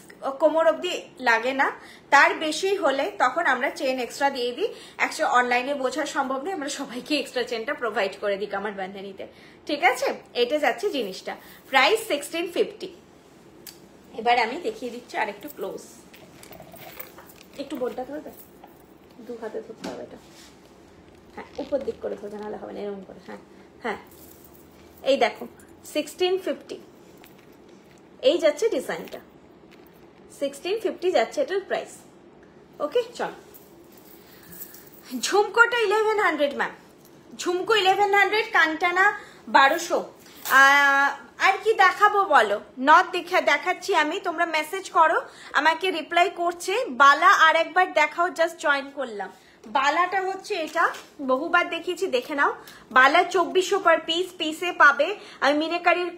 কোমর অব্দি লাগে না, তার বেশি হলে তখন আমরা চেন এক্সট্রা দিয়ে দিই। অ্যাকচুয়ালি অনলাইনে বোঝা সম্ভব নয়, আমরা সবাইকে এক্সট্রা চেনটা প্রোভাইড করে দিই কামারবান্ধানিতে, ঠিক আছে। এটা যাচ্ছে জিনিসটা, প্রাইস 1650। এবার আমি দেখিয়ে দিচ্ছি আরেকটু ক্লোজ, একটু বোর্ডটা ধরবে, দু হাতে ধরতে হবে এটা, হ্যাঁ উপর দিক করে ধরবে, নাহলে হবে না, এরকম করে, হ্যাঁ হ্যাঁ, এই দেখো 1650, এই যাচ্ছে ডিজাইনটা 1650 যাচ্ছে এটার প্রাইস, ওকে। চল ঝুমকোটা 1100 ম্যাম, ঝুমকো 1100, কানটানা 1200। আর কি দেখাবো বলো, নট দেখাচ্ছি আমি, তোমরা মেসেজ করো আমাকে, রিপ্লাই করছে। বালা আর একবার দেখাও, জাস্ট জয়েন করলাম। বালাটা হচ্ছে এটা, বহুবার দেখিয়েছি, দেখে নাও। বালা 2400 পার পিস, পিসে পাবে। আমি মিনেকারির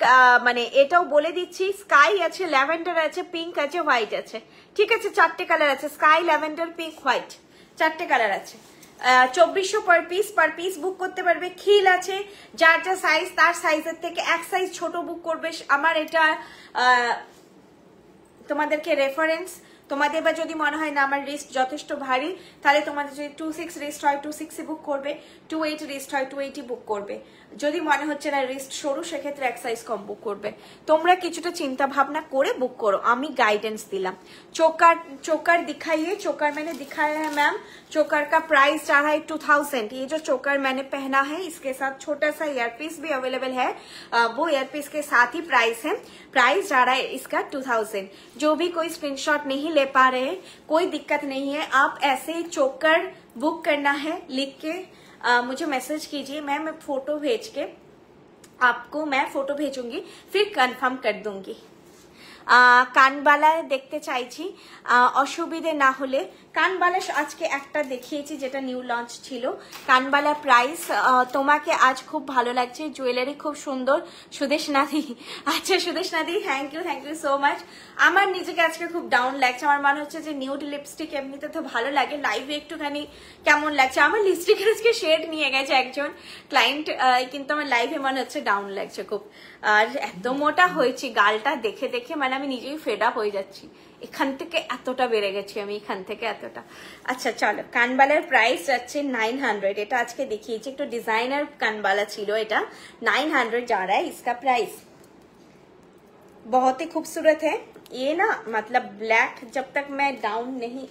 মানে এটাও বলে দিচ্ছি, স্কাই আছে, ল্যাভেন্ডার আছে, পিঙ্ক আছে, হোয়াইট আছে, ঠিক আছে, চারটে কালার আছে, স্কাই, ল্যাভেন্ডার, পিঙ্ক, হোয়াইট, চারটে কালার আছে। 2400 পার পিস বুক করতে পারবে। খিল আছে, যার যা সাইজ তার সাইজের থেকে এক সাইজ ছোট বুক করবে। আমার এটা তোমাদেরকে রেফারেন্স। তোমাদের বা যদি মনে হয় না আমার রিস্ট যথেষ্ট ভারী, তাহলে তোমাদের যদি 26 রিস্ট হয় 26 বুক করবে, 28 রিস্ট হয় 20 বুক করবে। যদি মনে হচ্ছে না রিস্ট সরু, সেক্ষেত্রে এক সাইজ কম বুক করবে। তোমরা কিছুটা চিন্তা ভাবনা করে বুক করো, আমি গাइडेंस दिलाम। चोकर दिखाइए। चोकर मैंने दिखाया है मैम। चोकर का प्राइस जा रहा है 2000। ये जो चोकर मैंने पहना है इसके साथ छोटा सा ईयरपीस भी अवेलेबल है, वो ईयरपीस के साथ ही प्राइस है। प्राइस जा रहा है इसका 2000। जो भी कोई स्क्रीनशॉट नहीं ले पा रहे, कोई दिक्कत नहीं है। आप ऐसे ही चोकर बुक करना है, लिख के मुझे मैसेज कीजिए। मैं फोटो भेज के आपको मैं फोटो भेजूंगी, फिर कंफर्म कर दूंगी। কানবালা দেখতে চাইছি, অসুবিধে না হলে। কানবালা আজকে একটা দেখিয়েছি যেটা নিউ লঞ্চ ছিল। কানবালা প্রাইস তোমাকে আজ খুব ভালো লাগছে, জুয়েলারি খুব সুন্দর। সুদেশ নাদি, আচ্ছা সুদেশ নাদি, থ্যাংক ইউ সো মাচ। আমার নিজেকে আজকে খুব ডাউন লাগছে। আমার মনে হচ্ছে যে নিউড লিপস্টিক এমনিতে তো ভালো লাগে, লাইভে একটুখানি কেমন লাগছে। আমার লিপস্টিকের আজকে শেড নিয়ে গেছে একজন ক্লায়েন্ট, কিন্তু আমার লাইভে মনে হচ্ছে ডাউন লাগছে খুব। আর এত মোটা হয়েছি, গালটা দেখে দেখে মানে আমি নিজেই ফেড আপ হয়ে যাচ্ছি। এখান থেকে এতটা বেড়ে গেছি আমি, এখান থেকে এতটা। আচ্ছা চলো, কানবালার প্রাইস যাচ্ছে 900। এটা আজকে দেখিয়েছি, একটু ডিজাইনার কানবালা ছিল এটা। 900 जा रहा है इसका प्राइस। बहुत ही खूबसूरत है ये ना, मतलब ब्लैक जब तक मैं डाउन नहीं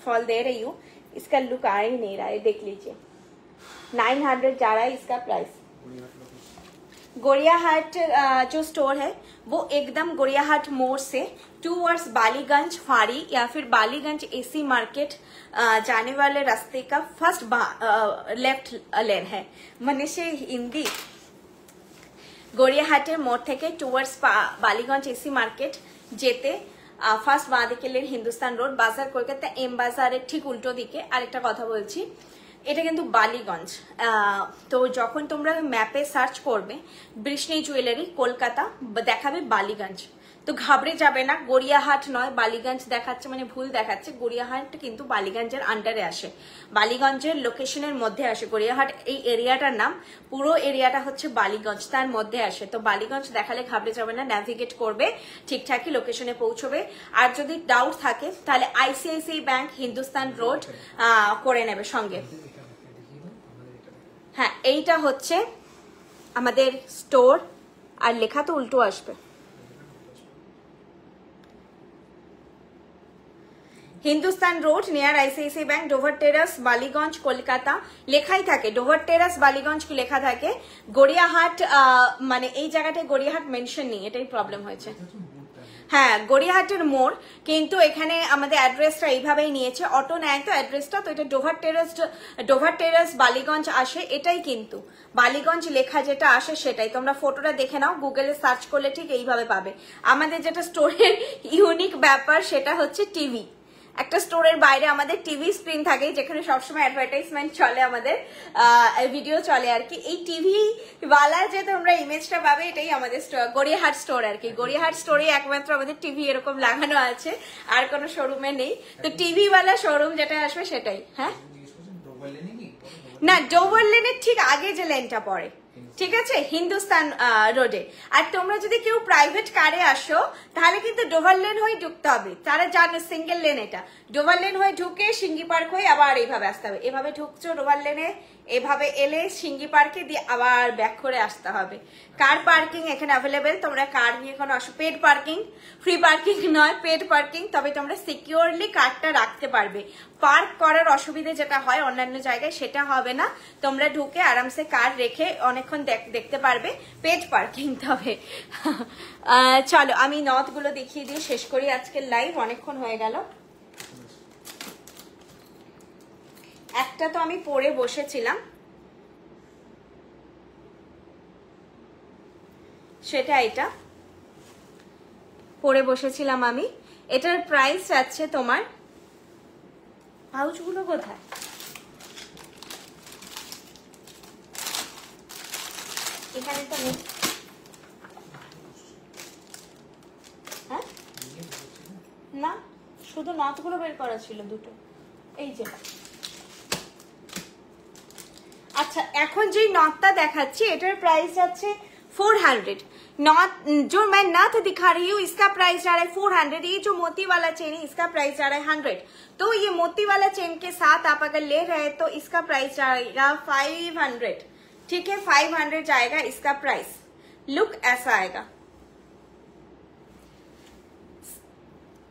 फॉल दे रही हूँ इसका लुक आ ही नहीं रहा है। देख लीजिए 900 जा रहा है इसका प्राइस। गोरियाहाट जो स्टोर है वो एकदम गोरियाहाट मोड़ से टूवर्ड्स बालीगंज फाड़ी या फिर बालीगंज एसी मार्केट जाने वाले रास्ते का फर्स्ट लेफ्ट लेन है। मनीषे हिंदी গড়িয়াহাটের মোড় থেকে টুয়ার্ডস বালিগঞ্জ এসি মার্কেট যেতে ফার্স্ট বাঁ দিকে লেন হিন্দুস্তান রোড, বাজার কলকাতা এম বাজারের ঠিক উল্টো দিকে। আরেকটা কথা বলছি, এটা কিন্তু বালিগঞ্জ। তো যখন তোমরা ম্যাপে সার্চ করবে বৃষ্ণি জুয়েলারি কলকাতা, দেখাবে বালিগঞ্জ। তো ঘাবড়ে যাবে না, গড়িয়াহাট নয় বালিগঞ্জ দেখাচ্ছে, মানে ভুল দেখাচ্ছে। গড়িয়াহাট কিন্তু বালিগঞ্জের আন্ডারে আসে, বালিগঞ্জের লোকেশনের মধ্যে আসে। গড়িয়াহাট এই এরিয়াটার নাম, পুরো এরিয়াটা হচ্ছে বালিগঞ্জ, তার মধ্যে আসে। তো বালিগঞ্জ দেখালে ঘাবড়ে যাবে না, ন্যাভিগেট করবে, ঠিকঠাকই লোকেশনে পৌঁছবে। আর যদি ডাউট থাকে তাহলে আইসিআইসিআই ব্যাংক হিন্দুস্তান রোড করে নেবে সঙ্গে। হ্যাঁ, এইটা হচ্ছে আমাদের স্টোর, আর লেখা তো উল্টো আসবে। Hindustan road near ICICI bank, Dover terrace, Ballygunge, Kolkata লেখাই থাকে। ডোভার টেরাস বালিগঞ্জ কি লেখা থাকে, গড়িয়াহাট মানে এই জায়গাটায় গড়িয়াহাট মেনশন নেই, এটাই প্রবলেম হয়েছে। হ্যাঁ, গড়িয়াহাটের মোড়, কিন্তু এখানে আমাদের অ্যাড্রেসটা এইভাবেই নিয়েছে। অটো নেয় তো অ্যাড্রেসটা, তো এটা ডোভার টেরাস বালিগঞ্জ আসে, এটাই কিন্তু বালিগঞ্জ লেখা যেটা আসে সেটাই। তোমরা ফটোটা দেখে নাও, গুগলে সার্চ করলে ঠিক এইভাবে পাবে। আমাদের যেটা স্টোরের ইউনিক ব্যাপার সেটা হচ্ছে টিভি। একটা স্টোরের বাইরে আমাদের টিভি স্ক্রিন থাকে, যেখানে সবসময় অ্যাডভার্টাইজমেন্ট চলে, আমাদের ভিডিও চলে আর কি। এই টিভি ওয়ালা যে তোমরা ইমেজটা পাবে, এটাই আমাদের গড়িয়াহাট স্টোর আর কি। গড়িয়াহাট স্টোরে একমাত্র আমাদের টিভি এরকম লাগানো আছে, আর কোনো শোরুমে নেই। তো টিভি ওয়ালা শোরুম যেটা আসবে সেটাই। হ্যাঁ না, ডোভার লেনের ঠিক আগে যে লেনটা পড়ে, ঠিক আছে, হিন্দুস্তান রোডে। আর তোমরা যদি কেউ প্রাইভেট কারে আসো তাহলে কিন্তু ডোভার লেন হয়ে ঢুকতে হবে। তারা জানে সিঙ্গেল লেন, এটা ডোভার লেন হয়ে ঢুকে সিঙ্গি পার্ক হয়ে আবার এইভাবে আসতে হবে। এভাবে ঢুকছো ডোভার লেনে, এভাবে এলে সিঙ্গি পার্কে দিয়ে আবার ব্যাক করে আসতে হবে। কার পার্কিং এখানে অ্যাভেলেবেল, তোমরা কার নিয়ে কোনো পেড পার্কিং, ফ্রি পার্কিং নয়, পেড পার্কিং। তবে তোমরা সিকিউরলি কারটা রাখতে পারবে। পার্ক করার অসুবিধে যেটা হয় অন্যান্য জায়গায় সেটা হবে না, তোমরা ঢুকে আরামসে কার রেখে অনেকক্ষণ দেখতে পারবে। পেড পার্কিং তবে। চলো আমি নথগুলো দেখিয়ে দিয়ে শেষ করি আজকের লাইভ, অনেকক্ষণ হয়ে গেল। একটা তো আমি পরে বসেছিলাম, সেটা এটা পরে বসেছিলাম আমি। এটার প্রাইস আছে তোমার, পাউচগুলো কোথায়, এখানে তো নেই। হ্যাঁ না, শুধু নথগুলো বের করা ছিল দুটো, এই যে अच्छा এখন যে নথটা দেখাচ্ছি এটার প্রাইস যাচ্ছে 400। नॉट जो मैं नथ दिखा रही हूँ इसका प्राइस जा रहा है 400। ये जो मोती वाला चेन है इसका प्राइस जा रहा है 100। तो ये मोती वाला चेन के साथ आप अगर ले रहे हैं तो इसका प्राइस जाएगा 500। ठीक है 500 जाएगा इसका प्राइस। लुक ऐसा आएगा।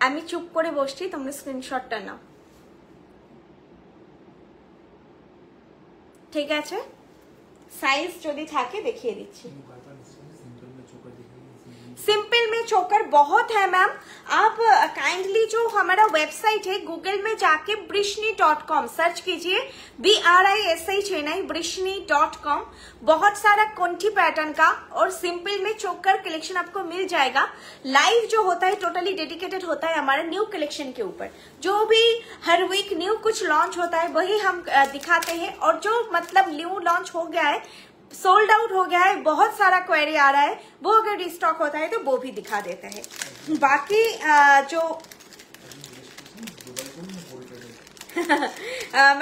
আমি চুপ করে বসছি, তোমরা স্ক্রিনশটটা নাও। ঠিক আছে সাইজ যদি থাকে দেখিয়ে দিচ্ছি। सिंपल में चोकर बहुत है मैम। आप काइंडली जो हमारा वेबसाइट है गूगल में जाके brishni.com सर्च कीजिए, BRISHNI brishni.com। बहुत सारा कंठी पैटर्न का और सिंपल में चोकर कलेक्शन आपको मिल जाएगा। लाइव जो होता है टोटली डेडिकेटेड होता है हमारे न्यू कलेक्शन के ऊपर। जो भी हर वीक न्यू कुछ लॉन्च होता है वही हम दिखाते हैं। और जो मतलब न्यू लॉन्च हो गया है, सोल्ड आउट हो गया है, बहुत सारा क्वेरी आ रहा है, वो अगर रिस्टॉक होता है तो वो भी दिखा देते हैं। बाकी जो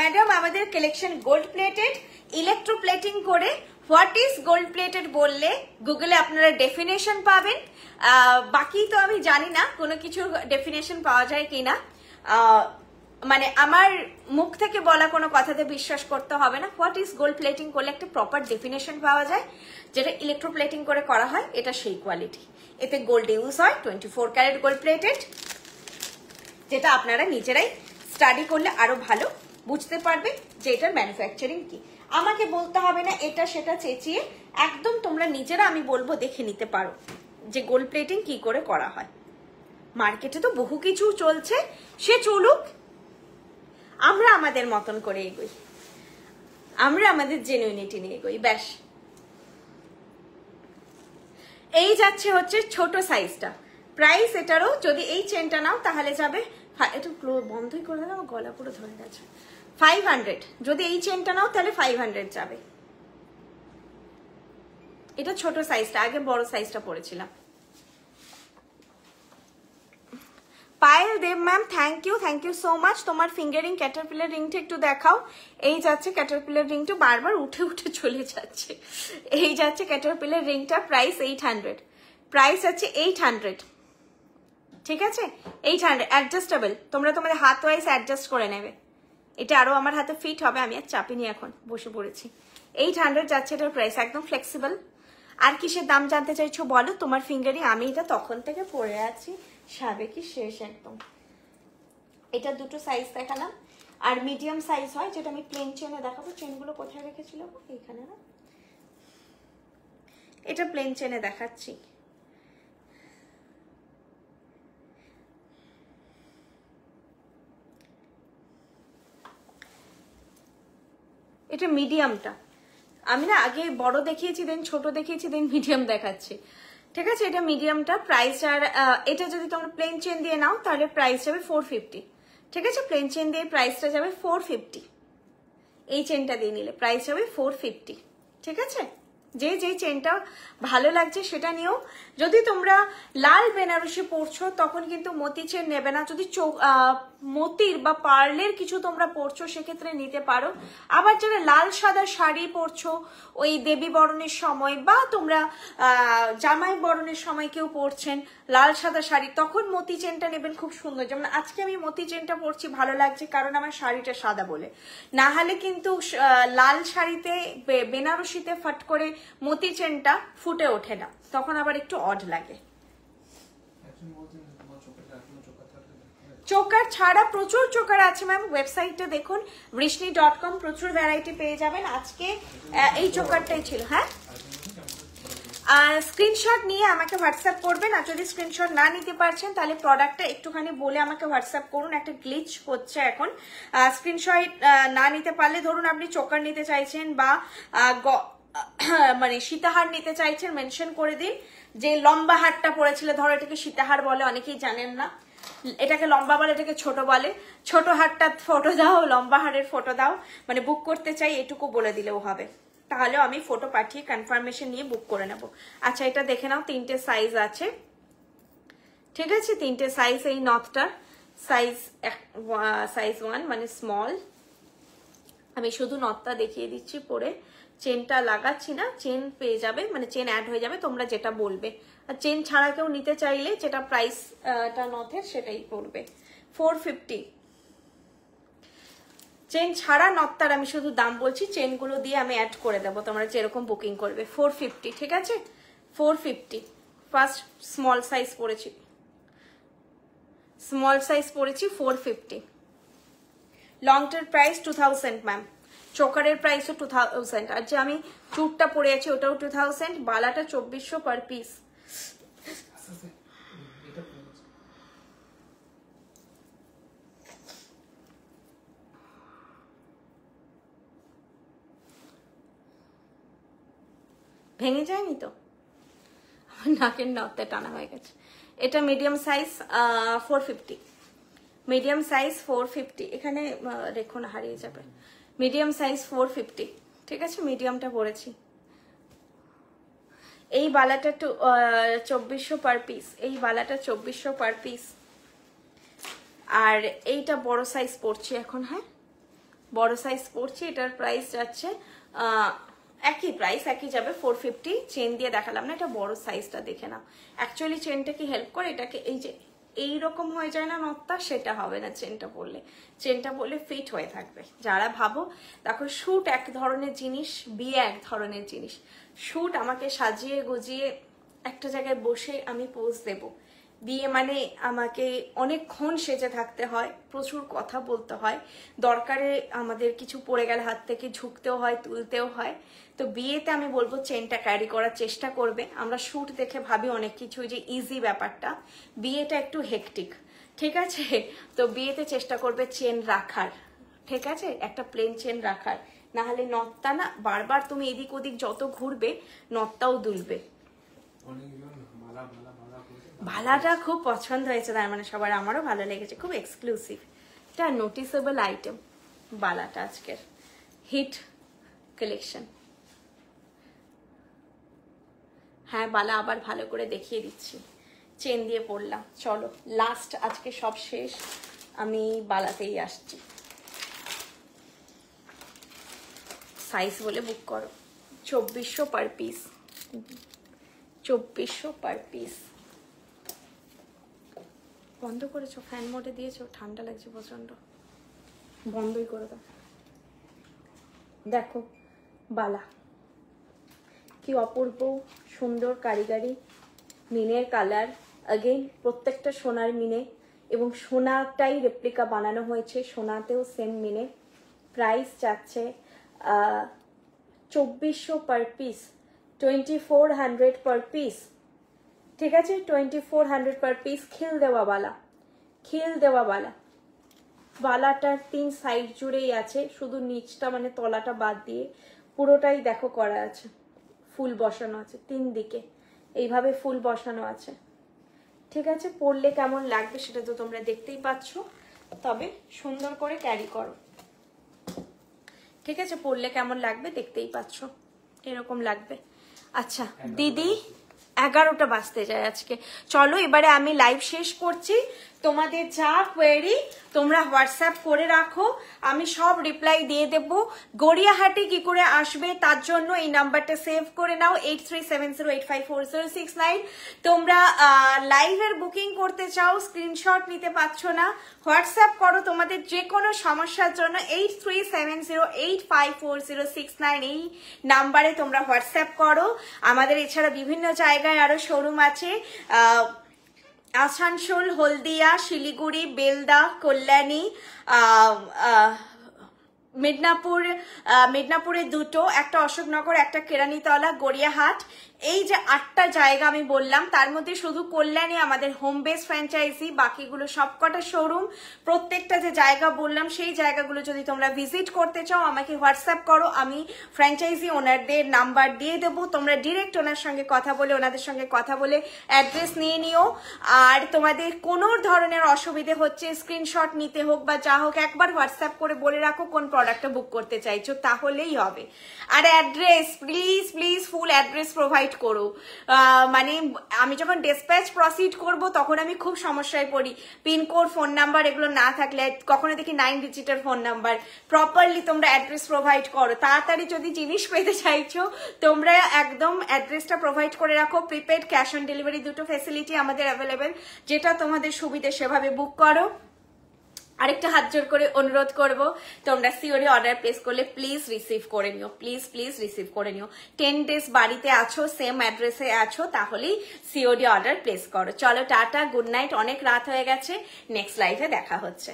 मैडम আমাদের কালেকশন গোল্ড প্লেটেড ইলেকট্রোপ্লেটিং করে। হোয়াট ইজ গোল্ড প্লেটেড বললে গুগলে আপনারা ডেফিনেশন পাবেন। বাকি তো আমি জানি না কোনো কিছু ডেফিনেশন পাওয়া যায় কিনা। মানে আমার মুখ থেকে বলা কোনো কথাতে বিশ্বাস করতে হবে না। হোয়াট ইজ গোল্ড প্লেটিং করলে একটা প্রপার ডেফিনেশন পাওয়া যায়। যেটা ইলেকট্রোপ্লেটিং করে করা হয় এটা সেই কোয়ালিটি। এতে গোল্ড ইউজ হয় 24 ক্যারেট গোল্ড প্লেটেড, যেটা আপনারা নিজেরাই স্টাডি করলে আরো ভালো বুঝতে পারবে যে এটার ম্যানুফ্যাকচারিং কি। আমাকে বলতে হবে না এটা সেটা চেঁচিয়ে, একদম তোমরা নিজেরা আমি বলবো দেখে নিতে পারো যে গোল্ড প্লেটিং কি করে করা হয়। মার্কেটে তো বহু কিছু চলছে, সে চলুক, আমরা আমাদের মতন করে এগোই, আমরা আমাদের জেনুইনিটি নিয়ে এগোই ব্যাস। এই যাচ্ছে হচ্ছে ছোট সাইজটা। প্রাইস এটারও যদি এই চেনটা নাও তাহলে যাবে, এটা বন্ধই করে দিলাম, গলা পুরো ধরে গেছে, 500। যদি এই চেনটা নাও তাহলে 500 যাবে। এটা ছোট সাইজটা, আগে বড় সাইজটা পড়েছিলাম। Payel Dev ma'am thank you so much. তোমার ফিঙ্গারিং ক্যাটারপিলার রিংটা একটু দেখাও। এই যাচ্ছে ক্যাটারপিলার রিংটা, বারবার উঠে উঠে চলে যাচ্ছে। এই যাচ্ছে ক্যাটারপিলার রিংটা, প্রাইস 800। প্রাইস আছে 800। ঠিক আছে 800 অ্যাডজাস্টেবল। তোমরা তোমাদের হাত ওয়াইজ অ্যাডজাস্ট করে নেবে। এটা আরো আমার হাতে ফিট হবে, আমি আর চাপিনি, এখন বসে পড়েছি। 800 যাচ্ছে এটার প্রাইস, একদম ফ্লেক্সিবল। আর কিসের দাম জানতে চাইছো বলো? তোমার ফিঙ্গারিং আমি এটা তখন থেকে পরে আছি, সাবে কি শেষ একদম। এটা দুটো সাইজ দেখালাম, আর মিডিয়াম সাইজ হয় যেটা আমি প্লেন চেনে দেখাবো। চেনগুলো কোথায় রেখেছিল? এইখানে না, এটা প্লেন চেনে দেখাচ্ছি। এটা মিডিয়ামটা, আমি না আগে বড় দেখিয়েছি, দেন ছোট দেখিয়েছি, দেন মিডিয়াম দেখাচ্ছি। ঠিক আছে এটা মিডিয়ামটা। প্রাইস আর এটা যদি তোমরা প্লেন চেন দিয়ে নাও তাহলে প্রাইস যাবে 450। ঠিক আছে প্লেন চেন দিয়ে প্রাইসটা যাবে 450। এই চেনটা দিয়ে নিলে প্রাইস যাবে 450। ঠিক আছে যে যে চেনটা ভালো লাগছে সেটা নিও। যদি তোমরা লাল বেনারসি পরছো তখন কিন্তু মতি চেন নেবে না। যদি মতির বা পার্লের কিছু তোমরা পরছো সেক্ষেত্রে নিতে পারো। আবার যারা লাল সাদা শাড়ি পরছো ওই দেবী বরণের সময়, বা তোমরা জামাই বরণের সময় কেউ পরছেন লাল সাদা শাড়ি, তখন মতি চেনটা নেবেন, খুব সুন্দর। যেমন আজকে আমি মতি চেনটা পরছি, ভালো লাগছে কারণ আমার শাড়িটা সাদা বলে। না হলে কিন্তু লাল শাড়িতে বেনারসিতে ফট করে মতি চেনটা ফুটে ওঠে না, তখন আবার একটু অড লাগে। চোকার ছাড়া প্রচুর চোকার আছে ম্যাম, ওয়েবসাইটটা দেখুন brishni.com, প্রচুর ভ্যারাইটি পেয়ে যাবেন। আজকে এই চোকারটাই ছিল। হ্যাঁ স্ক্রিনশট নিয়ে আমাকে হোয়াটসঅ্যাপ করবেন। আর যদি স্ক্রিনশট না নিতে পারছেন তাহলে প্রোডাক্টটা একটুখানি বলে আমাকে হোয়াটসঅ্যাপ করুন। একটা গ্লিচ হচ্ছে এখন, স্ক্রিনশট না নিতে পারলে, ধরুন আপনি চোকার নিতে চাইছেন বা মানে সীতাহার নিতে চাইছেন, মেনশন করে দিন যে লম্বা হারটা পড়েছিল। ধরো এটাকে সীতাহার বলে, অনেকেই জানেন না, এটাকে লম্বা বলে, এটাকে ছোট বলে। ছোট হারটার ফটো দাও, লম্বা হারের ফটো দাও, মানে বুক করতে চাই এটুকু বলে দিলেও হবে, তাহলে আমি ফটো পাঠিয়ে কনফার্মেশন নিয়ে বুক করে নেব। আচ্ছা এটা দেখে নাও, 3টে সাইজ আছে। ঠিক আছে 3টে সাইজ। এই নথটার সাইজ 1 মানে স্মল, আমি শুধু নথটা দেখিয়ে দিচ্ছি পরে, চেনটা লাগাচ্ছি না, চেন পেয়ে যাবে, মানে চেন অ্যাড হয়ে যাবে তোমরা যেটা বলবে। আর চেন ছাড়া কেউ নিতে চাইলে যেটা প্রাইসটা নথের সেটাই পড়বে 450। চেন ছাড়া নথটার আমি শুধু দাম বলছি, চেনগুলো দিয়ে আমি অ্যাড করে দেবো, তোমরা যেরকম বুকিং করবে। 450, ঠিক আছে, 450। ফার্স্ট স্মল সাইজ পড়েছি, স্মল সাইজ পড়েছি 450। লংটার প্রাইস 2000 ম্যাম, চোকারের প্রাইসও 2000, আর যে আমি চুটটা পরে আছি ওটাও 2000, বালাটা 2400 পার পিস। ভেঙে যায়নি তো? আমার নাকের নথটা টানা হয়ে গেছে। এটা মিডিয়াম সাইজ 450, মিডিয়াম সাইজ 450, এখানে রেখো না হারিয়ে যাবে। মিডিয়াম সাইজ 450, ঠিক আছে, মিডিয়ামটা পরেছি। এই বালাটা 2400 পার পিস, এই বালাটা 2400 পার পিস। আর এইটা বড় সাইজ পড়ছে এখন, হ্যাঁ বড় সাইজ পড়ছে, এটার প্রাইস যাচ্ছে একই প্রাইস, একই যাবে 450। চেন দিয়ে দেখালাম না, এটা বড় সাইজটা দেখে নাও। অ্যাকচুয়ালি চেনটা কি হেল্প করে, এটাকে এই যে এইরকম হয়ে যায় না নথটা, সেটা হবে না চেনটা পরলে। চেনটা পরলে ফিট হয়ে থাকবে। যারা ভাবো, দেখো শুট এক ধরনের জিনিস, বিয়ে এক ধরনের জিনিস। শুট আমাকে সাজিয়ে গুজিয়ে একটা জায়গায় বসে আমি পোজ দেব, বিয়ে মানে আমাকে অনেকক্ষণ সেজে থাকতে হয়, প্রচুর কথা বলতে হয়, দরকারে আমাদের কিছু পড়ে গেলে হাত থেকে ঝুঁকতেও হয়, তুলতেও হয়। তো বিয়েতে আমি বলবো চেনটা ক্যারি করার চেষ্টা করবে। আমরা শুট দেখে ভাবি অনেক কিছু যে ইজি ব্যাপারটা, বিয়েটা একটু হেকটিক, ঠিক আছে। তো বিয়েতে চেষ্টা করবে চেন রাখার, ঠিক আছে, একটা প্লেন চেন রাখার, না হলে নথটা না বারবার তুমি এদিক ওদিক যত ঘুরবে নথটাও দুলবে। বালাটা খুব পছন্দ হয়েছে, তার মানে সবার, আমারও ভালো লেগেছে, খুব এক্সক্লুসিভ, এটা নোটিসেবল আইটেম বালাটা, আজকের হিট কালেকশন। হ্যাঁ বালা আবার ভালো করে দেখিয়ে দিচ্ছি, চেন দিয়ে পরলাম। চলো লাস্ট, আজকে সব শেষ, আমি বালাতেই আসছি। সাইজ বলে বুক করো, 2400 পার পিস, 2400 পার পিস। বন্ধ করেছো? ফ্যান মোডে দিয়েছো? ঠান্ডা লাগছে প্রচন্ড, বন্ধই করে দাও। দেখো বালা কি অপূর্ব সুন্দর কারিগরি, মিনের কালার, अगेन প্রত্যেকটা সোনার মিনে, এবং সোনাটাই রেপ্লিকা বানানো হয়েছে, সোনাতেও সেম মিনে। প্রাইস যাচ্ছে 2400 পার পিস, 2400 পার পিস, ঠিক আছে, 2400 পার পিস। খিল দেওয়া বালা, খিল দেওয়া বালা, বালাটার 3 সাইড জুড়েই আছে, শুধু নিচটা মানে তলাটা বাদ দিয়ে পুরোটাই দেখো করা আছে, ফুল বসানো আছে 3 দিকে, এইভাবে ফুল বসানো আছে, ঠিক আছে। পরলে কেমন লাগবে সেটা তো তোমরা দেখতেই পাচ্ছ, তবে সুন্দর করে ক্যারি করো, ঠিক আছে। পরলে কেমন লাগবে দেখতেই পাচ্ছ, এরকম লাগবে। আচ্ছা দিদি, 11টা বাজতে যায় আজকে, চলো এবারে আমি লাইভ শেষ করছি। তোমাদের যা কোয়েরি তোমরা হোয়াটসঅ্যাপ করে রাখো, আমি সব রিপ্লাই দিয়ে দেব। গড়িয়াহাটে কি করে আসবে তার জন্য এই নাম্বারটা সেভ করে নাও, 8370854069। তোমরা লাইভের বুকিং করতে চাও, স্ক্রিনশট নিতে পারছো না, হোয়াটসঅ্যাপ করো তোমাদের যে কোনো সমস্যার জন্য, 8370854069 এই নাম্বারে তোমরা হোয়াটসঅ্যাপ করো। আমাদের এছাড়া বিভিন্ন জায়গায় আরো শোরুম আছে, আসানসোল, হলদিয়া, শিলিগুড়ি, বেলদা, কল্যাণী, মিদনাপুরে 2টো, একটা অশোকনগর, একটা কেরানীতলা, গড়িয়াহাট। এই যে 8টা জায়গা আমি বললাম, তার মধ্যে শুধু কল্যাণী আমাদের হোম বেস ফ্র্যাঞ্চাইজি, বাকিগুলো সবকটা শোরুম। প্রত্যেকটা যে জায়গা বললাম সেই জায়গাগুলো যদি তোমরা ভিজিট করতে চাও আমাকে হোয়াটসঅ্যাপ করো, আমি ফ্র্যাঞ্চাইজি ওনারদের নাম্বার দিয়ে দেবো, তোমরা ডিরেক্ট ওনার সঙ্গে কথা বলে, ওনাদের সঙ্গে কথা বলে অ্যাড্রেস নিয়ে নিও। আর তোমাদের কোনো ধরনের অসুবিধে হচ্ছে, স্ক্রিনশট নিতে হোক বা যা হোক, একবার হোয়াটসঅ্যাপ করে বলে রাখো কোন প্রোডাক্টটা বুক করতে চাইছো, তাহলেই হবে। আর address please please full address provide provide করো। মানে আমি যখন ডিসপ্যাচ প্রসিড করব তখন আমি খুব সমস্যায় পড়ি, পিনকোড, ফোন নাম্বার এগুলো না থাকলে, কখনো দেখি 9 ডিজিটের ফোন নাম্বার। প্রপারলি তোমরা অ্যাড্রেস প্রোভাইড করো। তাড়াতাড়ি যদি জিনিস পেতে চাইছো তোমরা একদম অ্যাড্রেসটা প্রোভাইড করে রাখো। প্রিপেড, ক্যাশ অন ডেলিভারি দুটো ফ্যাসিলিটি আমাদের অ্যাভেলেবেল, যেটা তোমাদের সুবিধে সেভাবে বুক করো। আরেকটা হাত জোর করে অনুরোধ করব, তোমরা সিওডি অর্ডার প্লেস করলে প্লিজ রিসিভ করে নিও, প্লিজ প্লিজ রিসিভ করে নিও। 10 ডেজ বাড়িতে আছো, সেম অ্যাড্রেসে আছো, তাহলেই সিওডি অর্ডার প্লেস করো। চলো টাটা, গুড নাইট, অনেক রাত হয়ে গেছে, নেক্সট লাইভে দেখা হচ্ছে।